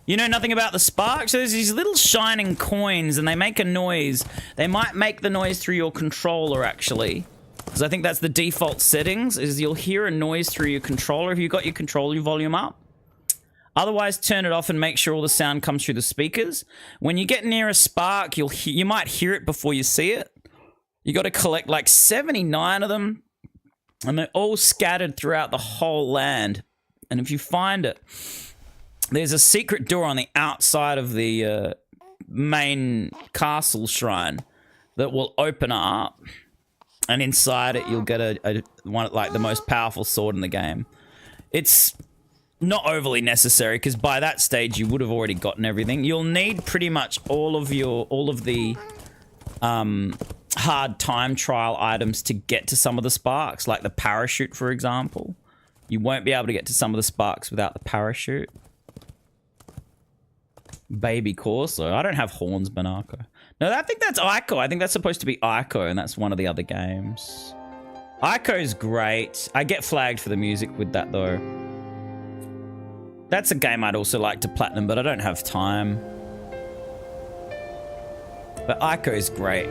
You know nothing about the sparks? So there's these little shining coins and they make a noise. They might make the noise through your controller, actually. Because I think that's the default settings, is you'll hear a noise through your controller if you've got your controller volume up. Otherwise, turn it off and make sure all the sound comes through the speakers. When you get near a spark, you might hear it before you see it. You got to collect like 79 of them. And they're all scattered throughout the whole land. And if you find it, there's a secret door on the outside of the main castle shrine that will open up, and inside it you'll get a one like the most powerful sword in the game. It's not overly necessary because by that stage you would have already gotten everything. You'll need pretty much all of the hard time trial items to get to some of the sparks, like the parachute, for example. You won't be able to get to some of the sparks without the parachute. Baby Corso. I don't have horns, Banako. No, I think that's Ico. I think that's supposed to be Ico, and that's one of the other games. Ico's great. I get flagged for the music with that, though. That's a game I'd also like to platinum, but I don't have time. But Ico's great.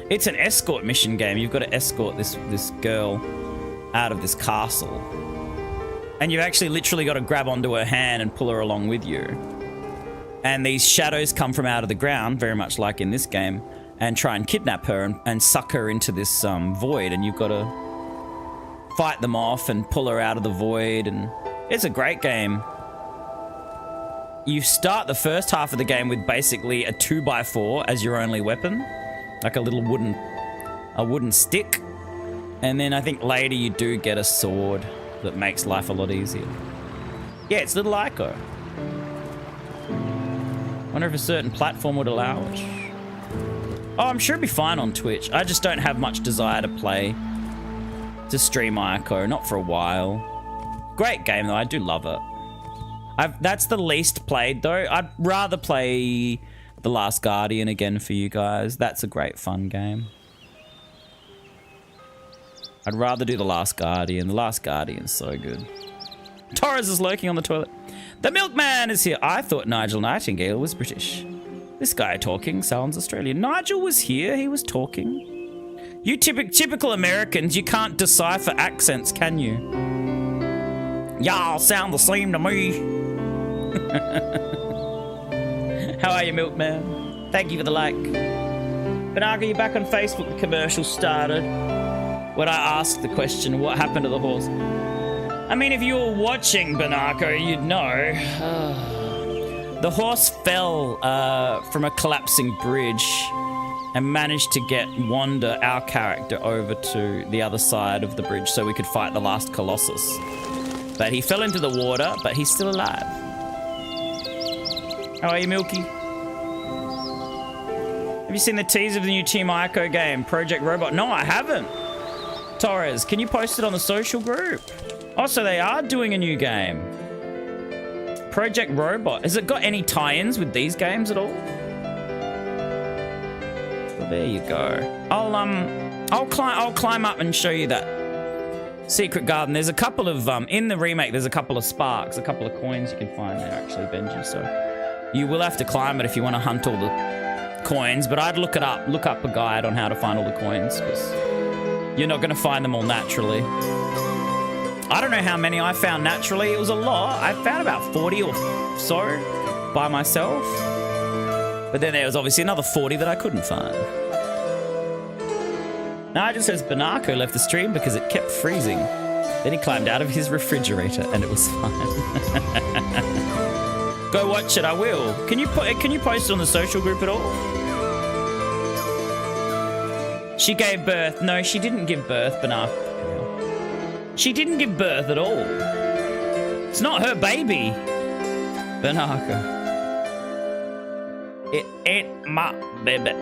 It's an escort mission game. You've got to escort this girl out of this castle. And you've actually literally got to grab onto her hand and pull her along with you. And these shadows come from out of the ground, very much like in this game, and try and kidnap her and suck her into this void. And you've got to fight them off and pull her out of the void. And it's a great game. You start the first half of the game with basically a 2x4 as your only weapon. Like a little wooden stick. And then I think later you do get a sword that makes life a lot easier. Yeah, it's little Ico. Wonder if a certain platform would allow it. Oh, I'm sure it'd be fine on Twitch. I just don't have much desire to stream Ico, not for a while. Great game though, I do love it. That's the least played though. I'd rather play The Last Guardian again for you guys. That's a great fun game. I'd rather do The Last Guardian. The Last Guardian's so good. Torres is lurking on the toilet. The milkman is here. I thought Nigel Nightingale was British. This guy talking sounds Australian. Nigel was here. He was talking. You typical Americans, you can't decipher accents, can you? Y'all sound the same to me. How are you, milkman? Thank you for the like. Banaka, you back on Facebook? The commercial started. When I asked the question, what happened to the horse? I mean, if you were watching, Banako, you'd know. The horse fell from a collapsing bridge and managed to get Wanda, our character, over to the other side of the bridge so we could fight the last Colossus. But he fell into the water, but he's still alive. How are you, Milky? Have you seen the teaser of the new Team Ico game, Project Robot? No, I haven't. Torres, can you post it on the social group? Oh, so they are doing a new game. Project Robot. Has it got any tie-ins with these games at all? Well, there you go. I'll climb up and show you that secret garden. There's a couple of in the remake. There's a couple of sparks, a couple of coins you can find there actually, Benji. So you will have to climb it if you want to hunt all the coins. But I'd look it up. Look up a guide on how to find all the coins because you're not going to find them all naturally. I don't know how many I found naturally. It was a lot. I found about 40 or so by myself. But then there was obviously another 40 that I couldn't find. Nigel says Banako left the stream because it kept freezing. Then he climbed out of his refrigerator and it was fine. Go watch it, I will. Can you post it on the social group at all? She gave birth. No, she didn't give birth, Banako. She didn't give birth at all. It's not her baby. Banaka. It ain't my baby.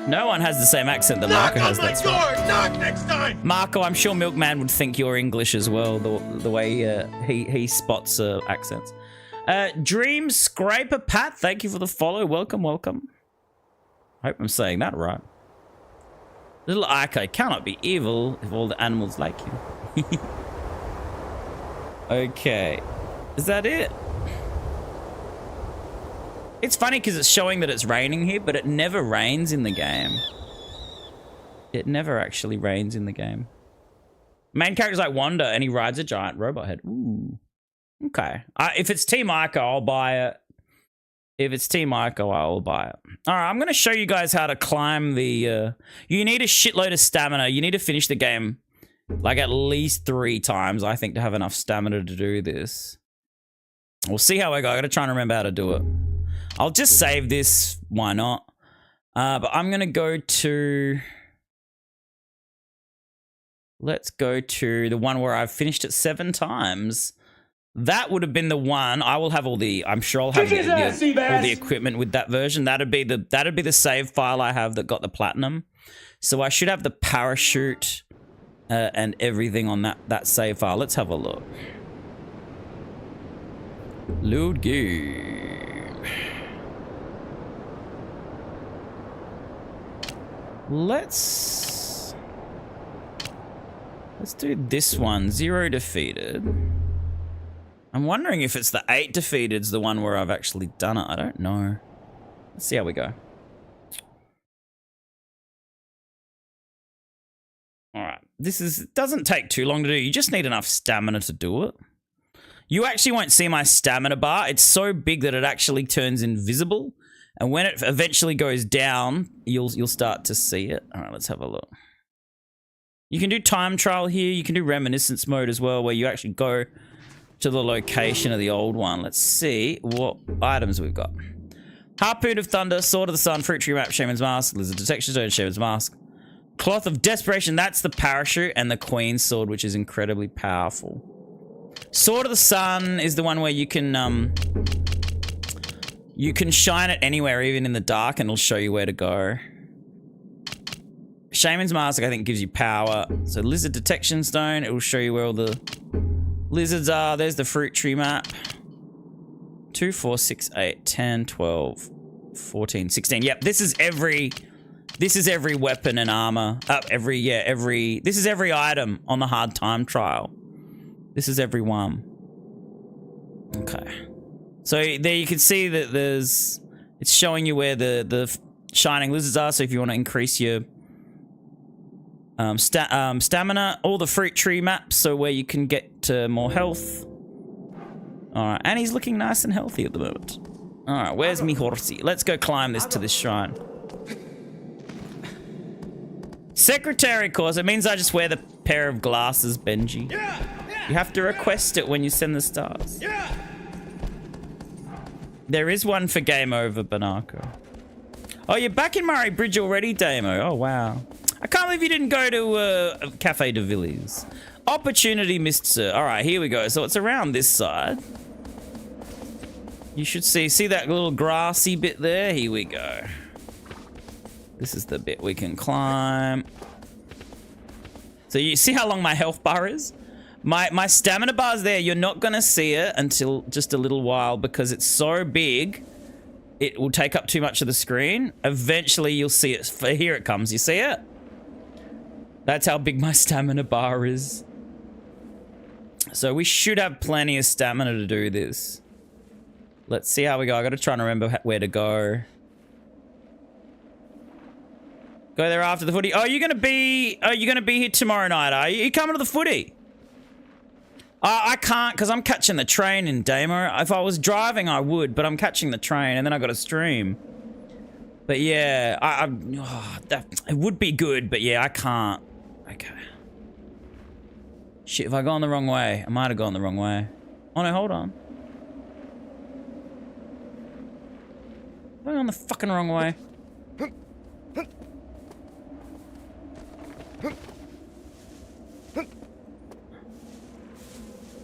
No one has the same accent that Marco has. That's right. Knock next time. Marco, I'm sure Milkman would think you're English as well, the way he spots accents. Dream Scraper Pat, thank you for the follow. Welcome, welcome. I hope I'm saying that right. Little Ico cannot be evil if all the animals like you. Okay. Is that it? It's funny because it's showing that it's raining here, but it never rains in the game. It never actually rains in the game. Main character's like Wanda, and he rides a giant robot head. Ooh. Okay. If it's Team Ico, I'll buy it. If it's Team Ico, I'll buy it. All right, I'm going to show you guys how to climb the... you need a shitload of stamina. You need to finish the game like at least 3 times, I think, to have enough stamina to do this. We'll see how I go. I got to try and remember how to do it. I'll just save this. Why not? But I'm going to go to... Let's go to the one where I've finished it 7 times. That would have been the one. I will have all the... I'm sure I'll have all the equipment with that version. That'd be the save file I have that got the platinum. So I should have the parachute and everything on that save file. Let's have a look. Load game. Let's do this one. 0 defeated. I'm wondering if it's the 8 defeated's the one where I've actually done it. I don't know. Let's see how we go. Alright. This doesn't take too long to do. You just need enough stamina to do it. You actually won't see my stamina bar. It's so big that it actually turns invisible. And when it eventually goes down, you'll start to see it. Alright, let's have a look. You can do time trial here. You can do reminiscence mode as well, where you actually go to the location of the old one. Let's see what items we've got. Harpoon of Thunder, Sword of the Sun, Fruit Tree Map, Shaman's Mask, Lizard Detection Stone, Shaman's Mask. Cloth of Desperation, that's the parachute, and the Queen's Sword, which is incredibly powerful. Sword of the Sun is the one where you can shine it anywhere, even in the dark, and it'll show you where to go. Shaman's Mask, I think, gives you power. So Lizard Detection Stone, it will show you where all the lizards are. There's the Fruit Tree Map. 2, 4, 6, 8, 10, 12, 14, 16. Yep, this is every weapon and armor. This is every item on the hard time trial. This is every one. Okay. So there you can see that it's showing you where the shining lizards are. So if you want to increase your stamina, all the fruit tree maps, so where you can get more health. Alright, and he's looking nice and healthy at the moment. Alright, where's me horsey? Let's go climb this to this shrine. Secretary course, it means I just wear the pair of glasses, Benji. You have to request it when you send the stars. There is one for game over, Banako. Oh, you're back in Murray Bridge already, Damo. Oh, wow. I can't believe you didn't go to Cafe de Villiers. Opportunity missed, sir. All right, here we go. So it's around this side. You should see that little grassy bit there? Here we go. This is the bit we can climb. So you see how long my health bar is? My stamina bar's there. You're not going to see it until just a little while because it's so big, it will take up too much of the screen. Eventually, you'll see it. Here it comes. You see it? That's how big my stamina bar is. So we should have plenty of stamina to do this. Let's see how we go. I got to try and remember where to go. Go there after the footy. Oh, you're gonna be here tomorrow night, are you? You coming to the footy? I can't because I'm catching the train in Damo. If I was driving, I would, but I'm catching the train and then I got to stream. But yeah, it would be good, but yeah, I can't. Okay. Shit, if I gone the wrong way, I might have gone the wrong way. Oh no, hold on. I'm going the fucking wrong way.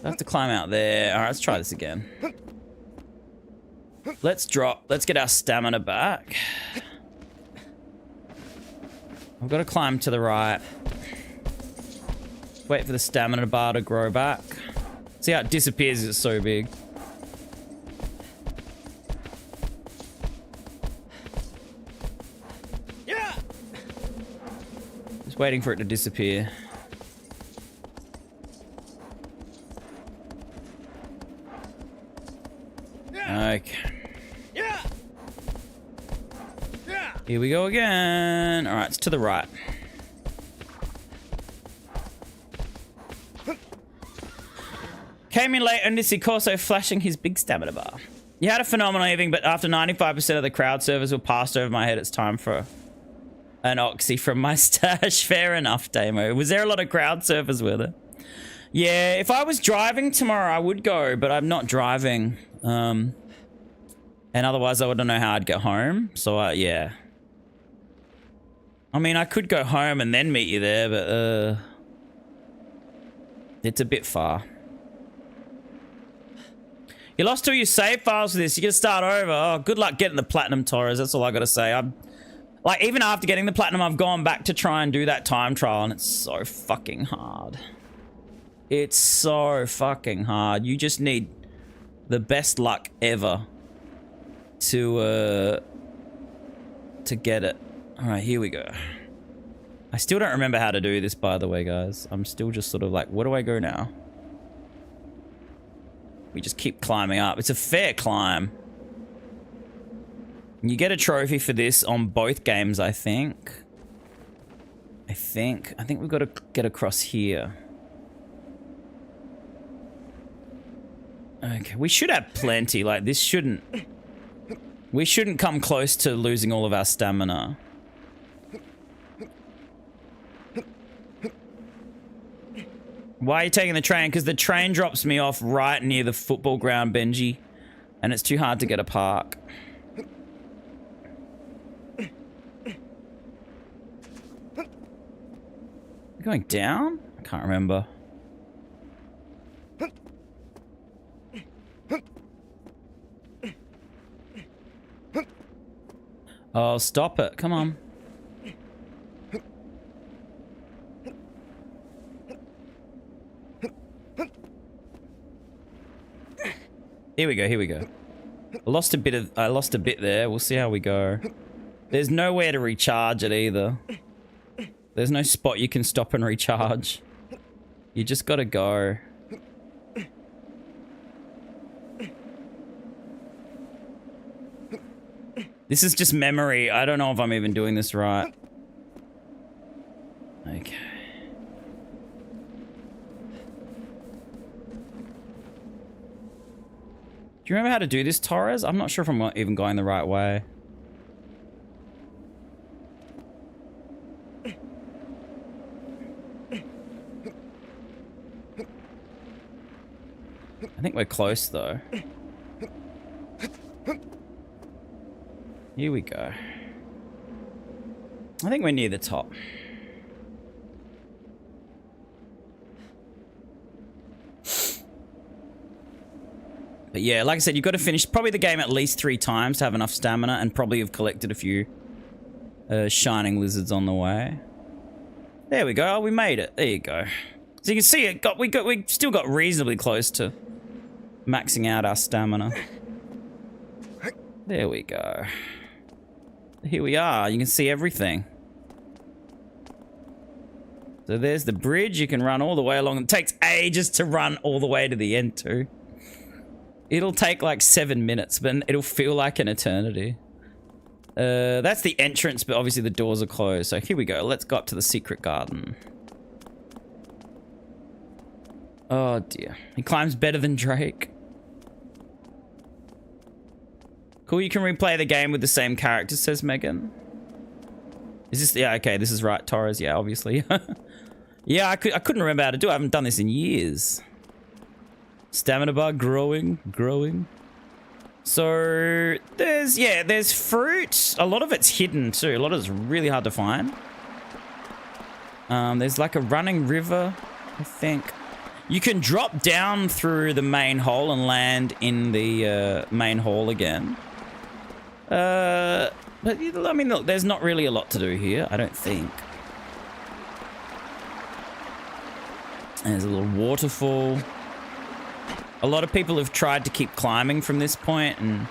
I have to climb out there. All right, let's try this again. Let's drop. Let's get our stamina back. I've got to climb to the right. Wait for the stamina bar to grow back. See how it disappears? It's so big. Just waiting for it to disappear. Okay. Here we go again. All right, it's to the right. Came in late and to see Corso flashing his big stamina bar. You had a phenomenal evening, but after 95% of the crowd servers were passed over my head, it's time for an oxy from my stash. Fair enough, Damo. Was there a lot of crowd servers with it? Yeah, if I was driving tomorrow, I would go, but I'm not driving. And otherwise, I wouldn't know how I'd get home. So, yeah. I mean, I could go home and then meet you there, but it's a bit far. You lost all your save files for this. You gotta start over. Oh, good luck getting the platinum, Torres. That's all I gotta say. I'm like, even after getting the platinum, I've gone back to try and do that time trial, and it's so fucking hard. It's so fucking hard. You just need the best luck ever to get it. All right, here we go. I still don't remember how to do this, by the way, guys. I'm still just sort of like, where do I go now? We just keep climbing up. It's a fair climb. You get a trophy for this on both games, I think. I think we've got to get across here. Okay, we should have plenty. Like, this shouldn't... We shouldn't come close to losing all of our stamina. Why are you taking the train? Because the train drops me off right near the football ground, Benji. And it's too hard to get a park. Going down? I can't remember. Oh, stop it. Come on. Here we go, here we go. I lost a bit there. We'll see how we go. There's nowhere to recharge it either. There's no spot you can stop and recharge. You just gotta go. This is just memory. I don't know if I'm even doing this right. Okay. Do you remember how to do this, Torres? I'm not sure if I'm even going the right way. I think we're close, though. Here we go. I think we're near the top. But yeah, like I said, you've got to finish probably the game at least 3 times to have enough stamina, and probably have collected a few shining lizards on the way. There we go. Oh, we made it. There you go. So you can see it. We still got reasonably close to maxing out our stamina. There we go. Here we are. You can see everything. So there's the bridge. You can run all the way along. It takes ages to run all the way to the end too. It'll take like 7 minutes, but it'll feel like an eternity. That's the entrance, but obviously the doors are closed. So here we go. Let's go up to the secret garden. Oh dear. He climbs better than Drake. Cool, you can replay the game with the same characters, says Megan. Is this... Yeah, okay, this is right, Torres. Yeah, obviously. Yeah, I couldn't remember how to do it. I haven't done this in years. Stamina bar growing. So, there's fruit. A lot of it's hidden, too. A lot of it's really hard to find. There's like a running river, I think. You can drop down through the main hole and land in the main hall again. But, I mean, look, there's not really a lot to do here, I don't think. And there's a little waterfall. A lot of people have tried to keep climbing from this point and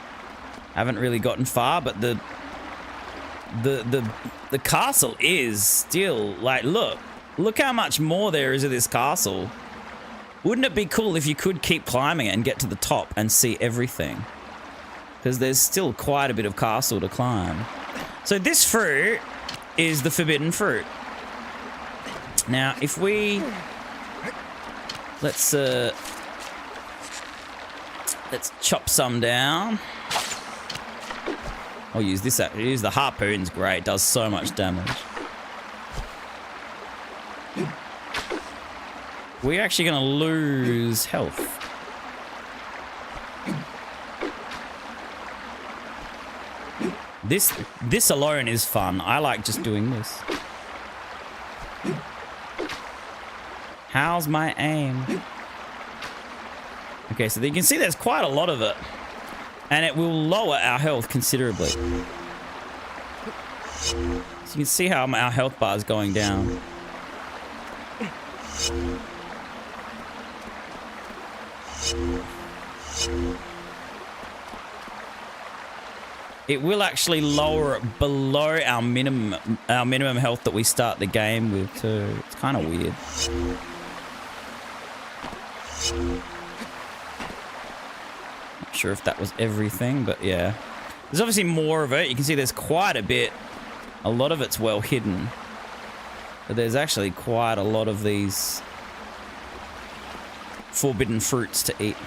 haven't really gotten far, but the the castle is still like, look how much more there is of this castle. Wouldn't it be cool if you could keep climbing it and get to the top and see everything? Because there's still quite a bit of castle to climb. So this fruit is the forbidden fruit. Now, if we let's chop some down. I'll use this. Use the harpoon's great. It does so much damage. We're actually going to lose health. This alone is fun. I like just doing this. How's my aim? Okay, so you can see there's quite a lot of it. And it will lower our health considerably. So you can see how our health bar is going down. It will actually lower it below our minimum health that we start the game with too. It's kind of weird. Not sure if that was everything, but yeah. There's obviously more of it. You can see there's quite a bit. A lot of it's well hidden. But there's actually quite a lot of these forbidden fruits to eat.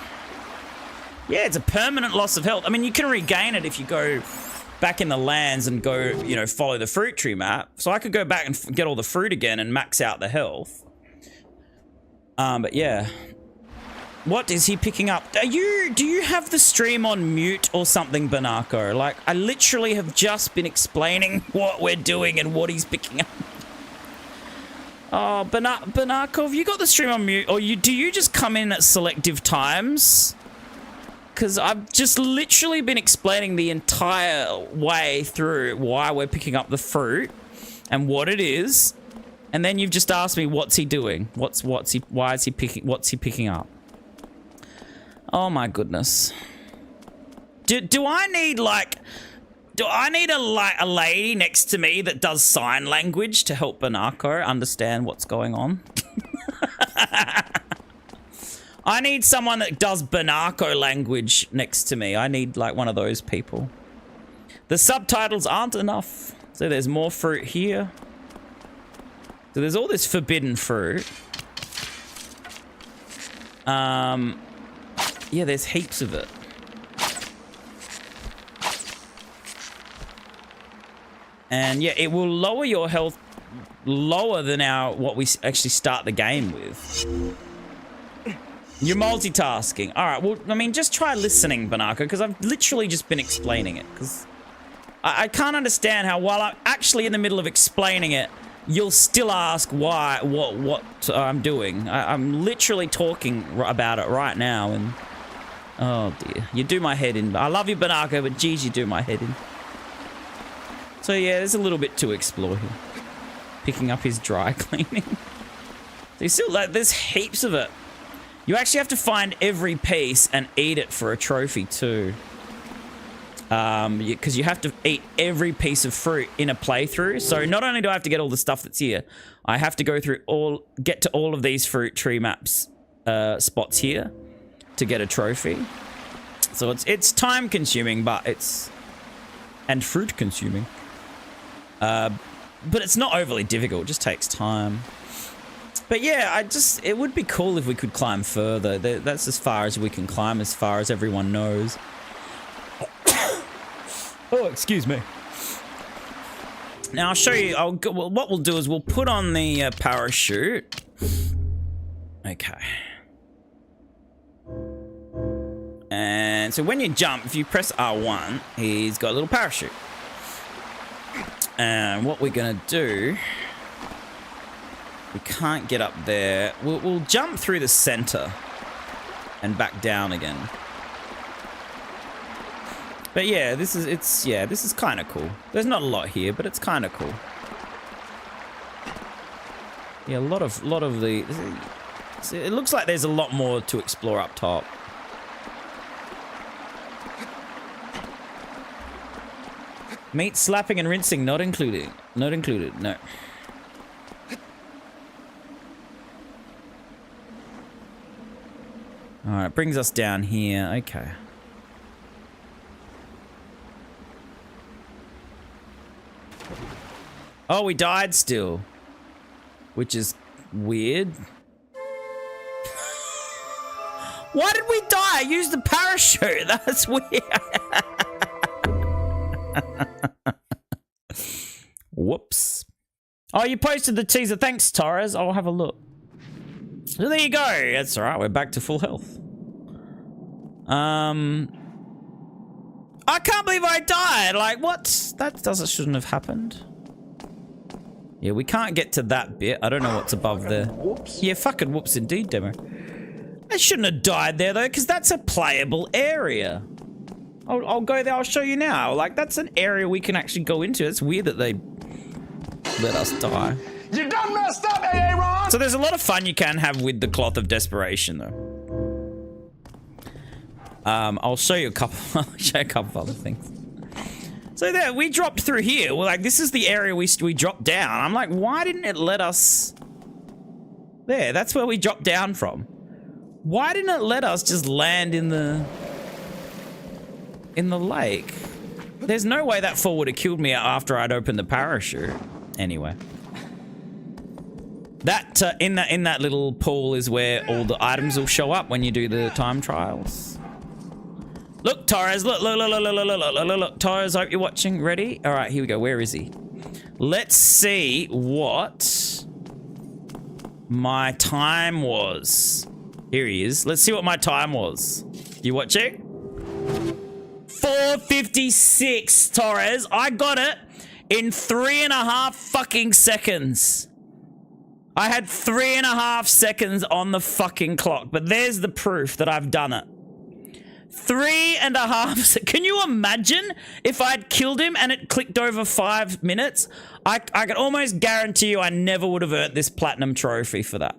Yeah, it's a permanent loss of health. I mean, you can regain it if you go back in the lands and go, you know, follow the fruit tree map. So I could go back and get all the fruit again and max out the health. But yeah. What is he picking up? Do you have the stream on mute or something, Banako? Like, I literally have just been explaining what we're doing and what he's picking up. Oh, Banako, have you got the stream on mute? Or do you just come in at selective times? Because I've just literally been explaining the entire way through why we're picking up the fruit and what it is, and then you've just asked me what's he doing? What's he picking up? Oh my goodness. Do I need a lady next to me that does sign language to help Banako understand what's going on? I need someone that does Banako language next to me. I need like one of those people. The subtitles aren't enough. So there's more fruit here. So there's all this forbidden fruit. Yeah, there's heaps of it. And yeah, it will lower your health lower than what we actually start the game with. You're multitasking. All right, well, I mean, just try listening, Banako, because I've literally just been explaining it. Because I can't understand how, while I'm actually in the middle of explaining it, you'll still ask what I'm doing. I'm literally talking about it right now, and oh dear, you do my head in. I love you, Banako, but geez, you do my head in. So yeah, there's a little bit to explore here. Picking up his dry cleaning. So you still like, there's heaps of it. You actually have to find every piece and eat it for a trophy too. Because you have to eat every piece of fruit in a playthrough. So not only do I have to get all the stuff that's here, I have to go through get to all of these fruit tree maps spots here to get a trophy. So it's time consuming, but and fruit consuming. But it's not overly difficult. It just takes time. But yeah, it would be cool if we could climb further. That's as far as we can climb, as far as everyone knows. Oh, excuse me. Now I'll show you. What we'll do is we'll put on the parachute. Okay. And so when you jump, if you press R1, he's got a little parachute. And what we're gonna do, we can't get up there. We'll jump through the center and back down again. But yeah, this is kind of cool. There's not a lot here, but it's kind of cool. Yeah, a lot of the. It looks like there's a lot more to explore up top. Meat slapping and rinsing not included. Not included, no. Alright, brings us down here. Okay. Oh, we died still. Which is weird. Why did we die? I used the parachute. That's weird. Whoops. Oh, you posted the teaser. Thanks, Torres. I'll have a look. So there you go. That's all right. We're back to full health. I can't believe I died. Like, what? That shouldn't have happened. Yeah, we can't get to that bit. I don't know what's above there. Whoops. Yeah, fucking whoops indeed, Demo. I shouldn't have died there, though, because that's a playable area. I'll go there. I'll show you now. Like, that's an area we can actually go into. It's weird that they let us die. You done messed up, Aaron! So there's a lot of fun you can have with the Cloth of Desperation, though. I'll show you a couple. I'll show you a couple of other things. So there, we dropped through here. Well, like, this is the area we dropped down. I'm like, why didn't it let us... There, that's where we dropped down from. Why didn't it let us just land in the lake? There's no way that fall would have killed me after I'd opened the parachute. Anyway. That, in that little pool is where all the items will show up when you do the time trials. Look, Torres, look, Torres, I hope you're watching. Ready? All right, here we go. Where is he? Let's see what my time was. Here he is. Let's see what my time was. You watching? 4:56, Torres. I got it in 3.5 fucking seconds. I had 3.5 seconds on the fucking clock, but there's the proof that I've done it. 3.5. Can you imagine if I'd killed him and it clicked over 5 minutes? I can almost guarantee you I never would have earned this platinum trophy for that.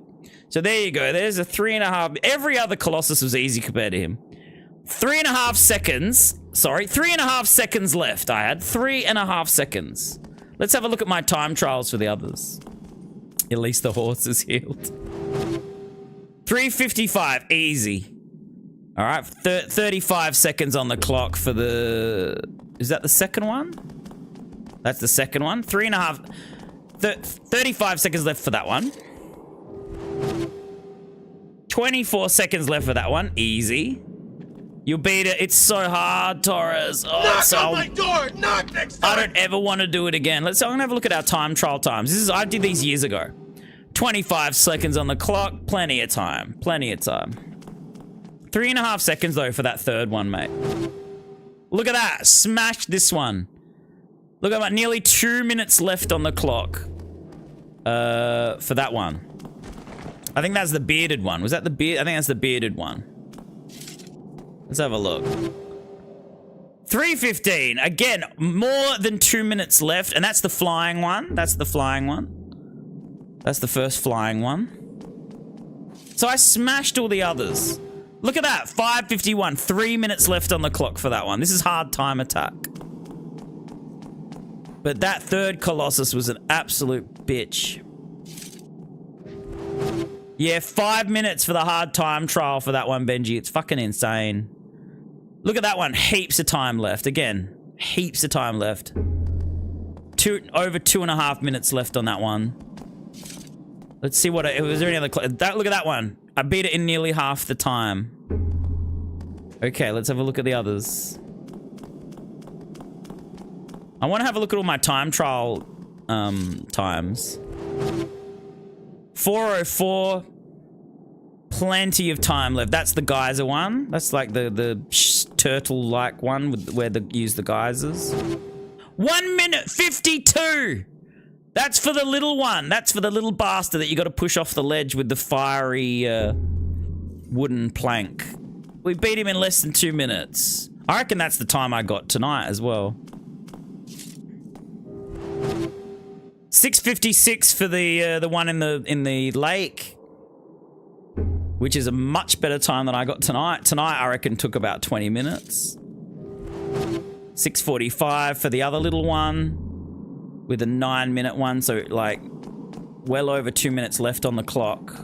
So there you go. There's a 3.5. Every other Colossus was easy compared to him. 3.5 seconds. Sorry, 3.5 seconds left. I had 3.5 seconds. Let's have a look at my time trials for the others. At least the horse is healed. 3:55. Easy. All right, 35 seconds on the clock for the... Is that the second one? That's the second one. 35 seconds left for that one. 24 seconds left for that one. Easy. You'll beat it. It's so hard, Torres. Oh, Knock on my door! Knock next time! I don't ever want to do it again. I'm gonna have a look at our time trial times. I did these years ago. 25 seconds on the clock. Plenty of time. Plenty of time. 3.5 seconds, though, for that third one, mate. Look at that. Smashed this one. Look at that. Nearly 2 minutes left on the clock. For that one. I think that's the bearded one. Was that the beard? I think that's the bearded one. Let's have a look. 3:15. Again, more than 2 minutes left. And that's the flying one. That's the flying one. That's the first flying one. So I smashed all the others. Look at that, 5:51, 3 minutes left on the clock for that one. This is hard time attack. But that third Colossus was an absolute bitch. Yeah, 5 minutes for the hard time trial for that one, Benji. It's fucking insane. Look at that one, heaps of time left. Again, heaps of time left. Over 2.5 minutes left on that one. Let's see what was there any other... Look at that one. I beat it in nearly half the time. Okay, let's have a look at the others. I want to have a look at all my time trial times. 4:04. Plenty of time left. That's the geyser one. That's like the turtle-like one where they use the geysers. 1 minute 52. That's for the little one. That's for the little bastard that you got to push off the ledge with the fiery wooden plank. We beat him in less than 2 minutes. I reckon that's the time I got tonight as well. 6:56 for the one in the lake, which is a much better time than I got tonight. Tonight I reckon took about 20 minutes. 6:45 for the other little one with a 9-minute one. So like well over 2 minutes left on the clock.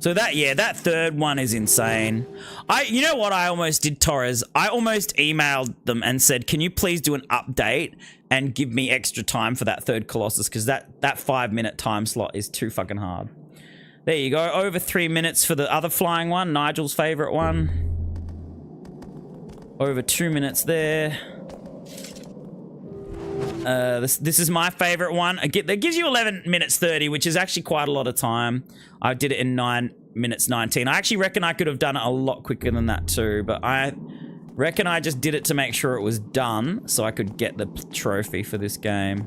So that third one is insane. You know what I almost did, Torres? I almost emailed them and said, can you please do an update and give me extra time for that third Colossus? Because that 5-minute time slot is too fucking hard. There you go. Over 3 minutes for the other flying one, Nigel's favorite one. Over 2 minutes there. This is my favorite one. That gives you 11 minutes 30, which is actually quite a lot of time. I did it in 9 minutes 19. I actually reckon I could have done it a lot quicker than that too, but I reckon I just did it to make sure it was done so I could get the trophy for this game.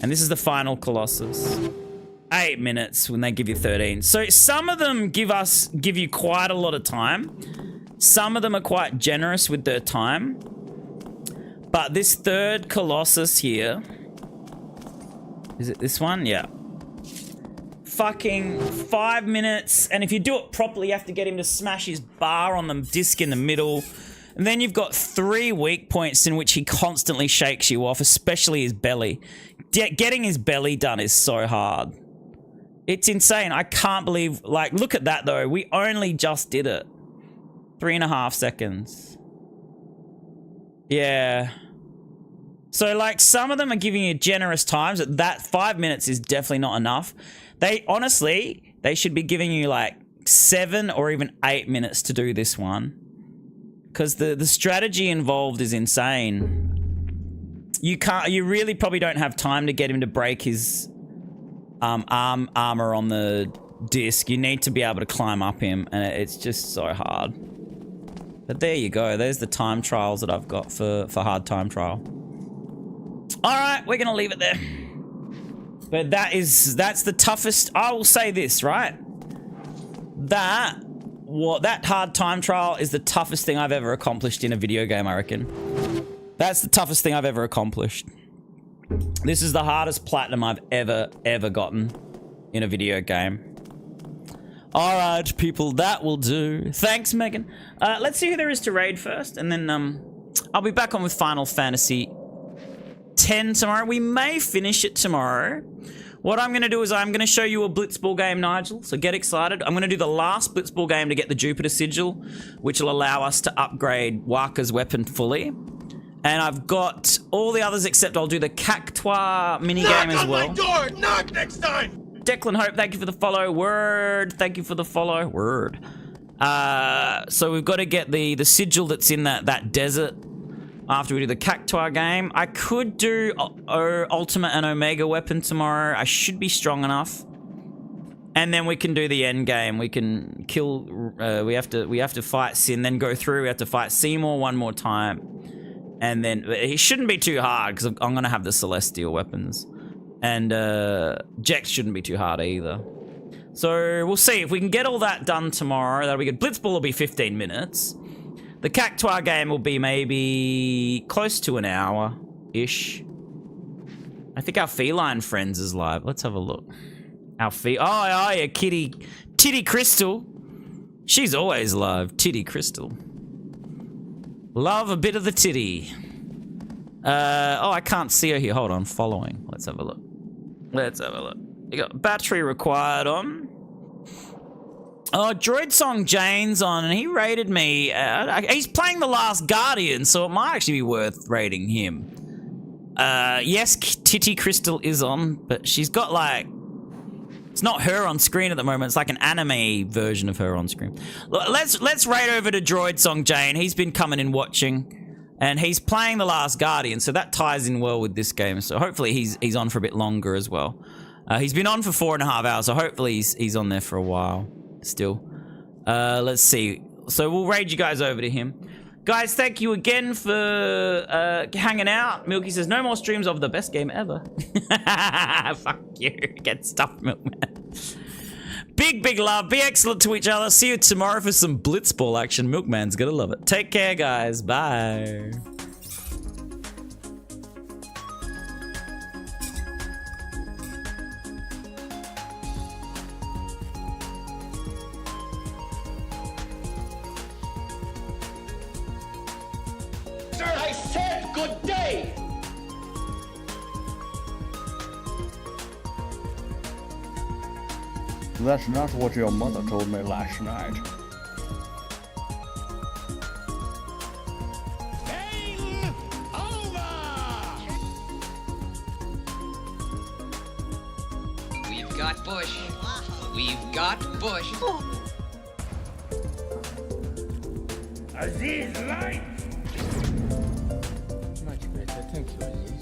And this is the final Colossus. 8 minutes when they give you 13. So some of them give you quite a lot of time. Some of them are quite generous with their time. But this third Colossus here, is it this one? Yeah. Fucking 5 minutes. And if you do it properly, you have to get him to smash his bar on the disc in the middle. And then you've got 3 weak points in which he constantly shakes you off, especially his belly. Getting his belly done is so hard. It's insane. I can't believe, like, look at that though. We only just did it. 3.5 seconds. Yeah. So, like, some of them are giving you generous times. That 5 minutes is definitely not enough. Honestly, they should be giving you, like, 7 or even 8 minutes to do this one. Because the strategy involved is insane. You really probably don't have time to get him to break his armor on the disc. You need to be able to climb up him, and it's just so hard. But there you go. There's the time trials that I've got for hard time trial. All right, we're gonna leave it there. But that's the toughest. I will say this, right? That hard time trial is the toughest thing I've ever accomplished in a video game, I reckon. That's the toughest thing I've ever accomplished. This is the hardest platinum I've ever gotten in a video game. All right, people, that will do. Thanks, Megan. Let's see who there is to raid first, and then I'll be back on with Final Fantasy 10 tomorrow. We may finish it tomorrow. What I'm going to do is I'm going to show you a Blitzball game, Nigel, so get excited. I'm going to do the last Blitzball game to get the Jupiter Sigil, which will allow us to upgrade Waka's weapon fully. And I've got all the others except I'll do the Cactua minigame as well. Knock on my door! Knock next time! Declan Hope, thank you for the follow. Word, thank you for the follow. Word. So we've got to get the sigil that's in that desert after we do the Cactua game. I could do Ultimate and Omega weapon tomorrow. I should be strong enough. And then we can do the end game. We can kill. We have to fight Sin, then go through. We have to fight Seymour one more time, and then it shouldn't be too hard because I'm gonna have the Celestial weapons, and Jex shouldn't be too hard either. So we'll see if we can get all that done tomorrow. That'll be good. Blitzball will be 15 minutes. The Cactua game will be maybe close to an hour-ish. I think our feline friends is live. Let's have a look. Oh yeah, Titty Crystal. She's always live. Titty Crystal. Love a bit of the titty. I can't see her here. Hold on, following. Let's have a look. You got battery required on. Oh, Droid Song Jane's on, and he rated me. He's playing The Last Guardian, so it might actually be worth rating him. Yes, Titty Crystal is on, but she's got like... It's not her on screen at the moment. It's like an anime version of her on screen. Let's raid over to Droid Song Jane. He's been coming in watching, and he's playing The Last Guardian, so that ties in well with this game. So hopefully he's on for a bit longer as well. He's been on for 4.5 hours, so hopefully he's on there for a while still. Let's see. So we'll raid you guys over to him. Guys, thank you again for hanging out. Milky says, no more streams of the best game ever. Fuck you. Get stuffed, Milkman. Big love. Be excellent to each other. See you tomorrow for some Blitzball action. Milkman's gonna love it. Take care, guys. Bye. way! That's not what your mother told me last night. Game over! We've got Bush. We've got Bush. Aziz light! Much better, thank you, Aziz.